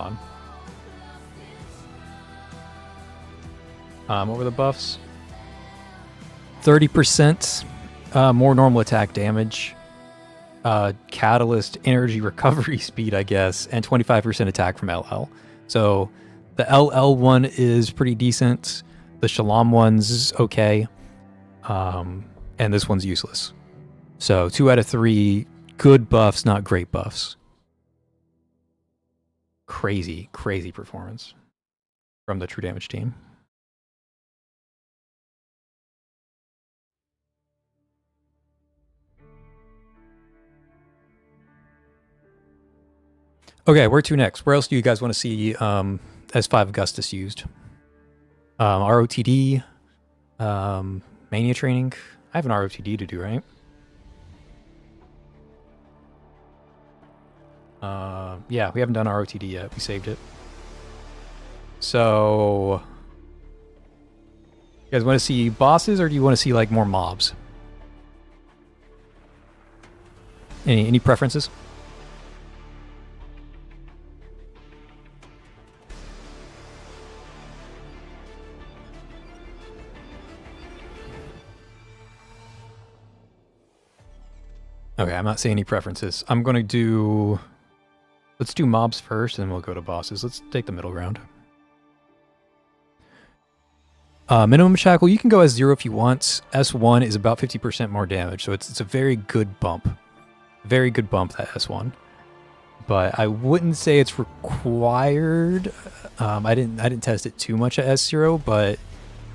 on. What were the buffs? 30% more normal attack damage. Catalyst energy recovery speed, I guess, and 25% attack from LL. So the LL one is pretty decent. The Shalom one's okay. And this one's useless. So 2 out of 3 good buffs, not great buffs. Crazy, crazy performance from the True Damage team. Okay, where to next? Where else do you guys want to see S5 Augustus used? ROTD, Mania Training. I have an ROTD to do, right? Yeah, we haven't done ROTD yet. We saved it. So, you guys want to see bosses, or do you want to see like more mobs? Any preferences? Okay, I'm not saying any preferences. I'm going to do... Let's do mobs first, and then we'll go to bosses. Let's take the middle ground. Minimum shackle, you can go S0 if you want. S1 is about 50% more damage, so it's a very good bump. Very good bump, that S1. But I wouldn't say it's required. I didn't test it too much at S0, but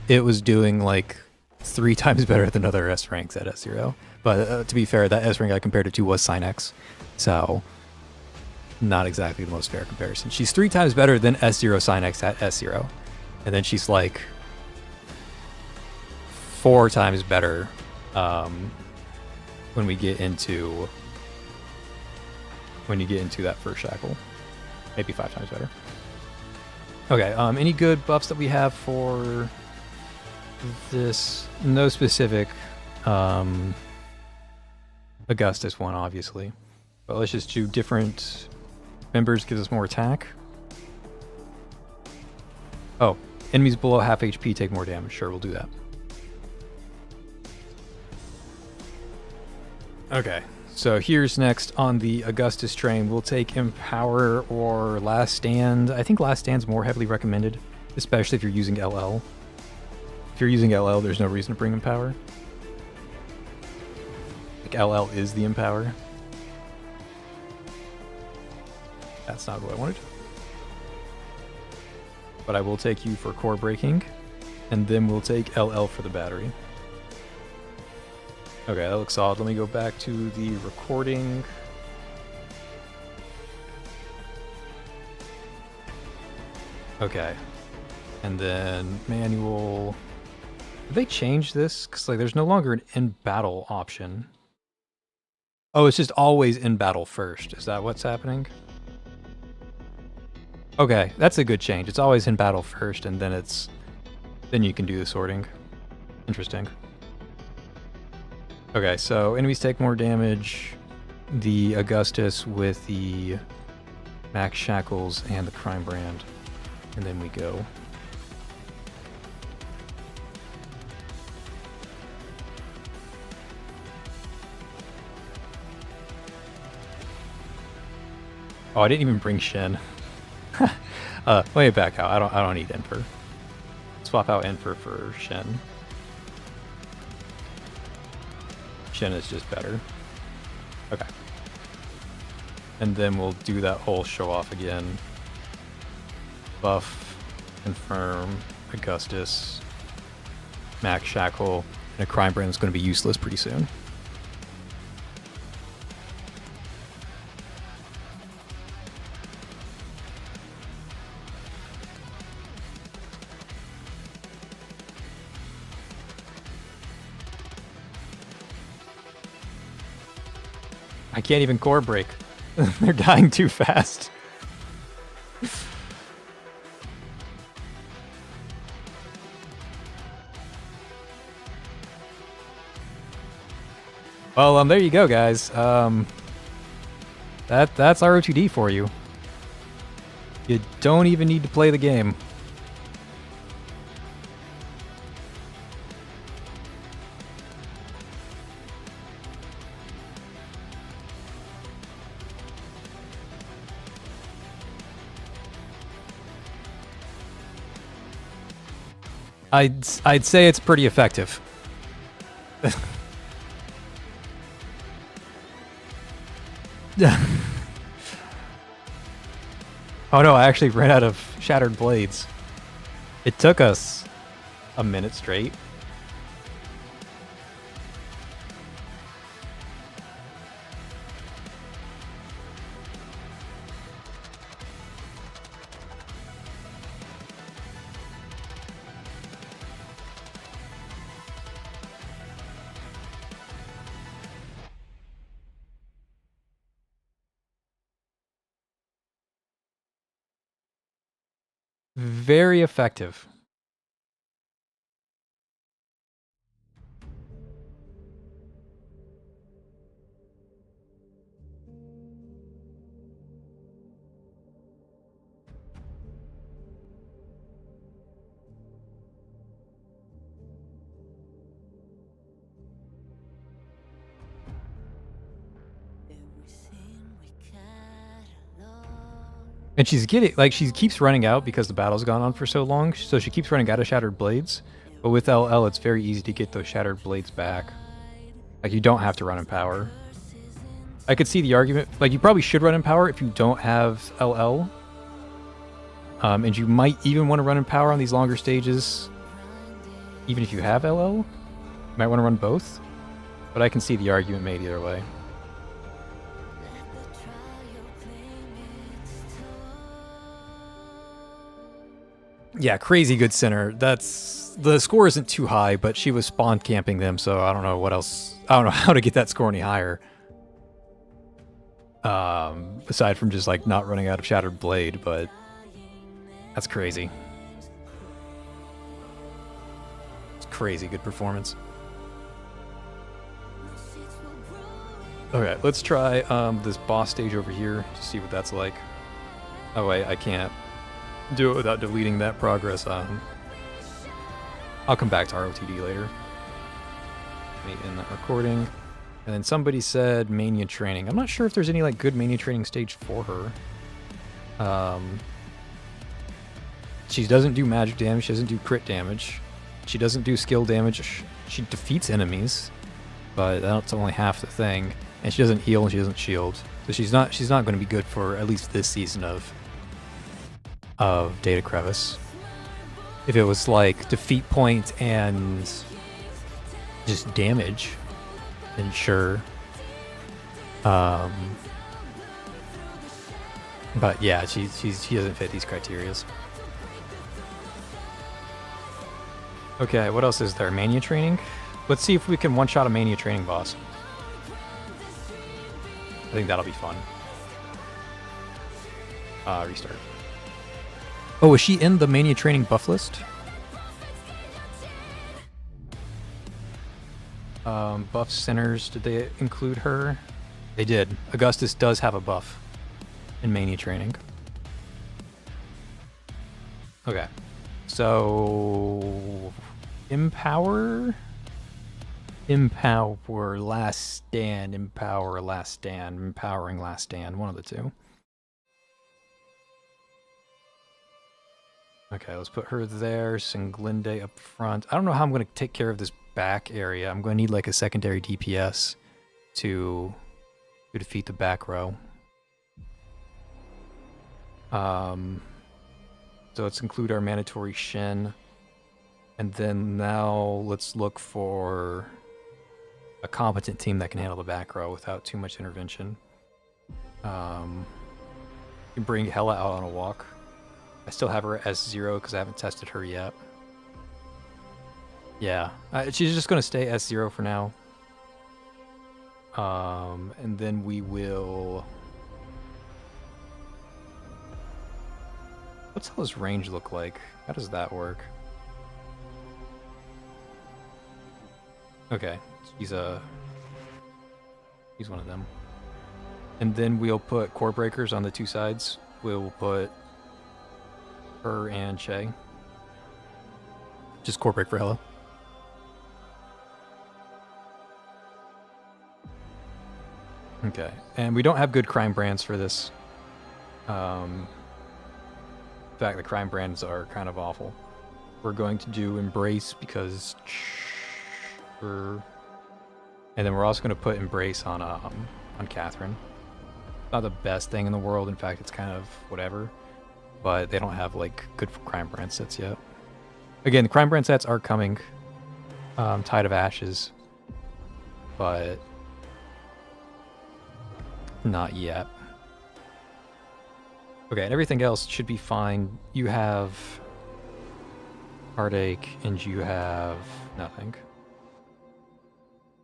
it was doing like 3 times better than other S ranks at S0. But to be fair, that S rank I compared it to was Synex, so not exactly the most fair comparison. She's 3 times better than S0 Synex at S0, and then she's like 4 times better when you get into that first shackle. Maybe 5 times better. Okay, any good buffs that we have for this? No specific. Augustus one, obviously. But let's just do different members, gives us more attack. Oh, enemies below half HP take more damage. Sure, we'll do that. Okay, so here's next on the Augustus train. We'll take Empower or Last Stand. I think Last Stand's more heavily recommended, especially if you're using LL. If you're using LL, there's no reason to bring Empower. Like, LL is the Empower. That's not what I wanted. But I will take you for core breaking, and then we'll take LL for the battery. Okay, that looks solid. Let me go back to the recording. Okay. And then manual. Did they change this? Because like, there's no longer an in-battle option. Oh, it's just always in battle first. Is that what's happening? Okay, that's a good change. It's always in battle first, and then you can do the sorting. Interesting. Okay, so enemies take more damage. The Augustus with the Max Shackles and the Crime Brand. And then we go. Oh, I didn't even bring Shen. Let me back out. I don't need Enfer. Swap out Enfer for Shen. Shen is just better. Okay. And then we'll do that whole show off again. Buff, confirm, Augustus, Max Shackle, and a Crime Brand is going to be useless pretty soon. I can't even core break. They're dying too fast. Well, there you go, guys. That's ROTD for you. You don't even need to play the game. I'd say it's pretty effective. Oh no, I actually ran out of shattered blades. It took us a minute straight. Very effective. And she's getting, like, she keeps running out because the battle's gone on for so long, so she keeps running out of Shattered Blades. But with LL, it's very easy to get those Shattered Blades back. Like, you don't have to run in power. I could see the argument, like, you probably should run in power if you don't have LL. And you might even want to run in power on these longer stages, even if you have LL. You might want to run both. But I can see the argument made either way. Yeah, crazy good center. That's, the score isn't too high, but she was spawn camping them, so I don't know what else. I don't know how to get that score any higher. Aside from just like not running out of Shattered Blade, but that's crazy. It's crazy good performance. Okay, let's try this boss stage over here to see what that's like. Oh wait, I can't do it without deleting that progress. I'll come back to ROTD later. Let me end that recording. And then somebody said Mania Training. I'm not sure if there's any like good Mania Training stage for her. She doesn't do magic damage. She doesn't do crit damage. She doesn't do skill damage. She defeats enemies, but that's only half the thing. And she doesn't heal and she doesn't shield. So she's not going to be good for at least this season of Data Crevice. If it was like defeat point and just damage, then sure. But yeah, she doesn't fit these criterias. Okay, what else is there? Mania Training? Let's see if we can one-shot a Mania Training boss. I think that'll be fun. Restart. Oh, is she in the Mania Training buff list? Buff centers, did they include her? They did. Augustus does have a buff in Mania Training. Okay. So... Empower, Last Stand, Empower, Last Stand, Empowering, Last Stand, one of the two. Okay, let's put her there, Singlinde up front. I don't know how I'm going to take care of this back area. I'm going to need like a secondary DPS to defeat the back row. So let's include our mandatory Shin. And then now let's look for a competent team that can handle the back row without too much intervention. You can bring Hella out on a walk. I still have her as S0 because I haven't tested her yet. Yeah, she's just going to stay S0 for now. And then we will... What's his range look like? How does that work? Okay, he's one of them. And then we'll put core breakers on the two sides. We'll put her and Shay. Just core break for Hella. Okay, and we don't have good crime brands for this. In fact, the crime brands are kind of awful. We're going to do Embrace because... and then we're also going to put Embrace on Catherine. Not the best thing in the world. In fact, it's kind of whatever. But they don't have like good crime brand sets yet. Again, the crime brand sets are coming. Tide of Ashes. But not yet. Okay, and everything else should be fine. You have Heartache and you have nothing.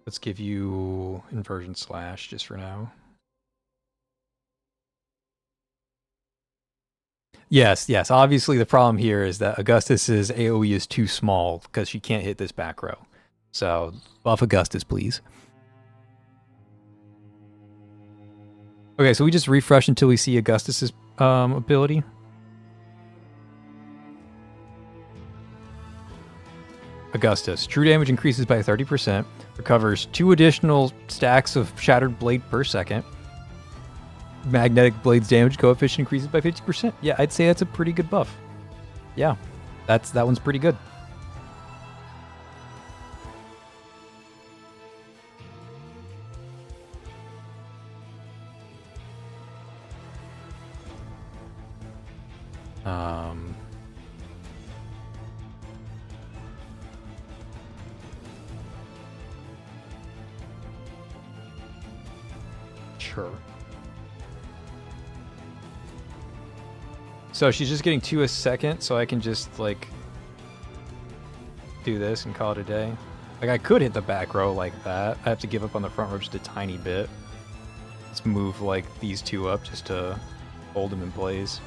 Let's give you Inversion Slash just for now. Yes, yes. Obviously, the problem here is that Augustus's AoE is too small because she can't hit this back row. So, buff Augustus, please. Okay, so we just refresh until we see Augustus's ability. Augustus. True damage increases by 30%. Recovers 2 additional stacks of Shattered Blade per second. Magnetic Blade's damage coefficient increases by 50%. Yeah, I'd say that's a pretty good buff. Yeah, that one's pretty good. Sure. So she's just getting 2 a second, so I can just like do this and call it a day. Like I could hit the back row like that. I have to give up on the front row just a tiny bit. Let's move like these 2 up just to hold them in place.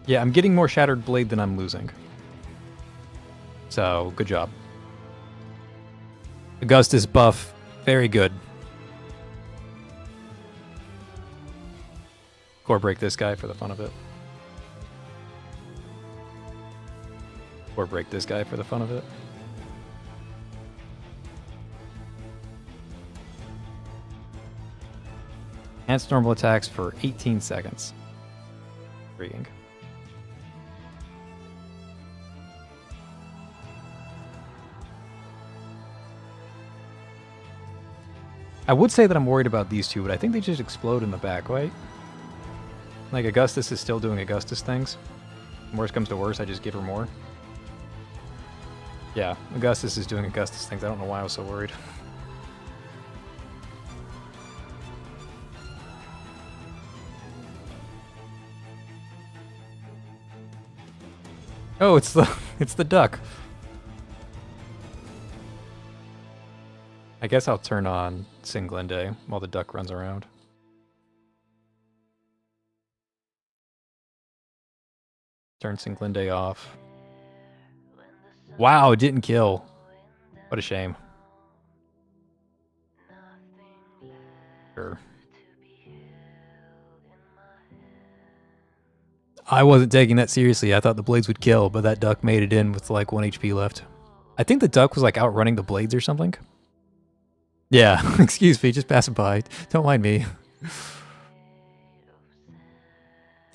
Yeah, I'm getting more Shattered Blade than I'm losing. So, good job. Augustus buff, very good. Core break this guy for the fun of it. Core break this guy for the fun of it. Enhanced normal attacks for 18 seconds. Intriguing. I would say that I'm worried about these two, but I think they just explode in the back, right? Like, Augustus is still doing Augustus things. Worst comes to worst, I just give her more. Yeah, Augustus is doing Augustus things. I don't know why I was so worried. Oh, it's the duck. I guess I'll turn on Singlende while the duck runs around. Turn Singlende off. Wow, it didn't kill. What a shame. Sure. I wasn't taking that seriously. I thought the blades would kill, but that duck made it in with like 1 HP left. I think the duck was like outrunning the blades or something. Yeah, excuse me, just passing by. Don't mind me.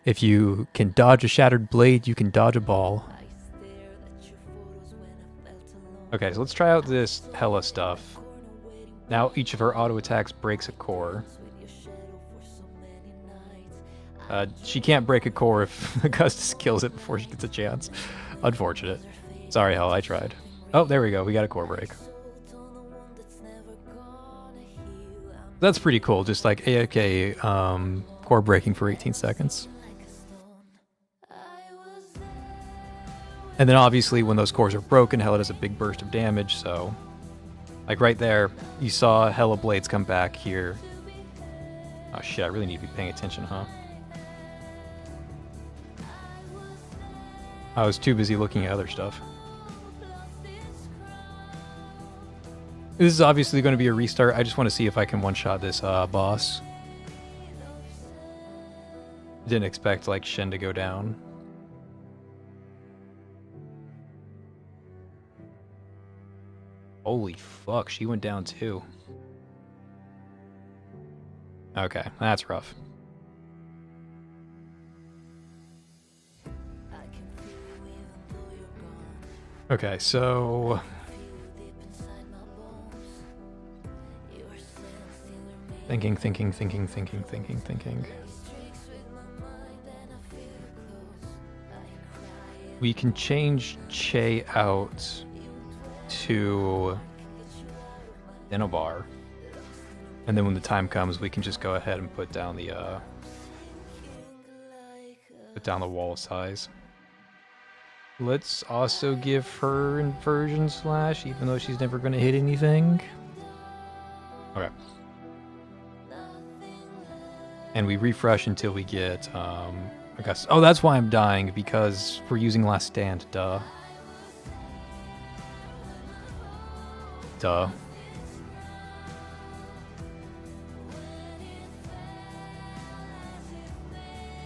If you can dodge a Shattered Blade, you can dodge a ball. Okay, so let's try out this Hella stuff. Now each of her auto attacks breaks a core. She can't break a core if Augustus kills it before she gets a chance. Unfortunate. Sorry, Hella, I tried. Oh, there we go. We got a core break. That's pretty cool. Just like AFK core breaking for 18 seconds. And then obviously when those cores are broken, Hela does a big burst of damage, so... Like right there, you saw Hela Blades come back here. Oh shit, I really need to be paying attention, huh? I was too busy looking at other stuff. This is obviously going to be a restart. I just want to see if I can one-shot this boss. Didn't expect, like, Shen to go down. Holy fuck, she went down too. Okay, that's rough. Okay, so... Thinking. We can change Che out to Denobar. And then when the time comes, we can just go ahead and put down the wall size. Let's also give her Inversion Slash, even though she's never going to hit anything. Okay. And we refresh until we get, I guess... Oh, that's why I'm dying, because we're using Last Stand, duh. Duh.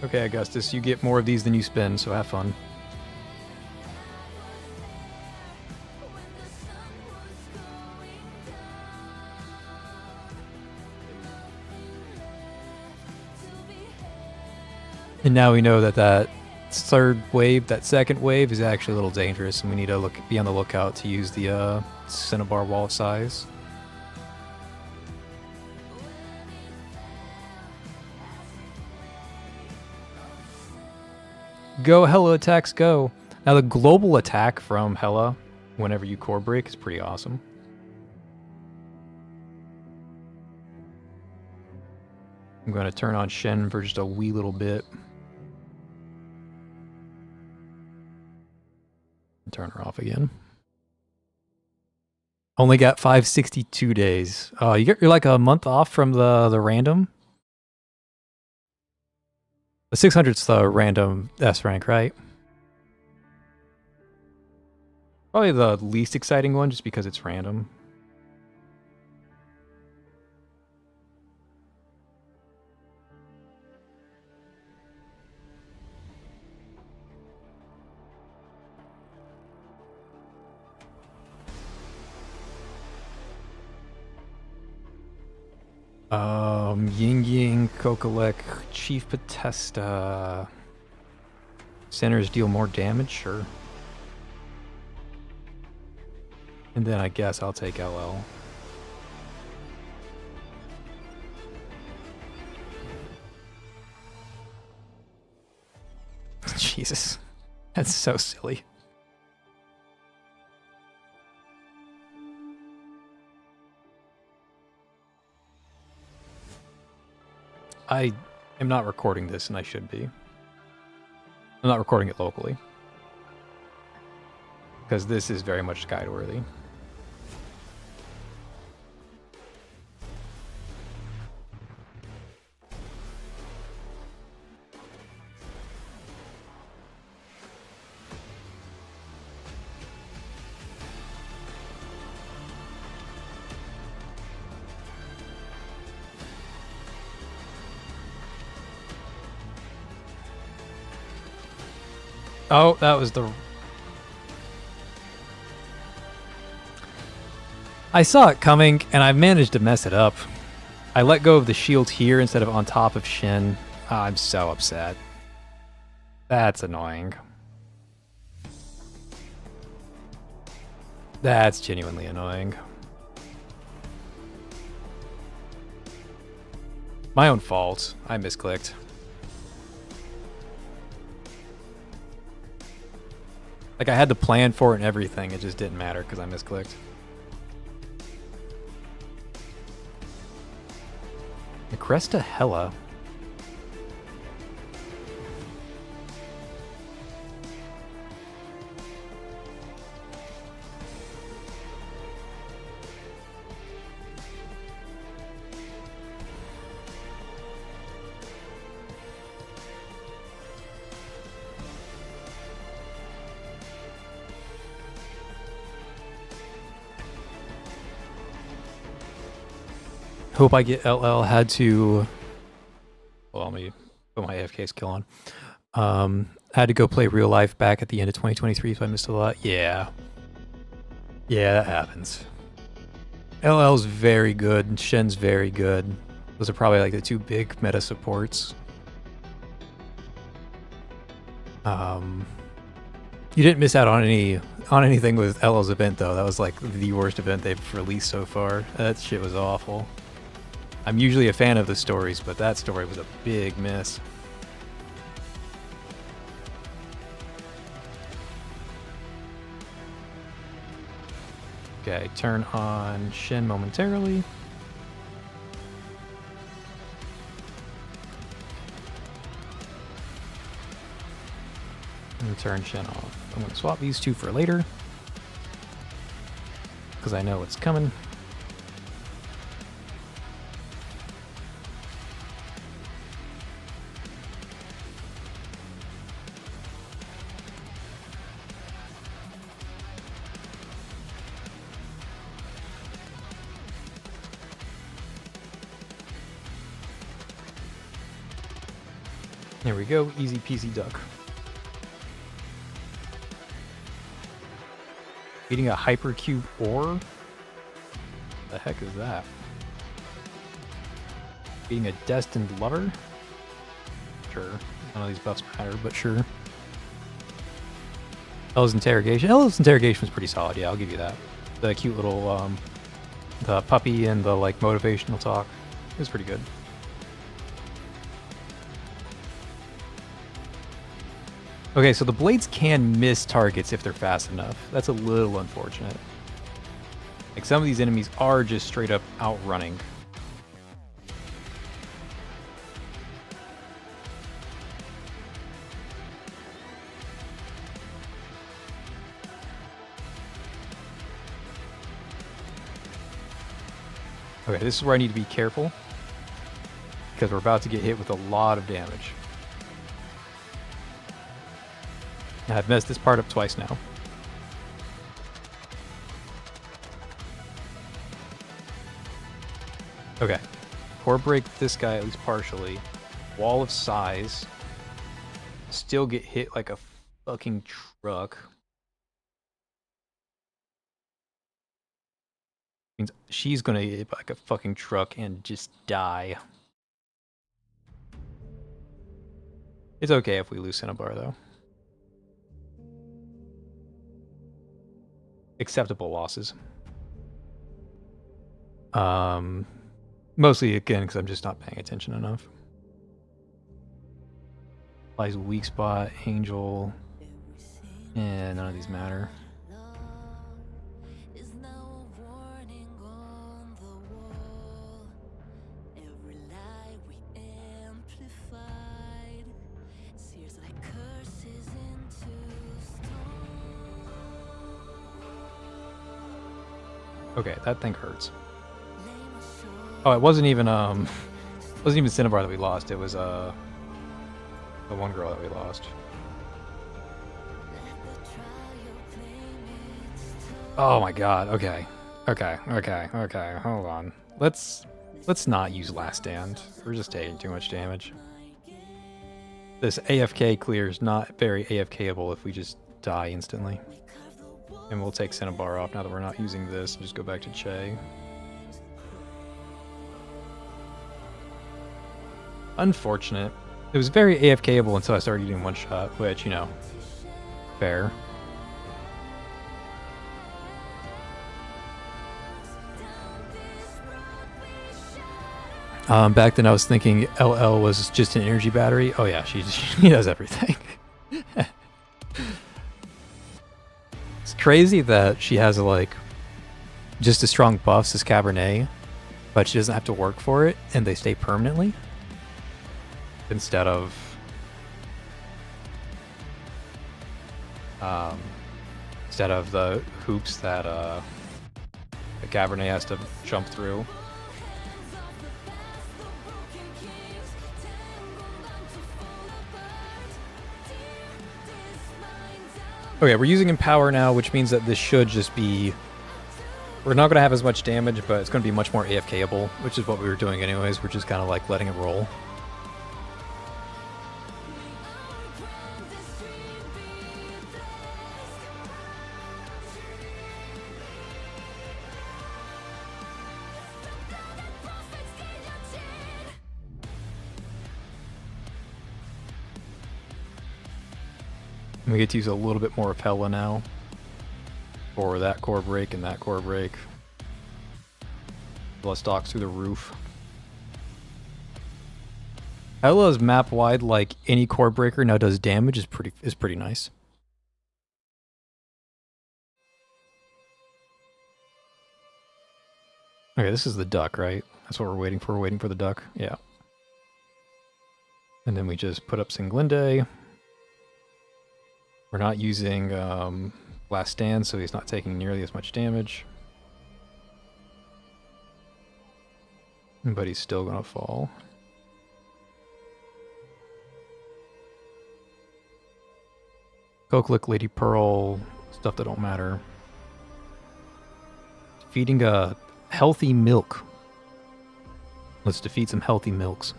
Okay, Augustus, you get more of these than you spend, so have fun. And now we know that that third wave, that second wave, is actually a little dangerous, and we need to be on the lookout to use the Cinnabar wall size. Go, Hela attacks, go! Now the global attack from Hela, whenever you core break, is pretty awesome. I'm going to turn on Shen for just a wee little bit. Turn her off again. Only got 562 days. Oh, you're like a month off from the random? The 600's the random S rank, right? Probably the least exciting one just because it's random. Ying Ying, Kokolek, Chief Potesta. Centers deal more damage, sure. And then I guess I'll take LL. Jesus. That's so silly. I am not recording this, and I should be. I'm not recording it locally. Because this is very much guide-worthy. Oh, that was the... I saw it coming, and I managed to mess it up. I let go of the shield here instead of on top of Shin. Oh, I'm so upset. That's annoying. That's genuinely annoying. My own fault. I misclicked. Like, I had the plan for it and everything, it just didn't matter because I misclicked. The Cresta Hela. Hope I get LL. Had to. Well, let me put my AFK skill on. Had to go play real life back at the end of 2023, so I missed a lot. Yeah. Yeah, that happens. LL's very good, and Shen's very good. Those are probably like the two big meta supports. You didn't miss out on anything with LL's event though. That was like the worst event they've released so far. That shit was awful. I'm usually a fan of the stories, but that story was a big miss. Okay, turn on Shen momentarily. And turn Shen off. I'm going to swap these two for later, because I know it's coming. There we go, easy peasy duck. Eating a hypercube ore? The heck is that? Being a destined lover? Sure. None of these buffs matter, but sure. Ella's interrogation. Ella's interrogation was pretty solid, yeah, I'll give you that. The cute little, the puppy and the, like, motivational talk. It was pretty good. Okay, so the blades can miss targets if they're fast enough. That's a little unfortunate. Like, some of these enemies are just straight up outrunning. Okay, this is where I need to be careful, because we're about to get hit with a lot of damage. I've messed this part up twice now. Okay. Core break this guy at least partially. Wall of size. Still get hit like a fucking truck. Means she's gonna get hit like a fucking truck and just die. It's okay if we lose Cinnabar though. Acceptable losses. Mostly again because I'm just not paying attention enough. Lies weak spot, Angel, and none of these matter. Okay, that thing hurts. Oh, it wasn't even Cinnabar that we lost. It was the one girl that we lost. Oh my god. Okay. Hold on. Let's not use Last Stand. We're just taking too much damage. This AFK clear is not very AFKable if we just die instantly. And we'll take Cinnabar off now that we're not using this and just go back to Che. Unfortunate. It was very AFKable until I started getting one shot, which, you know, fair. Back then I was thinking LL was just an energy battery. Oh yeah, she does everything. It's crazy that she has like just as strong buffs as Cabernet, but she doesn't have to work for it and they stay permanently instead of the hoops that the Cabernet has to jump through. Okay, we're using Empower now, which means that this should just be We're not going to have as much damage, but it's going to be much more AFKable, which is what we were doing anyways. We're just kind of like letting it roll. We get to use a little bit more of Hela now. For that core break and that core break. Plus stocks through the roof. Hela's map wide like any core breaker now does damage is pretty nice. Okay, this is the duck, right? That's what we're waiting for. We're waiting for the duck. Yeah. And then we just put up Singlinde. We're not using Last Stand, so he's not taking nearly as much damage. But he's still going to fall. Koklik, Lady Pearl, stuff that don't matter. Feeding a healthy milk. Let's defeat some healthy milks.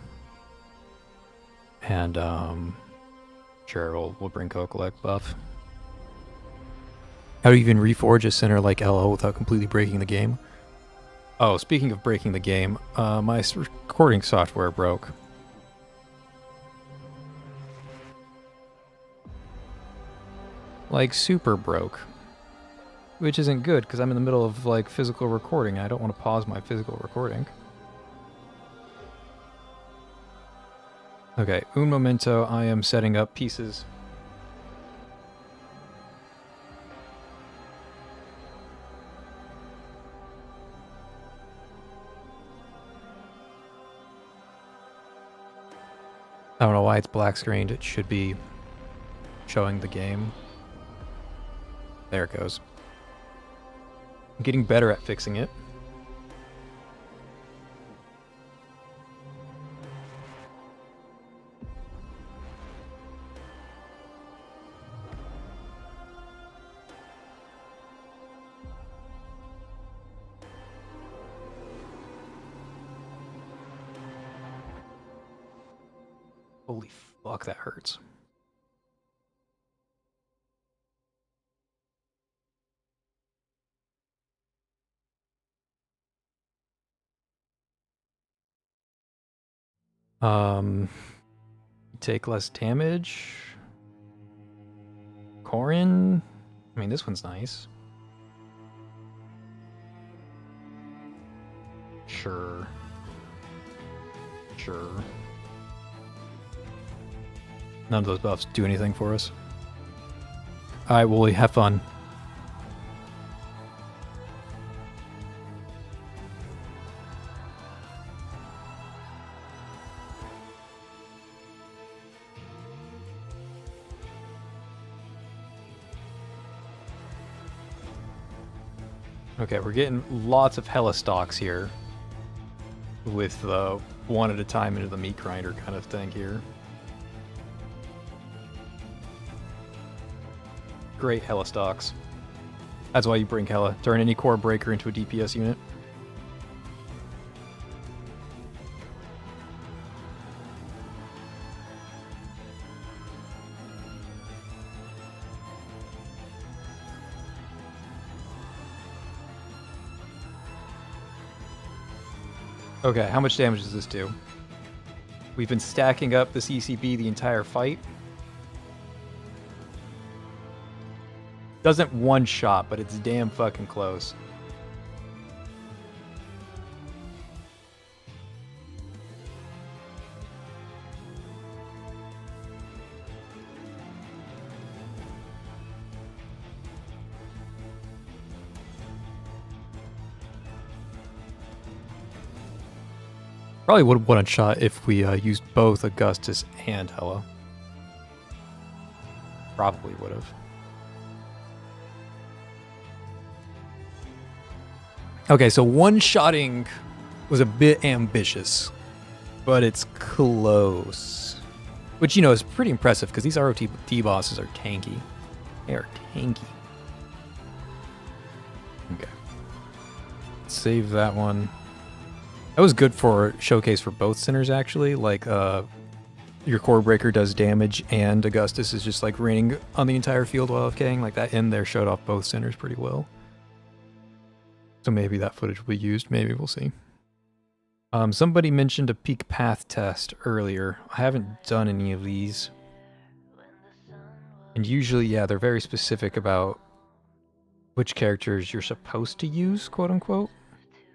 And, sure, we'll bring Koklik buff. How do you even reforge a center like LO without completely breaking the game? Oh, speaking of breaking the game, my recording software broke. Like, super broke. Which isn't good, because I'm in the middle of, like, physical recording. I don't want to pause my physical recording. Okay, un momento, I am setting up pieces. I don't know why it's black screened. It should be showing the game. There it goes. I'm getting better at fixing it. Holy fuck, that hurts. Take less damage. Corin? I mean, this one's nice. Sure. Sure. None of those buffs do anything for us. Alright, Wooly, have fun. Okay, we're getting lots of Hela stocks here. With one at a time into the meat grinder kind of thing here. Great Hela stocks. That's why you bring Hela. Turn any core breaker into a DPS unit. Okay, how much damage does this do? We've been stacking up this ECB the entire fight. Doesn't one-shot, but it's damn fucking close. Probably would have one-shot if we used both Augustus and Hela. Probably would have. Okay, so one-shotting was a bit ambitious, but it's close. Which, you know, is pretty impressive, because these ROT bosses are tanky. They are tanky. Okay. save that one. That was good for showcase for both centers, actually. Like, your core breaker does damage, and Augustus is just like raining on the entire field while AFKing. Like, that end there showed off both centers pretty well. So maybe that footage will be used. Maybe we'll see. Somebody mentioned a peak path test earlier. I haven't done any of these. And usually, yeah, they're very specific about which characters you're supposed to use, quote unquote.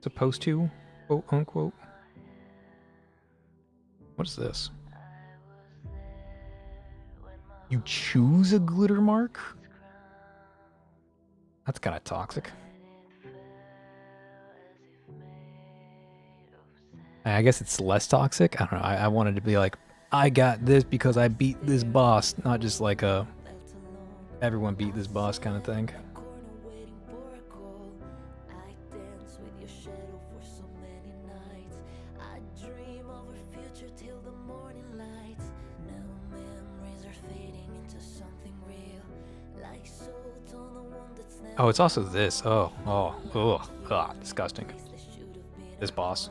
Supposed to, quote unquote. What is this? You choose a glitter mark? That's kind of toxic. I guess it's less toxic. I don't know. I wanted to be like, I got this because I beat this boss, not just like a everyone beat this boss kind of thing. Oh, it's also this. Disgusting. This boss.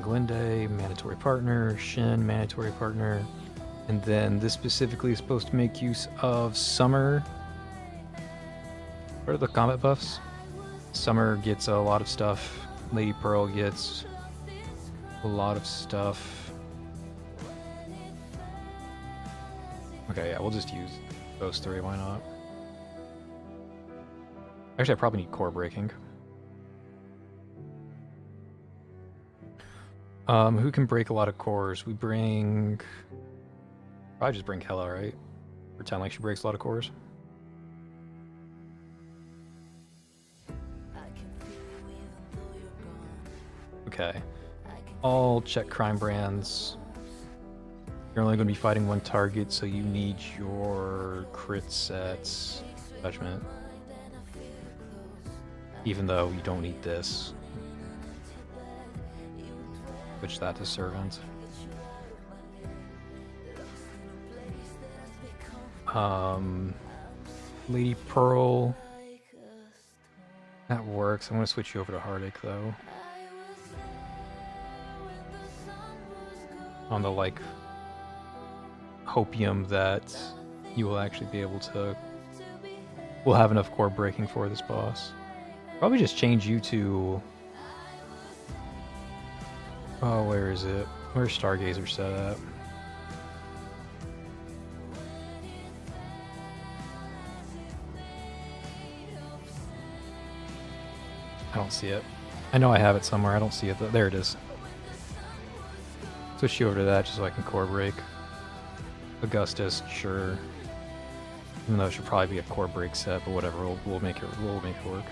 Glende, mandatory partner. Shin, mandatory partner. And then this specifically is supposed to make use of Summer. What are the combat buffs? Summer gets a lot of stuff. Lady Pearl gets a lot of stuff. Okay, yeah, we'll just use those three, why not? Actually, I probably need core breaking. Who can break a lot of cores? We bring... Probably just bring Hella, right? Pretend like she breaks a lot of cores. Okay. All check crime brands. You're only going to be fighting one target, so you need your crit sets, judgment. Even though you don't need this. Switch that to servant. Lady Pearl. That works. I'm going to switch you over to Heartache, though. On the, like, hopium that you will actually be able to... We'll have enough core breaking for this boss. Probably just change you to... Oh, where is it? Where's Stargazer set at? I don't see it. I know I have it somewhere. I don't see it. There it is. Switch you over to that just so I can core break. Augustus, sure. Even though it should probably be a core break set, but whatever. We'll make it work.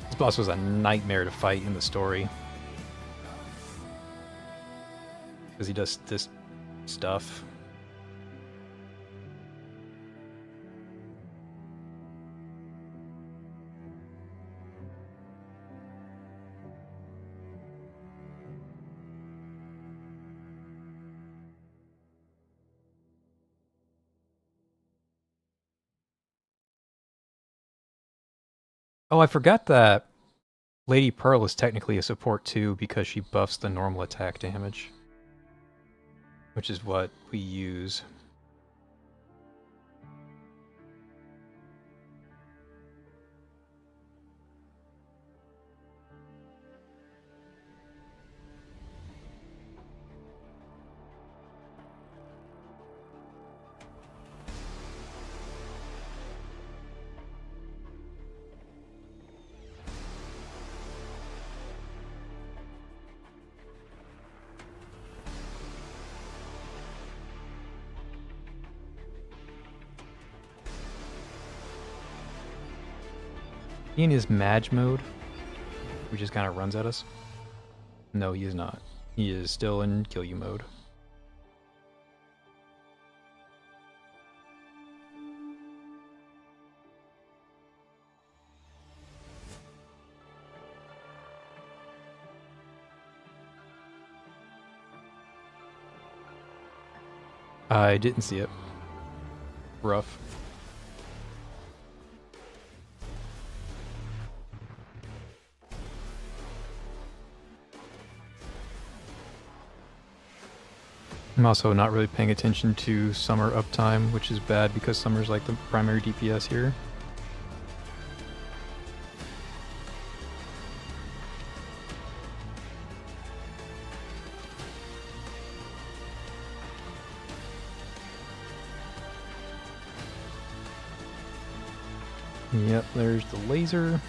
This boss was a nightmare to fight in the story. Because he does this stuff. Oh, I forgot that Lady Pearl is technically a support too because she buffs the normal attack damage. Which is what we use. He in his Mage mode, which just kind of runs at us. No, he is not. He is still in kill you mode. I didn't see it. Rough. I'm also not really paying attention to summer uptime, which is bad because summer's like the primary DPS here. Yep, there's the laser.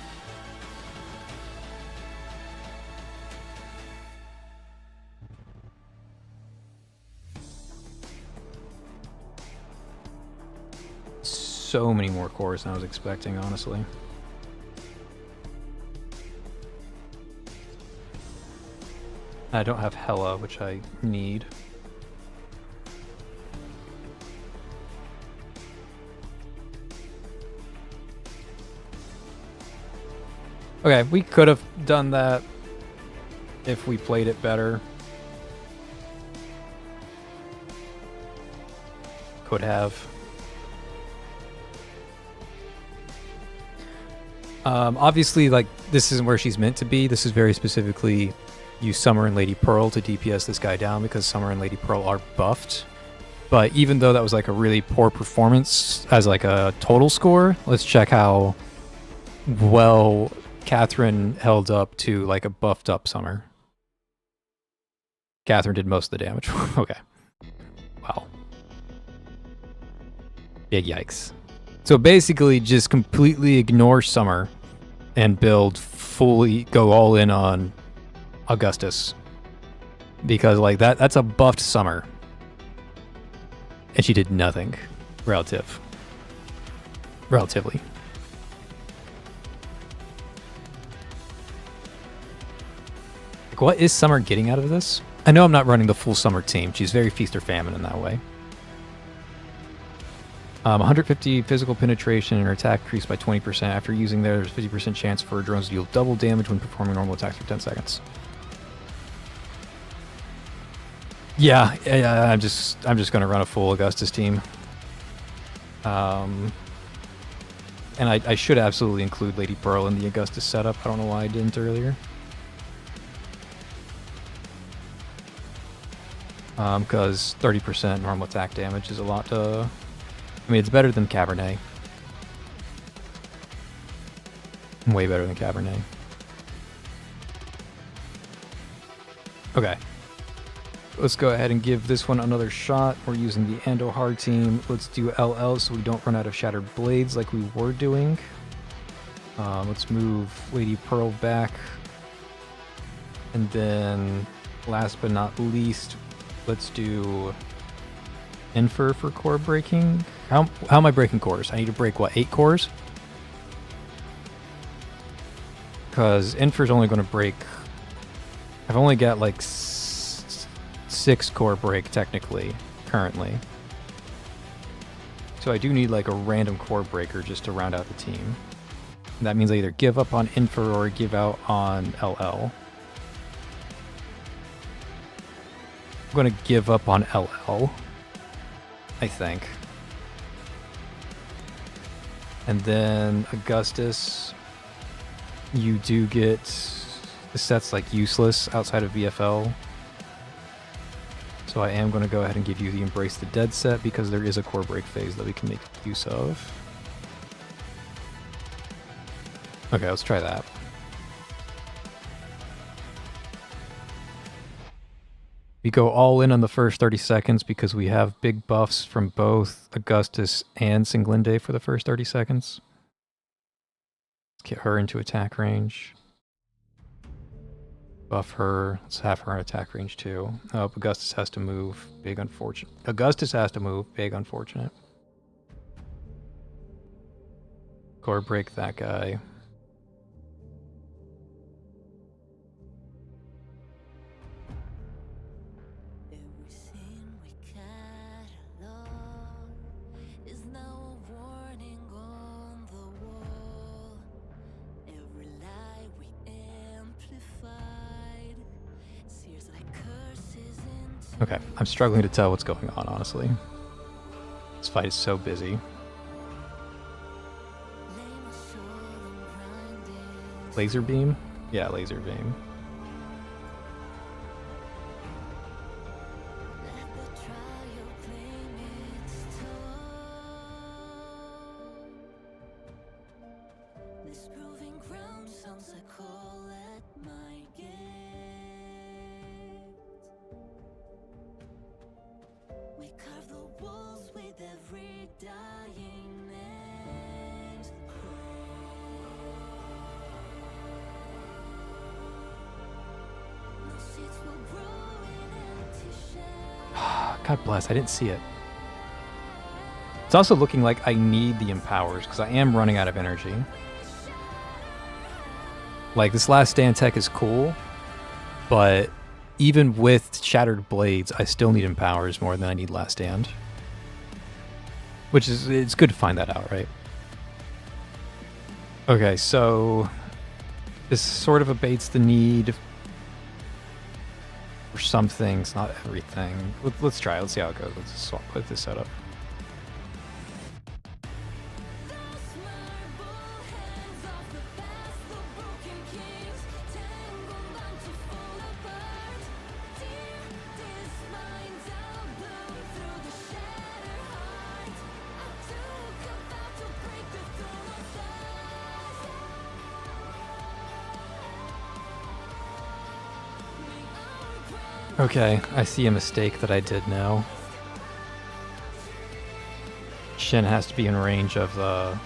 So many more cores than I was expecting, honestly. I don't have Hella, which I need. Okay, we could have done that if we played it better. Could have. Obviously, like, this isn't where she's meant to be. This is very specifically use Summer and Lady Pearl to DPS this guy down because Summer and Lady Pearl are buffed. But even though that was like a really poor performance as like a total score, let's check how well Catherine held up to like a buffed up Summer. Catherine did most of the damage. Okay. Wow. Big yikes. So basically just completely ignore Summer and go all in on Augustus. Because like that's a buffed Summer. And she did nothing. Relatively. Like, what is Summer getting out of this? I know I'm not running the full Summer team. She's very feast or famine in that way. 150 physical penetration and her attack increased by 20%. After using there's a 50% chance for drones to deal double damage when performing normal attacks for 10 seconds. Yeah, I'm just gonna run a full Augustus team. And I should absolutely include Lady Pearl in the Augustus setup. I don't know why I didn't earlier. Because 30% normal attack damage is a lot to... I mean, it's better than Cabernet. Way better than Cabernet. Okay. Let's go ahead and give this one another shot. We're using the Andohar team. Let's do LL so we don't run out of Shattered Blades like we were doing. Let's move Lady Pearl back. And then, last but not least, let's do Infer for core breaking. How am I breaking cores? I need to break, what, 8 cores? Because Infer's only going to break... I've only got, like, 6 core break, technically, currently. So I do need, like, a random core breaker just to round out the team. And that means I either give up on Infer or give out on LL. I'm going to give up on LL, I think. And then Augustus, you do get... The set's like useless outside of VFL. So I am going to go ahead and give you the Embrace the Dead set because there is a core break phase that we can make use of. Okay, let's try that. We go all in on the first 30 seconds because we have big buffs from both Augustus and Singlinde for the first 30 seconds. Let's get her into attack range. Buff her. Let's have her in attack range too. Oh, Augustus has to move. Big unfortunate. Augustus has to move. Big unfortunate. Core break that guy. Okay, I'm struggling to tell what's going on, honestly. This fight is so busy. Laser beam? Yeah, laser beam. God bless, I didn't see it. It's also looking like I need the empowers because I am running out of energy. Like, this last stand tech is cool, but even with shattered blades, I still need empowers more than I need last stand. Which is, it's good to find that out, right? Okay, so this sort of abates the need for some things, not everything. Let's try. Let's see how it goes. Let's swap with this setup. Okay, I see a mistake that I did now. Shin has to be in range of the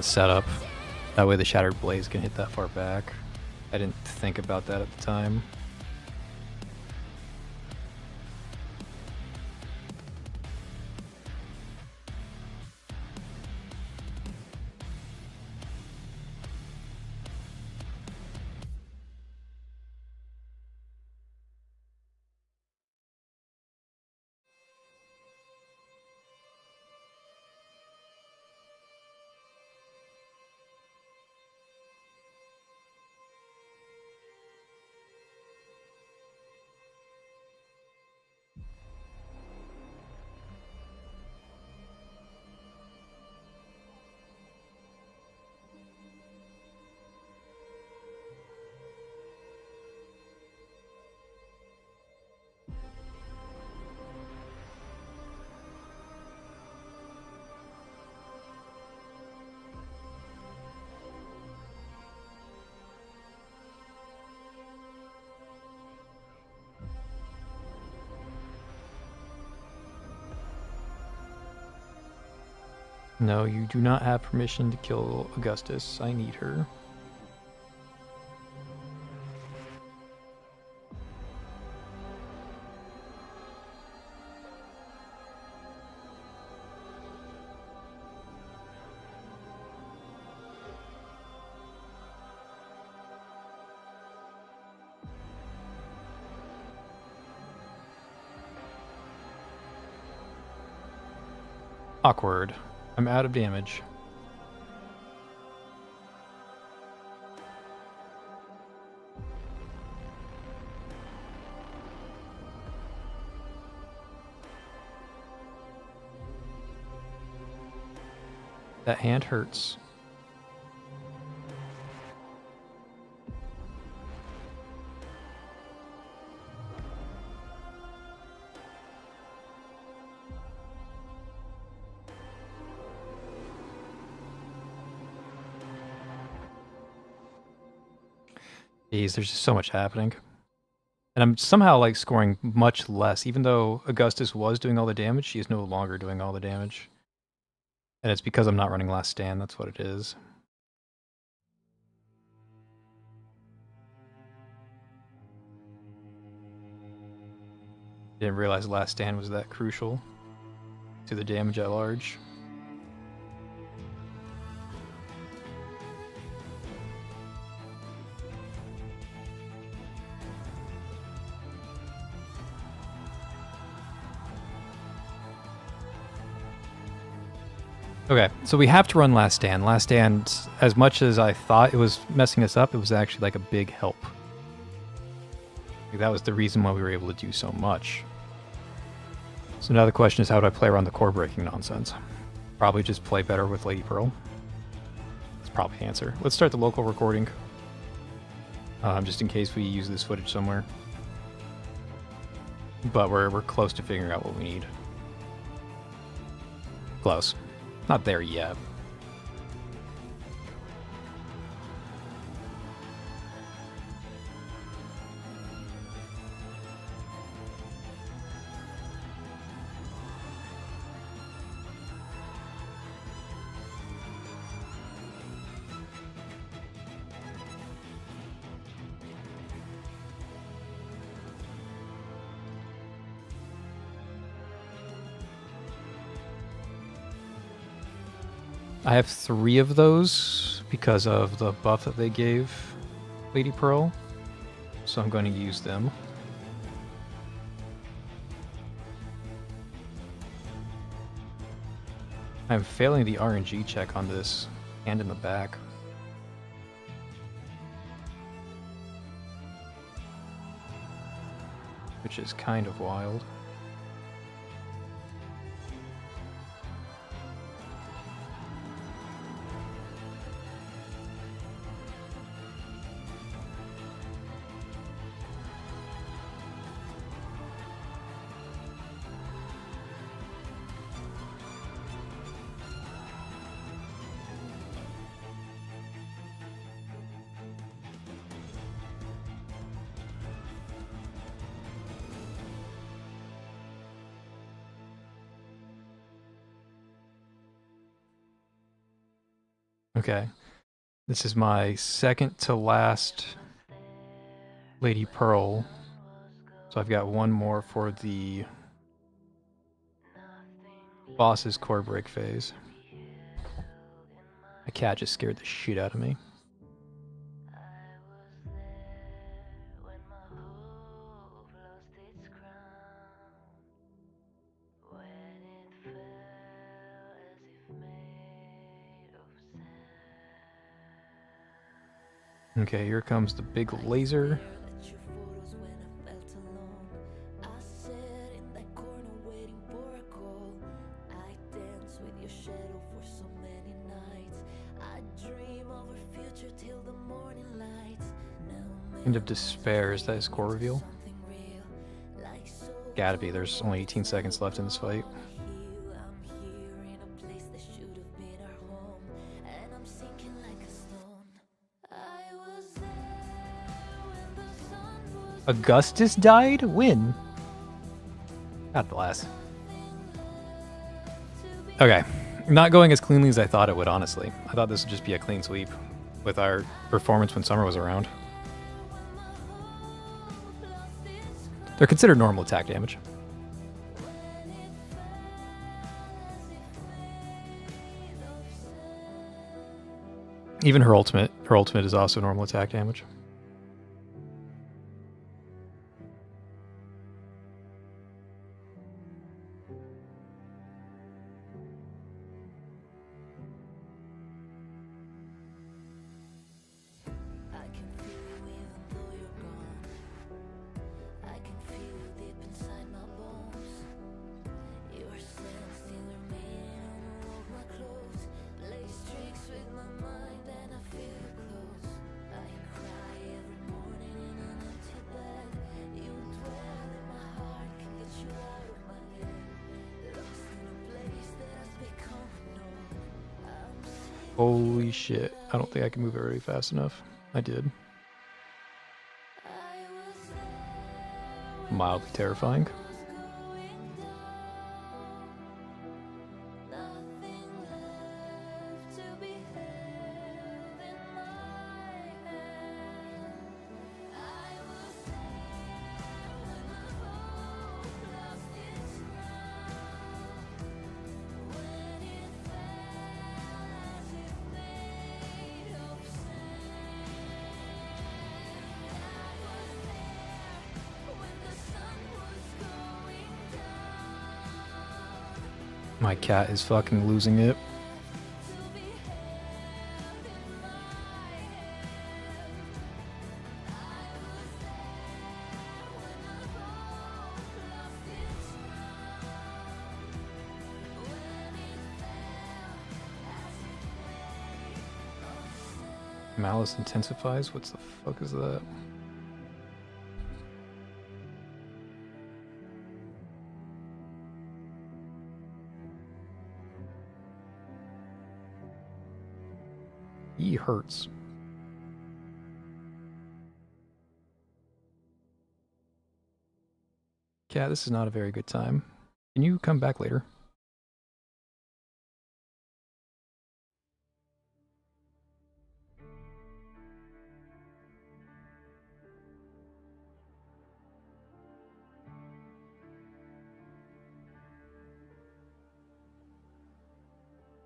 setup. That way the Shattered Blaze can hit that far back. I didn't think about that at the time. No, you do not have permission to kill Augustus. I need her. Awkward. I'm out of damage. That hand hurts. Jeez, there's just so much happening. And I'm somehow like scoring much less, even though Augustus was doing all the damage, she is no longer doing all the damage. And it's because I'm not running last stand, that's what it is. Didn't realize last stand was that crucial to the damage at large. Okay, so we have to run Last Stand. Last Stand, as much as I thought it was messing us up, it was actually like a big help. Like, that was the reason why we were able to do so much. So now the question is, how do I play around the core breaking nonsense? Probably just play better with Lady Pearl. That's probably the answer. Let's start the local recording. Just in case we use this footage somewhere. But we're close to figuring out what we need. Close. Not there yet. I have 3 of those because of the buff that they gave Lady Pearl, so I'm going to use them. I'm failing the RNG check on this and in the back. Which is kind of wild. Okay, this is my second to last Lady Pearl, so I've got one more for the boss's core break phase. My cat just scared the shit out of me. Okay, here comes the big laser. End of Despair, is that his core reveal? Gotta be, there's only 18 seconds left in this fight. Augustus died? When? God bless. Okay. Not going as cleanly as I thought it would, honestly. I thought this would just be a clean sweep with our performance when Summer was around. They're considered normal attack damage. Even her ultimate is also normal attack damage. Holy shit. I don't think I can move it very fast enough. I did. Mildly terrifying. My cat is fucking losing it. Malice intensifies? What's the fuck is that? He hurts. Cat, this is not a very good time. Can you come back later?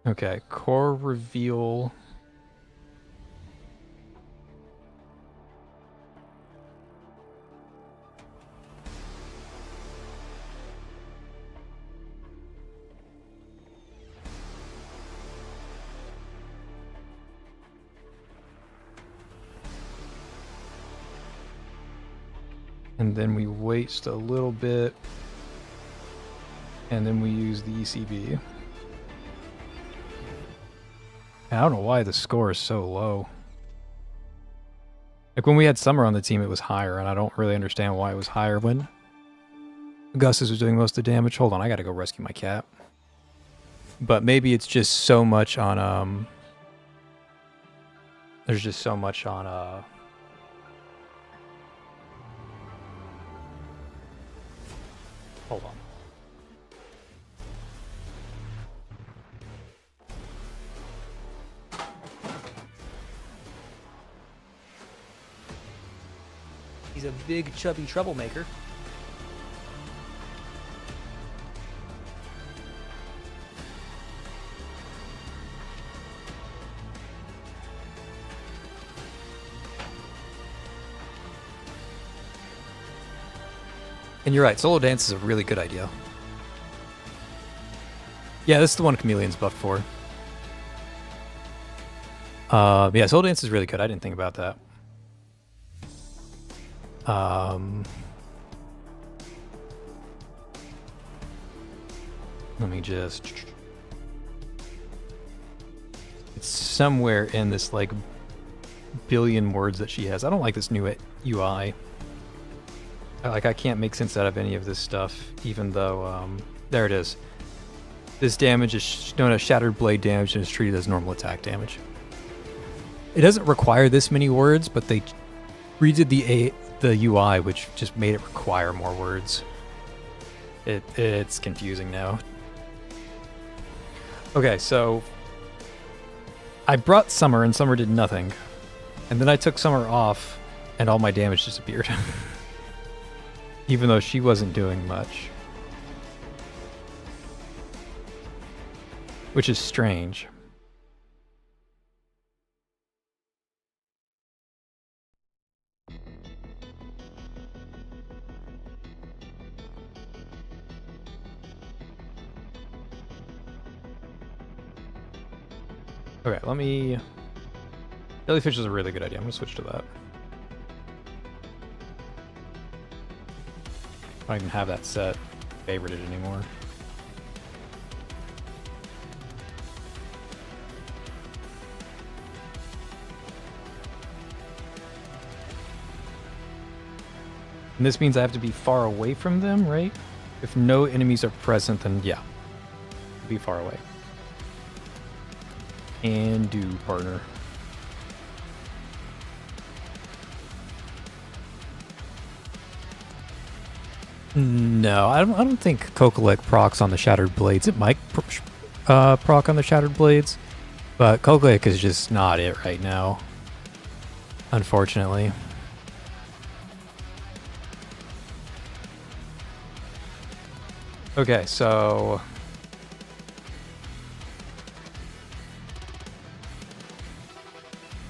Okay, core reveal. And then we waste a little bit. And then we use the ECB. I don't know why the score is so low. Like when we had Summer on the team, it was higher, and I don't really understand why it was higher when Augustus was doing most of the damage. Hold on, I gotta go rescue my cat. But maybe it's just so much on, there's just so much on, hold on. He's a big, chubby troublemaker. And you're right, solo dance is a really good idea. Yeah, this is the one Chameleon's buffed for. Yeah, solo dance is really good. I didn't think about that. Let me just... It's somewhere in this, like, billion words that she has. I don't like this new UI. I can't make sense out of any of this stuff, even though, there it is. This damage is known as Shattered Blade damage and is treated as normal attack damage. It doesn't require this many words, but they redid the UI, which just made it require more words. It's confusing now. Okay, so I brought Summer, and Summer did nothing. And then I took Summer off, and all my damage disappeared. Even though she wasn't doing much. Which is strange. Okay, let me... Jellyfish is a really good idea. I'm going to switch to that. I don't even have that set favorited anymore. And this means I have to be far away from them, right? If no enemies are present, then yeah. Be far away. And do, partner. No, I don't think Kokolek procs on the Shattered Blades. It might proc on the Shattered Blades, but Kokolek is just not it right now, unfortunately. Okay, so...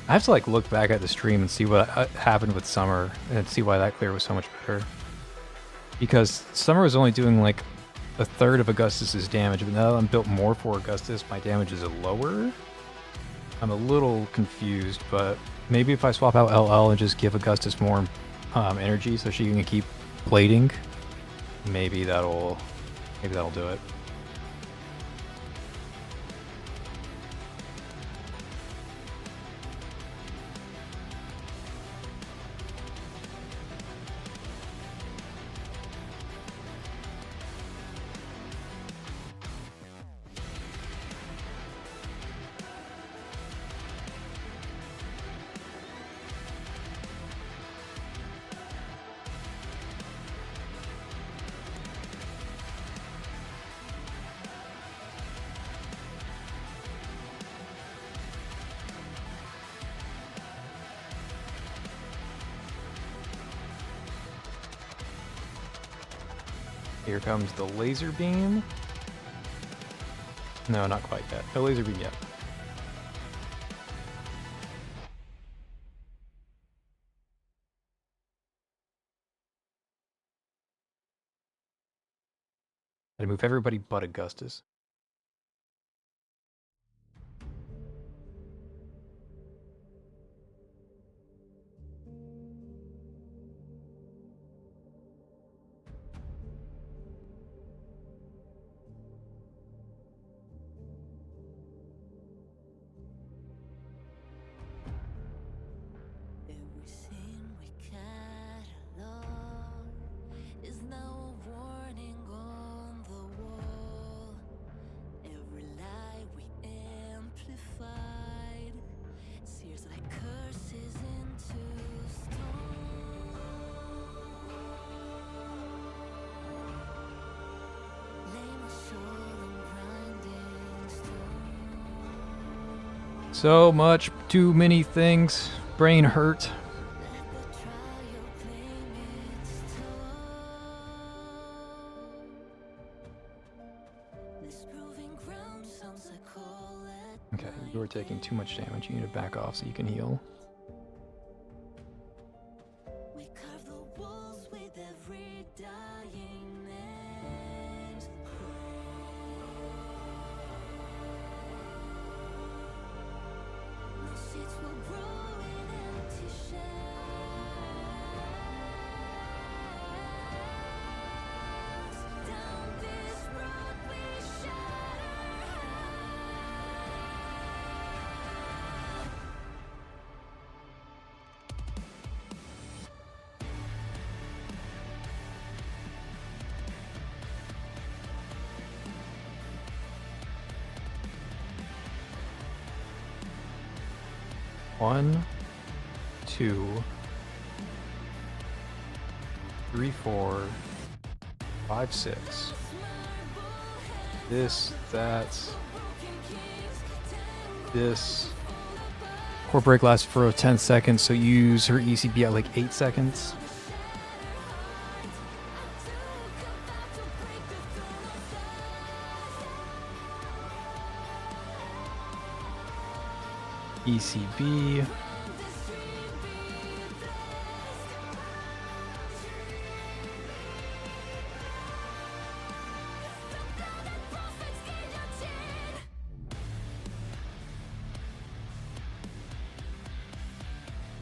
I have to like look back at the stream and see what happened with Summer and see why that clear was so much better. Because Summer was only doing like a third of Augustus's damage, but now that I'm built more for Augustus, my damage is lower. I'm a little confused, but maybe if I swap out LL and just give Augustus more energy so she can keep blading, maybe that'll do it. Here comes the laser beam. No, not quite yet. No laser beam yet. Gotta move everybody but Augustus. So much, too many things. Brain hurt. Okay, you're taking too much damage. You need to back off so you can heal. One, 2, 3, 4, 5, 6. This, that. This. Core break lasts for 10 seconds, so use her ECB at like 8 seconds. ECB.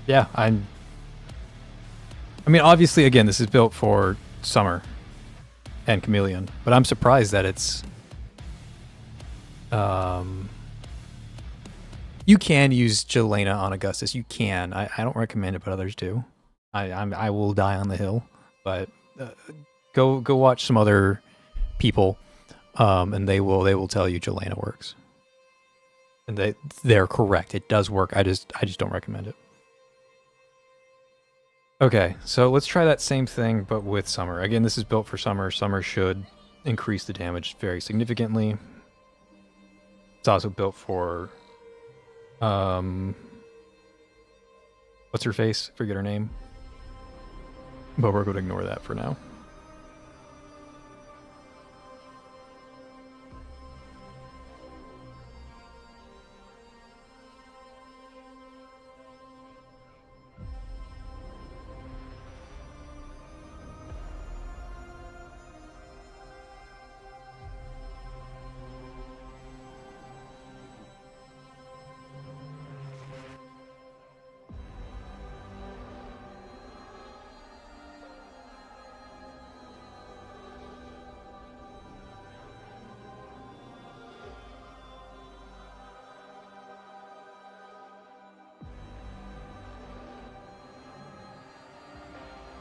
Yeah, I mean, obviously, again, this is built for Summer and Chameleon, but I'm surprised that it's you can use Jelena on Augustus. You can. I don't recommend it, but others do. I will die on the hill, but go watch some other people, and they will tell you Jelena works, and they're correct. It does work. I just don't recommend it. Okay, so let's try that same thing, but with Summer. Again, this is built for Summer. Summer should increase the damage very significantly. It's also built for what's her face? Forget her name. But we're going to ignore that for now.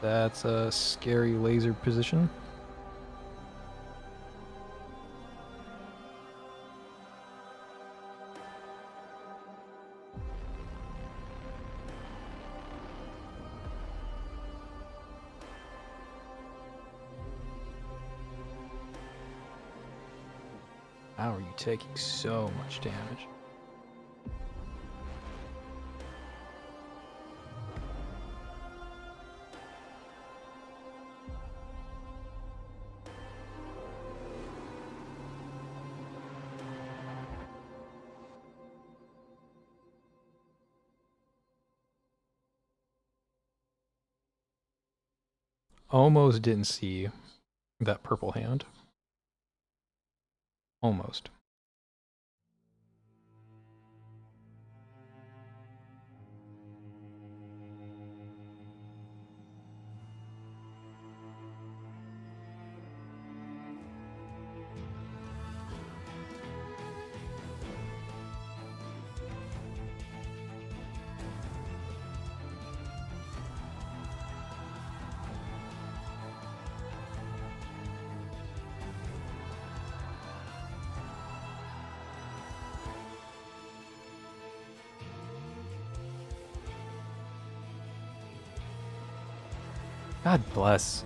That's a scary laser position. How are you taking so much damage? almost didn't see that purple hand. Almost. God bless.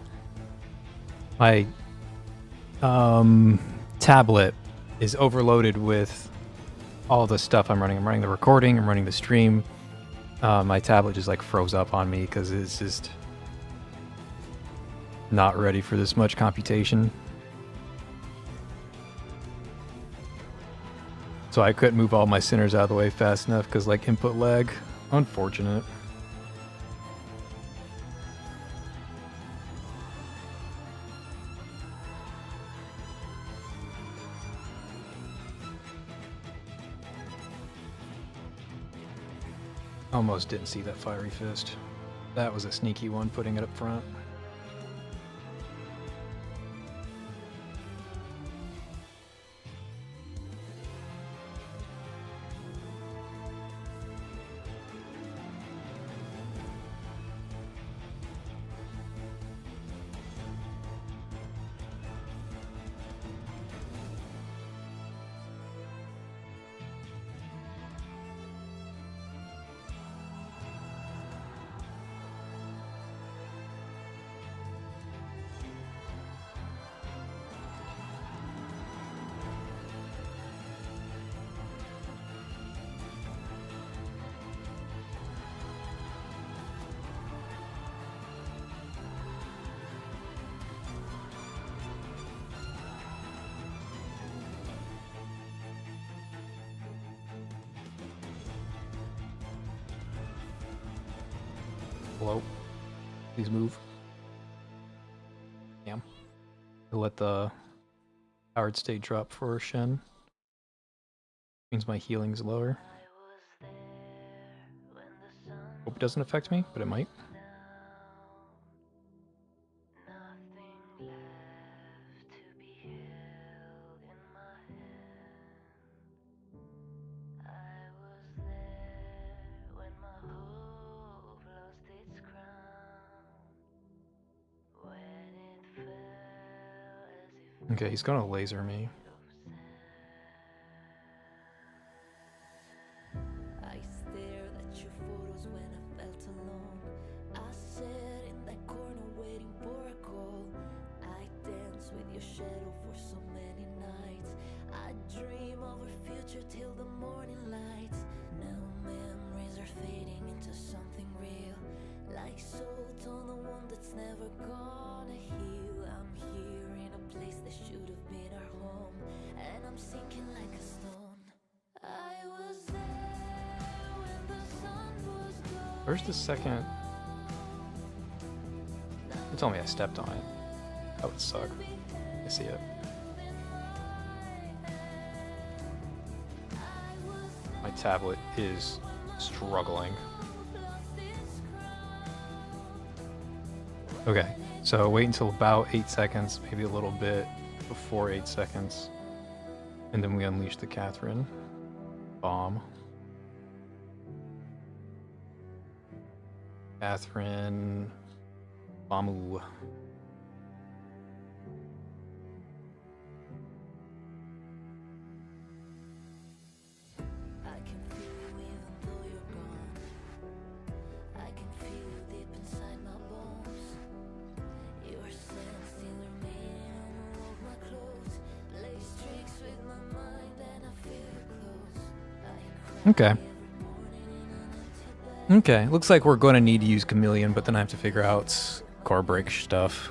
My tablet is overloaded with all the stuff I'm running. I'm running the recording, I'm running the stream. My tablet just like froze up on me because it's just not ready for this much computation. So I couldn't move all my sinners out of the way fast enough because like input lag. Unfortunate. Almost didn't see that fiery fist. That was a sneaky one, putting it up front. Hello? Please move. Damn. I'll let the powered state drop for Shen. Means my healing's lower. Hope it doesn't affect me, but it might. Okay, he's gonna laser me. I stared at your photos when I felt alone. I sat in that corner waiting for a call. I danced with your shadow for so many nights. I dream of our future till the morning light. Now memories are fading into something real, like salt on the one that's never gonna heal. I'm here in a place that should have been our home, and I'm sinking like a stone. I was there when the sun was gone. Where's the second? You told me I stepped on it. That would suck. I see it. My tablet is struggling. Okay, so wait until about 8 seconds, maybe a little bit before 8 seconds. And then we unleash the Catherine bomb. Catherine Bamu. I can feel you even though you're gone. I can feel you deep inside my bones. Your scent still remains on all my clothes. Plays tricks with my mind and I feel you close. I cry Okay. every morning in an empty bed. Okay, looks like we're going to need to use Chameleon, but then I have to figure out core break stuff.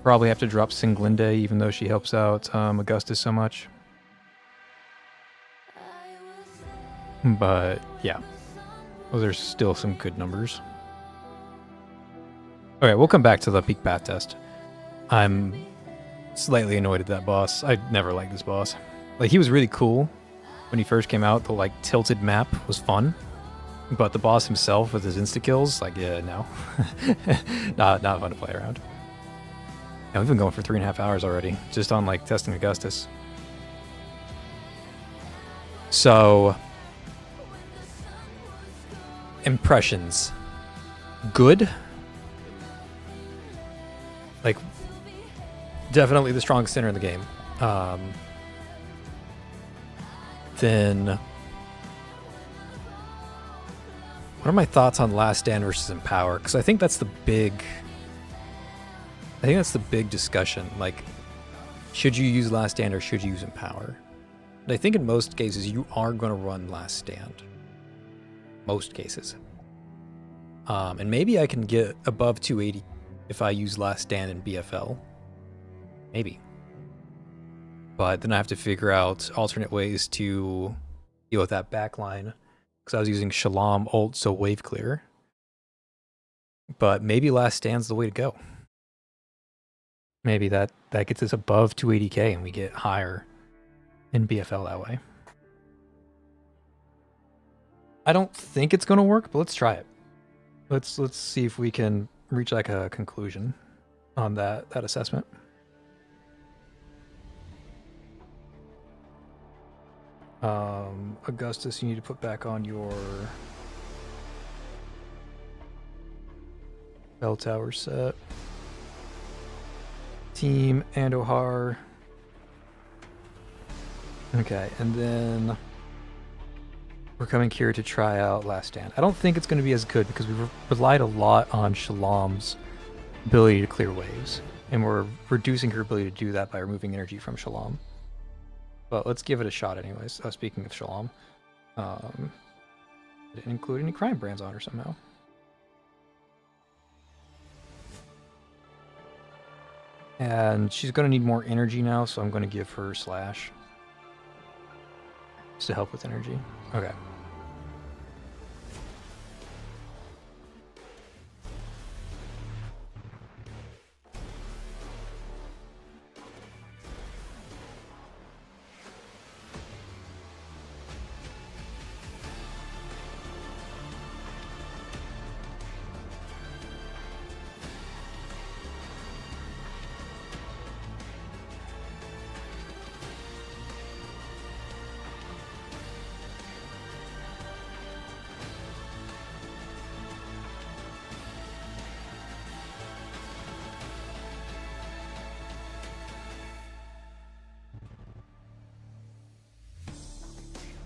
Probably have to drop Singlinde, even though she helps out Augustus so much. But yeah, those are still some good numbers. Okay, we'll come back to the peak path test. I'm slightly annoyed at that boss. I never liked this boss. Like, he was really cool when he first came out. The, like, tilted map was fun. But the boss himself with his insta-kills, like, yeah, no. not fun to play around. Yeah, we've been going for 3.5 hours already, just on, like, testing Augustus. So, impressions. Good. Like, definitely the strongest center in the game. Then, what are my thoughts on Last Stand versus Empower? Because I think that's the big discussion. Like, should you use Last Stand or should you use Empower? And I think in most cases you are going to run Last Stand. Most cases. And maybe I can get above 280 if I use Last Stand in BFL. Maybe. But then I have to figure out alternate ways to deal with that backline. Because I was using Shalom ult, so wave clear. But maybe Last Stand's the way to go. Maybe that gets us above 280k and we get higher in BFL that way. I don't think it's going to work, but let's try it. Let's see if we can reach like a conclusion on that assessment. Augustus, you need to put back on your bell tower set. Team and Ohar. Okay, and then we're coming here to try out Last Stand. I don't think it's going to be as good because we've relied a lot on Shalom's ability to clear waves, and we're reducing her ability to do that by removing energy from Shalom. But let's give it a shot anyways. Speaking of Shalom, didn't include any crime brands on her somehow. And she's going to need more energy now, so I'm going to give her Slash. Just to help with energy. Okay.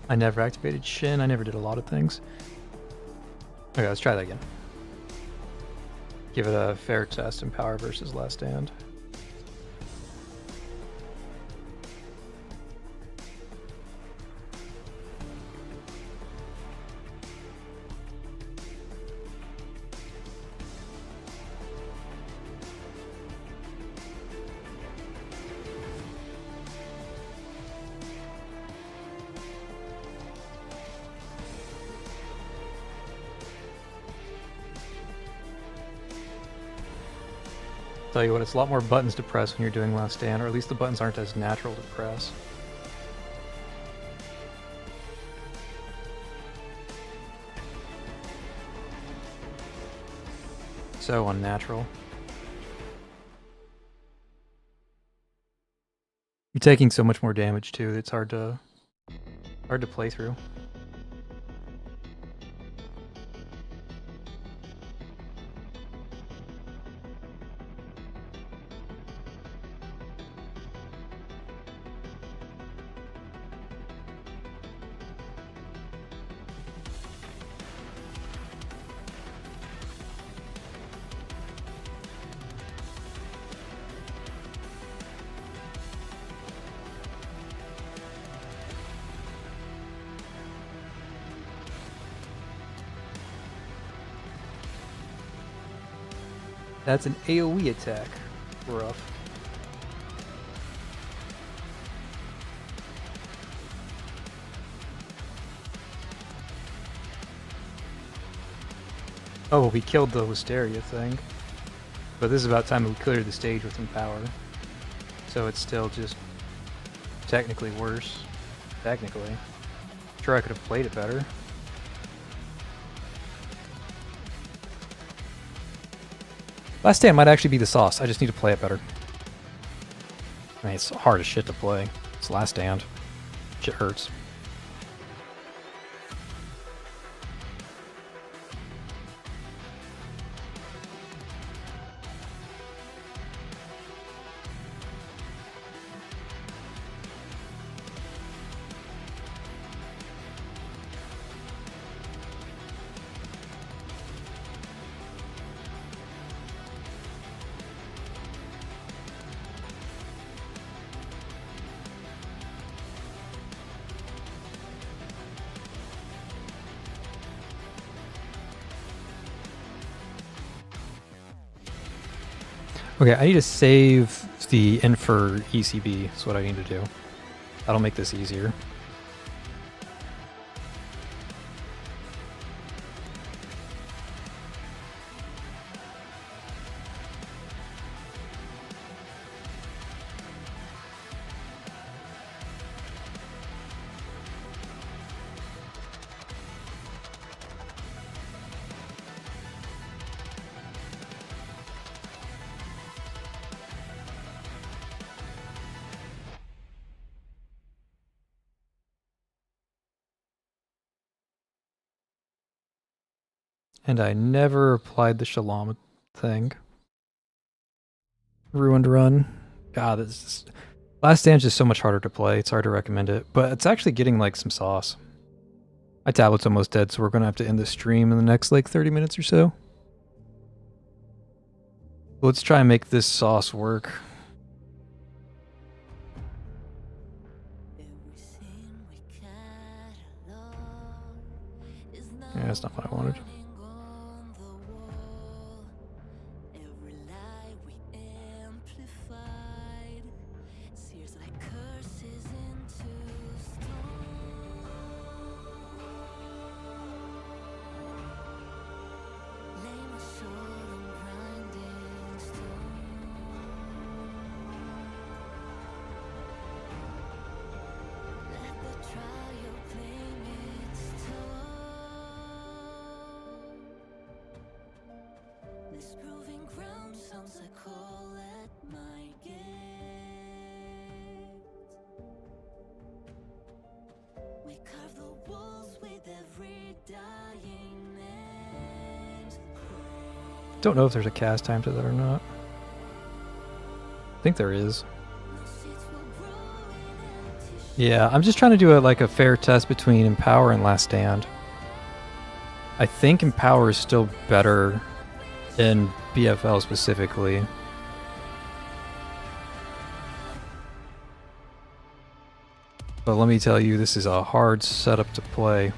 I never activated Shin. I never did a lot of things. Okay, let's try that again. Give it a fair test in Power versus Last Stand. Tell you what, it's a lot more buttons to press when you're doing Last Stand, or at least the buttons aren't as natural to press. So unnatural. You're taking so much more damage too, it's hard to play through. That's an AoE attack. Rough. Oh, we killed the Wisteria thing. But this is about time we cleared the stage with Empower. So it's still just technically worse. Technically. Sure, I could have played it better. Last Stand might actually be the sauce. I just need to play it better. I mean, it's hard as shit to play. It's Last Stand. Shit hurts. Okay, I need to save the Infer ECB. That's what I need to do. That'll make this easier. And I never applied the Shalom thing. Ruined Run. God, this is... Last Stand's just so much harder to play. It's hard to recommend it. But it's actually getting, like, some sauce. My tablet's almost dead, so we're going to have to end the stream in the next, like, 30 minutes or so. Let's try and make this sauce work. Yeah, that's not what I wanted. Don't know if there's a cast time to that or not. I think there is. Yeah, I'm just trying to do like a fair test between Empower and Last Stand. I think Empower is still better in BFL specifically. But let me tell you, this is a hard setup to play.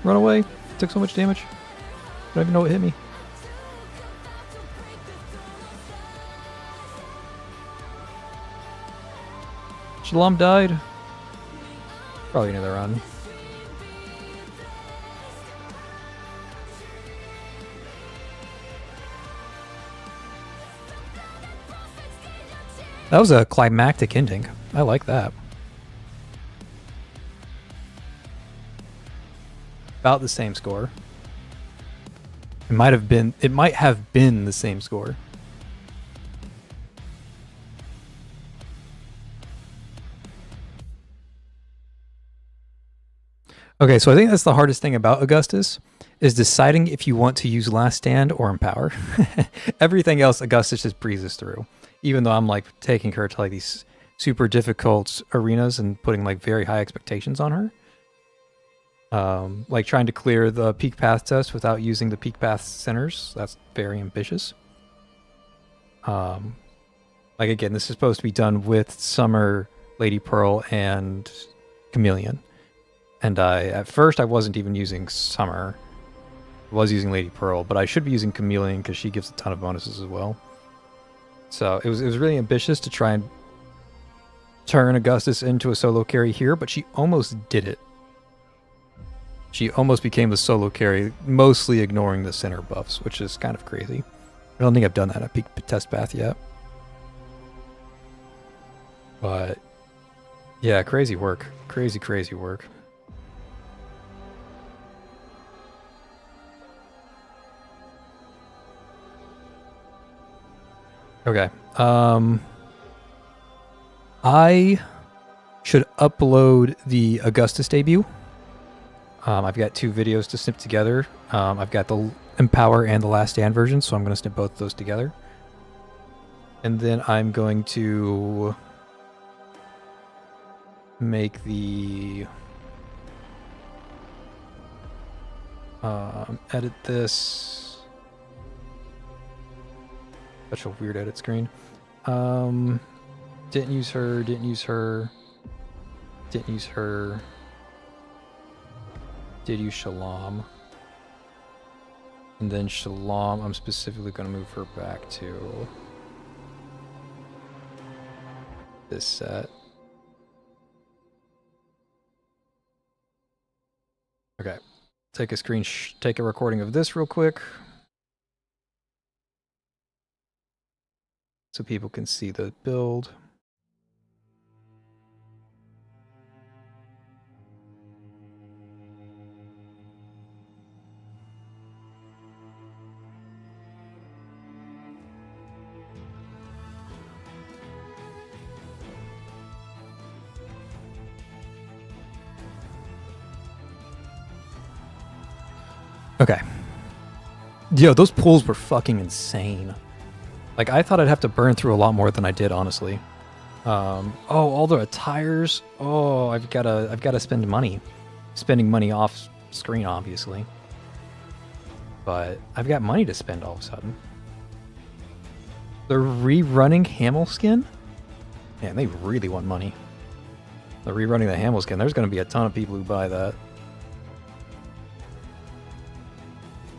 Run away. Took so much damage. I don't even know what hit me. Shalom died. Probably another run. That was a climactic ending. I like that. About the same score. It might have been the same score. Okay, so I think that's the hardest thing about Augustus, is deciding if you want to use Last Stand or Empower. Everything else Augustus just breezes through. Even though I'm like taking her to like these super difficult arenas and putting like very high expectations on her. Like trying to clear the peak path test without using the peak path centers. That's very ambitious. Like, again, this is supposed to be done with Summer, Lady Pearl, and Chameleon. And at first I wasn't even using Summer. I was using Lady Pearl, but I should be using Chameleon because she gives a ton of bonuses as well. So it was really ambitious to try and turn Augustus into a solo carry here, but she almost did it. She almost became the solo carry, mostly ignoring the center buffs, which is kind of crazy. I don't think I've done that at Peak Test Path yet. But yeah, crazy work. Crazy, crazy work. Okay. I should upload the Augustus debut. I've got 2 videos to snip together. I've got the Empower and the Last Stand version, so I'm going to snip both of those together. And then I'm going to make the... edit this... Such a weird edit screen. Didn't use her, didn't use her, didn't use her. Did use Shalom. And then Shalom, I'm specifically going to move her back to this set. Okay. Take a recording of this real quick. So people can see the build. Okay. Yo, those pulls were fucking insane. Like, I thought I'd have to burn through a lot more than I did, honestly. Oh, all the attires. Oh, I've gotta spend money. Spending money off screen, obviously. But I've got money to spend all of a sudden. They're rerunning Hamel skin? Man, they really want money. They're rerunning the Hamel skin. There's gonna be a ton of people who buy that.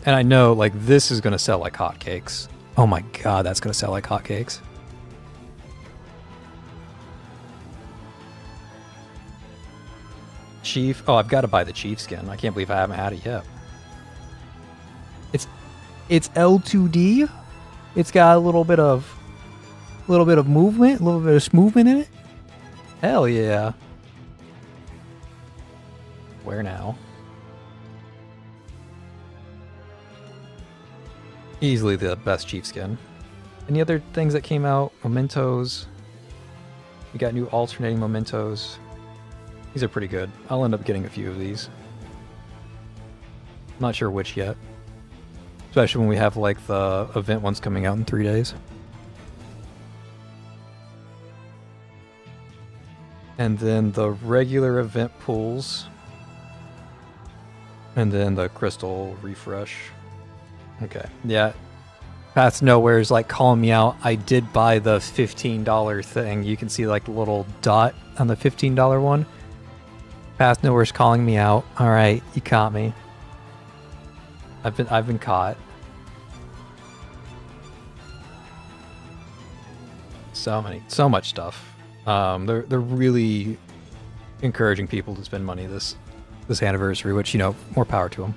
And I know, like, this is gonna sell like hotcakes. Oh my god, that's gonna sell like hotcakes. Chief. Oh, I've got to buy the Chief skin. I can't believe I haven't had it yet. It's L2D. It's got a little bit of movement, a little bit of movement in it. Hell yeah. Where now? Easily the best Chief skin. Any other things that came out? Mementos. We got new alternating mementos. These are pretty good. I'll end up getting a few of these. Not sure which yet. Especially when we have like the event ones coming out in 3 days. And then the regular event pools. And then the crystal refresh. Okay, yeah. Path to Nowhere is like calling me out. I did buy the $15 thing. You can see like the little dot on the $15 one. Path to Nowhere is calling me out. All right, you caught me. I've been caught. So much stuff. They're really encouraging people to spend money this anniversary, which, you know, more power to them.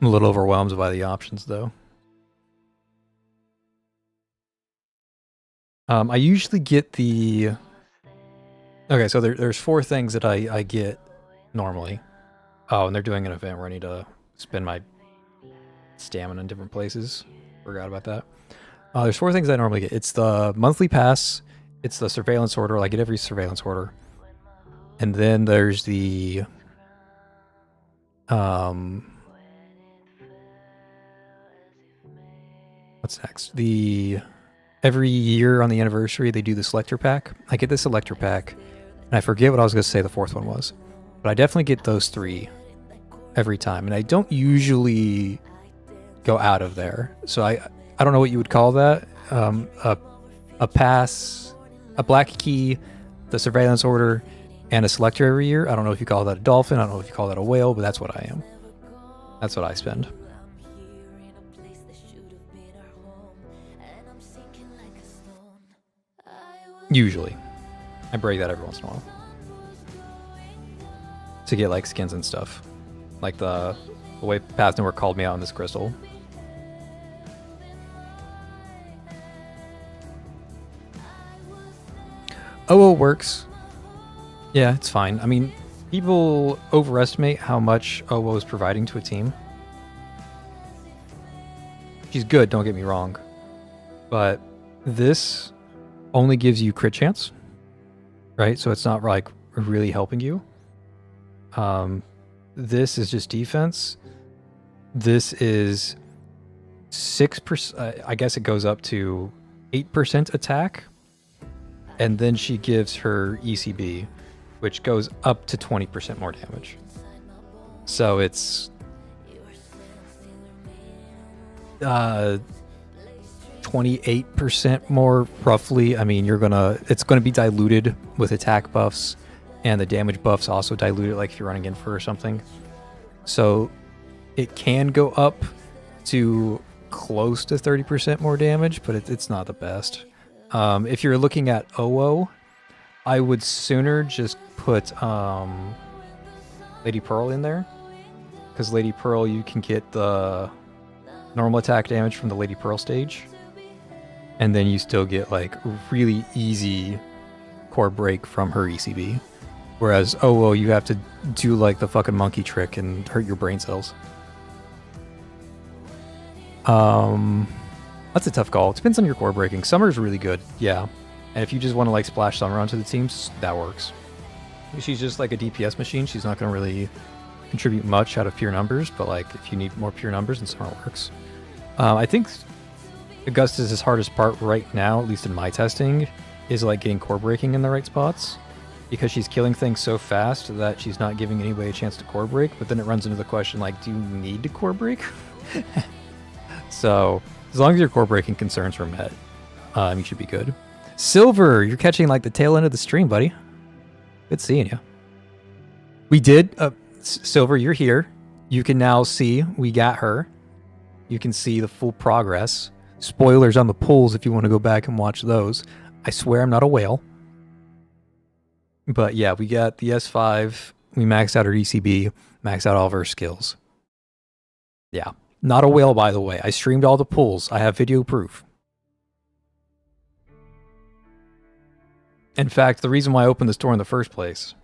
I'm a little overwhelmed by the options, though. I usually get the... Okay, so there's 4 things that I get normally. Oh, and they're doing an event where I need to spend my stamina in different places. Forgot about that. There's 4 things I normally get. It's the monthly pass. It's the surveillance order. I get every surveillance order. And then there's the... What's next? Every year on the anniversary, they do the selector pack. I get the selector pack, and I forget what I was going to say the 4th one was. But I definitely get those 3 every time, and I don't usually go out of there. So I don't know what you would call that. a pass, a black key, the surveillance order, and a selector every year. I don't know if you call that a dolphin. I don't know if you call that a whale, but that's what I am. That's what I spend. Usually. I break that every once in a while. To get like skins and stuff. Like the way Path Network called me out on this crystal. OO works. Yeah, it's fine. I mean, people overestimate how much OO is providing to a team. She's good, don't get me wrong. But this only gives you crit chance, right? So it's not like really helping you. This is just defense. This is 6%. I guess it goes up to 8% attack. And then she gives her ECB, which goes up to 20% more damage. So it's 28% more roughly. I mean, it's gonna be diluted with attack buffs, and the damage buffs also diluted, like if you're running Infer or something. So it can go up to close to 30% more damage, but it's not the best. If you're looking at OO, I would sooner just put Lady Pearl in there, because Lady Pearl, you can get the normal attack damage from the Lady Pearl stage, and then you still get like really easy core break from her ECB. Whereas OO, you have to do like the fucking monkey trick and hurt your brain cells. That's a tough call. It depends on your core breaking. Summer's really good, yeah. And if you just want to like splash Summer onto the teams, that works. She's just like a DPS machine. She's not going to really contribute much out of pure numbers, but like if you need more pure numbers, then Summer works. I think Augustus' hardest part right now, at least in my testing, is like getting core breaking in the right spots, because she's killing things so fast that she's not giving anybody a chance to core break. But then it runs into the question, like, do you need to core break? So as long as your core breaking concerns are met, you should be good. Silver, you're catching like the tail end of the stream, buddy. Good seeing you. We did, Silver, you're here. You can now see we got her. You can see the full progress. Spoilers on the pulls if you want to go back and watch those. I swear I'm not a whale. But yeah, we got the S5. We maxed out her ECB, maxed out all of her skills. Yeah, not a whale, by the way. I streamed all the pulls. I have video proof. In fact, the reason why I opened the store in the first place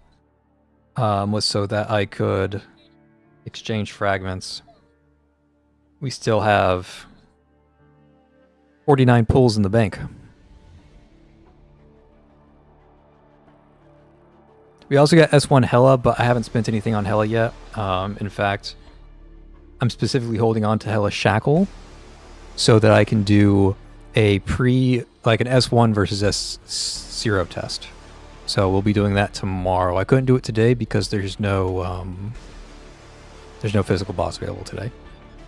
was so that I could exchange fragments. We still have 49 pulls in the bank. We also got S1 Hela, but I haven't spent anything on Hela yet. In fact, I'm specifically holding on to Hela Shackle so that I can do a like an S1 versus S0 test. So we'll be doing that tomorrow. I couldn't do it today because there's no physical boss available today.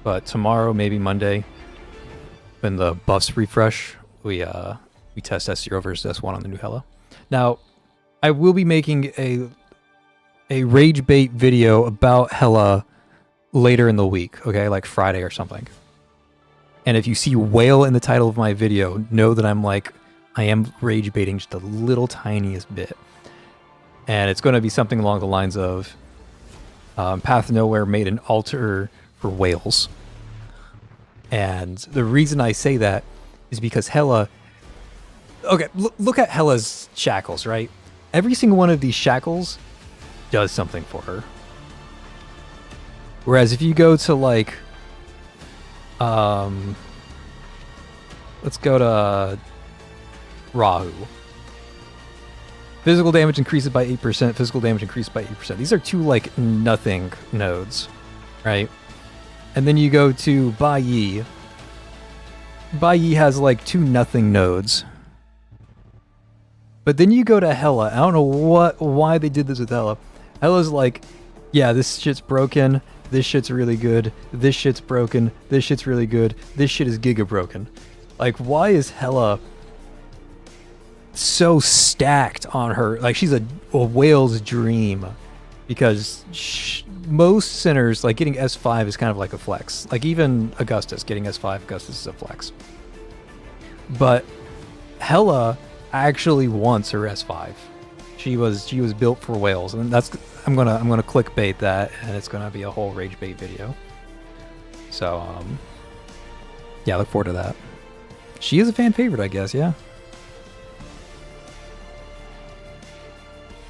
But tomorrow, maybe Monday, when the buffs refresh, we test S0 versus S1 on the new Hela. Now, I will be making a rage bait video about Hela later in the week, okay? Like Friday or something. And if you see whale in the title of my video, know that I am rage baiting just a little tiniest bit. And it's going to be something along the lines of Path Nowhere made an altar for whales. And the reason I say that is because Hela... Okay, look at Hela's shackles, right? Every single one of these shackles does something for her. Whereas if you go to like... let's go to Rahu. Physical damage increases by 8%. Physical damage increases by 8%. These are two like nothing nodes, right? And then you go to Bai Yi. Bai Yi has like two nothing nodes. But then you go to Hela. I don't know why they did this with Hela. Hela's like, yeah, this shit's broken. This shit's really good. This shit's broken. This shit's really good. This shit is giga broken. Like, why is Hella so stacked on her? Like, she's a whale's dream. Because most sinners, like, getting S5 is kind of like a flex. Like, even Augustus, getting S5, Augustus is a flex. But Hella actually wants her S5. She was built for whales, and that's I'm gonna clickbait that, and it's gonna be a whole rage bait video. So yeah, look forward to that. She is a fan favorite, I guess. Yeah.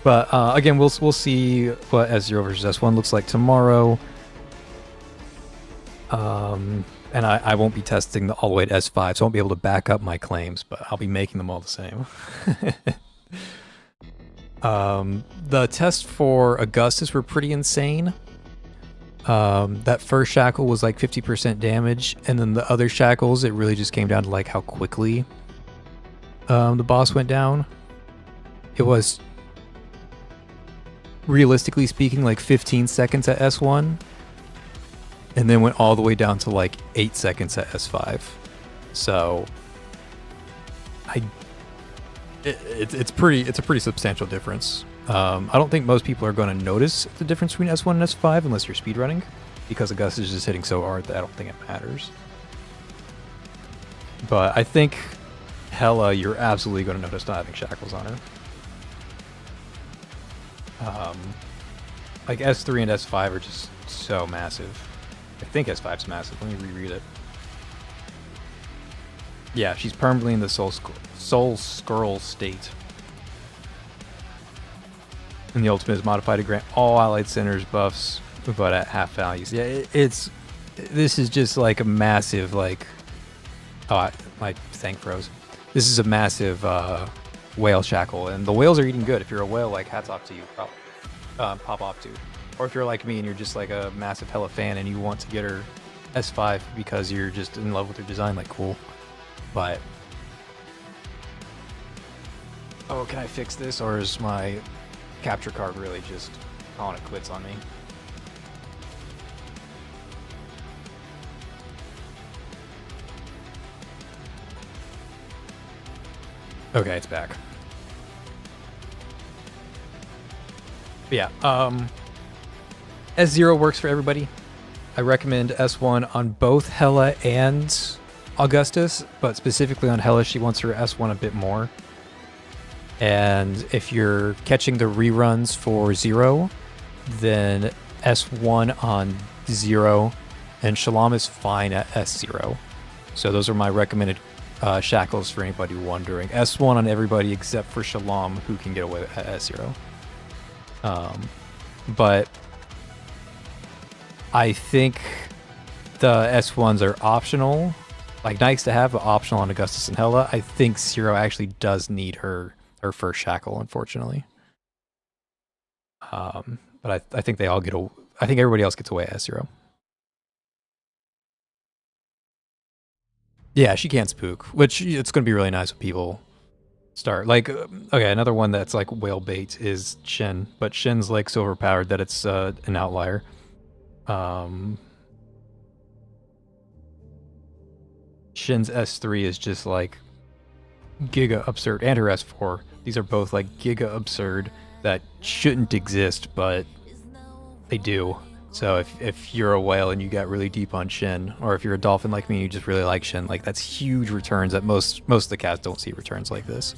But again, we'll see what S0 versus S1 looks like tomorrow. And I won't be testing all the way to S5, so I won't be able to back up my claims, but I'll be making them all the same. The tests for Augustus were pretty insane. That first shackle was like 50% damage, and then the other shackles, it really just came down to like how quickly the boss went down. It was, realistically speaking, like 15 seconds at S1, and then went all the way down to like 8 seconds at S5. So it's a pretty substantial difference. I don't think most people are going to notice the difference between S1 and S5 unless you're speedrunning, because Augustus is just hitting so hard that I don't think it matters. But I think Hella, you're absolutely going to notice not having shackles on her. Like S3 and S5 are just so massive. I think S5's massive. Let me reread it. Yeah, she's permanently in the soul scroll state. And the ultimate is modified to grant all allied sinners buffs, but at half values. Yeah, this is just like a massive, like, oh, my thing froze. This is a massive whale shackle, and the whales are eating good. If you're a whale, like, hats off to you, pop off to. Or if you're like me and you're just like a massive Hella fan and you want to get her S5 because you're just in love with her design, like, cool. But oh, can I fix this, or is my capture card really just calling it quits on me? Okay, it's back. But yeah, S0 works for everybody. I recommend S1 on both Hella and Augustus, but specifically on Hella, she wants her S1 a bit more. And if you're catching the reruns for 0, then S1 on 0, and Shalom is fine at S0. So those are my recommended shackles for anybody wondering. S1 on everybody except for Shalom, who can get away at S0. But I think the S1s are optional. Like, nice to have, but optional on Augustus and Hella. I think 0 actually does need her first shackle, unfortunately. But I think they all get I think everybody else gets away at S0. Yeah, she can't spook, which it's going to be really nice when people start. Like, okay, another one that's like whale bait is Shin, but Shin's like so overpowered that it's an outlier. Shin's S3 is just like giga absurd, and her S4. These are both like giga absurd that shouldn't exist, but they do. So if you're a whale and you got really deep on Shin, or if you're a dolphin like me and you just really like Shin, like, that's huge returns that most of the cast don't see returns like this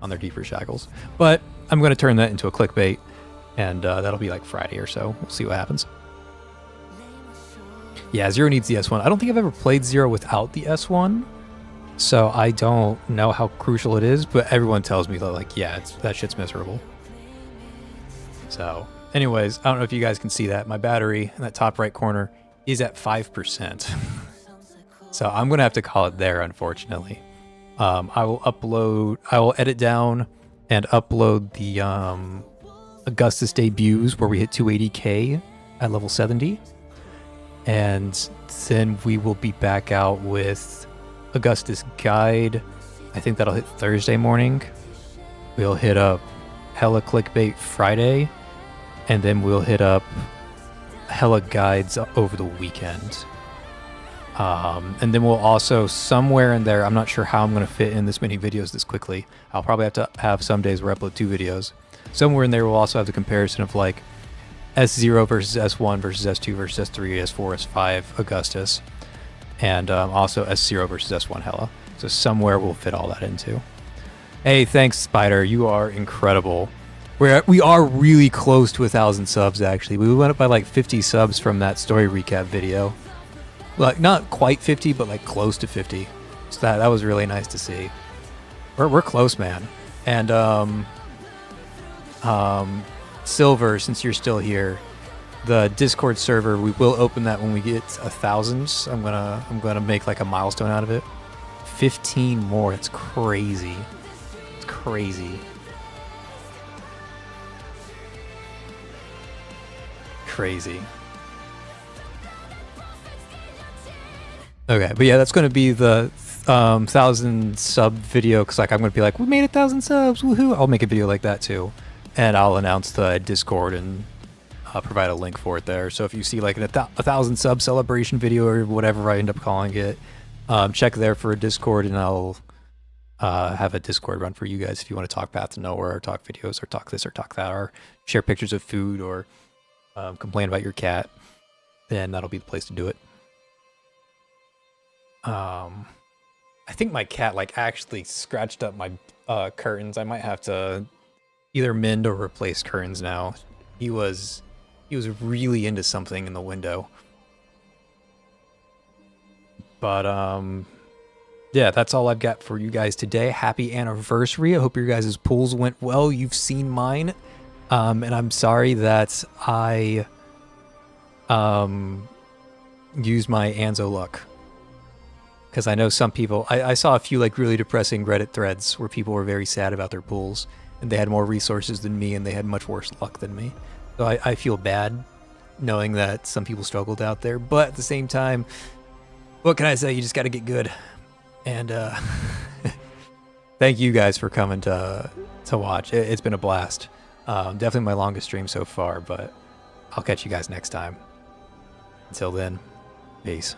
on their deeper shackles. But I'm going to turn that into a clickbait, and that'll be like Friday or so. We'll see what happens. Yeah, 0 needs the S1. I don't think I've ever played 0 without the S1, so I don't know how crucial it is, but everyone tells me that, like, yeah, that shit's miserable. So anyways, I don't know if you guys can see that. My battery in that top right corner is at 5%. So I'm going to have to call it there, unfortunately. I will edit down and upload the Augustus debuts where we hit 280k at level 70. And then we will be back out with Augustus Guide. I think that'll hit Thursday morning. We'll hit up Hella Clickbait Friday. And then we'll hit up Hella Guides over the weekend. And then we'll also, somewhere in there, I'm not sure how I'm going to fit in this many videos this quickly. I'll probably have to have some days where I upload 2 videos. Somewhere in there we'll also have the comparison of like S0 versus S1 versus S2 versus S3, S4, S5 Augustus, and also S0 versus S1 Hella. So somewhere we'll fit all that into. Hey, thanks, Spider. You are incredible. We are really close to 1,000 subs, actually. We went up by like 50 subs from that story recap video. Like, not quite 50, but like close to 50. So that was really nice to see. We're close, man. And Silver, since you're still here, the Discord server, we will open that when we get 1,000. I'm gonna make like a milestone out of it. 15 more. It's crazy. It's crazy. Crazy. Okay, but yeah, that's going to be the 1,000 sub video, because like I'm going to be like, we made 1,000 subs, woohoo! I'll make a video like that too, and I'll announce the Discord and provide a link for it there. So if you see like a 1,000 sub celebration video or whatever I end up calling it, check there for a Discord, and I'll have a Discord run for you guys if you want to talk Path to Nowhere, or talk videos, or talk this or talk that, or share pictures of food, or complain about your cat. Then that'll be the place to do it. I think my cat like actually scratched up my curtains. I might have to either mend or replace curtains now. He was really into something in the window. But yeah, that's all I've got for you guys today. Happy anniversary. I hope your guys' pools went well. You've seen mine. And I'm sorry that I used my Anzo luck. Because I know some people, I saw a few like really depressing Reddit threads where people were very sad about their pools, and they had more resources than me, and they had much worse luck than me. So I feel bad knowing that some people struggled out there, but at the same time, what can I say? You just got to get good. And thank you guys for coming to watch. It's been a blast. Definitely my longest stream so far, but I'll catch you guys next time. Until then, peace.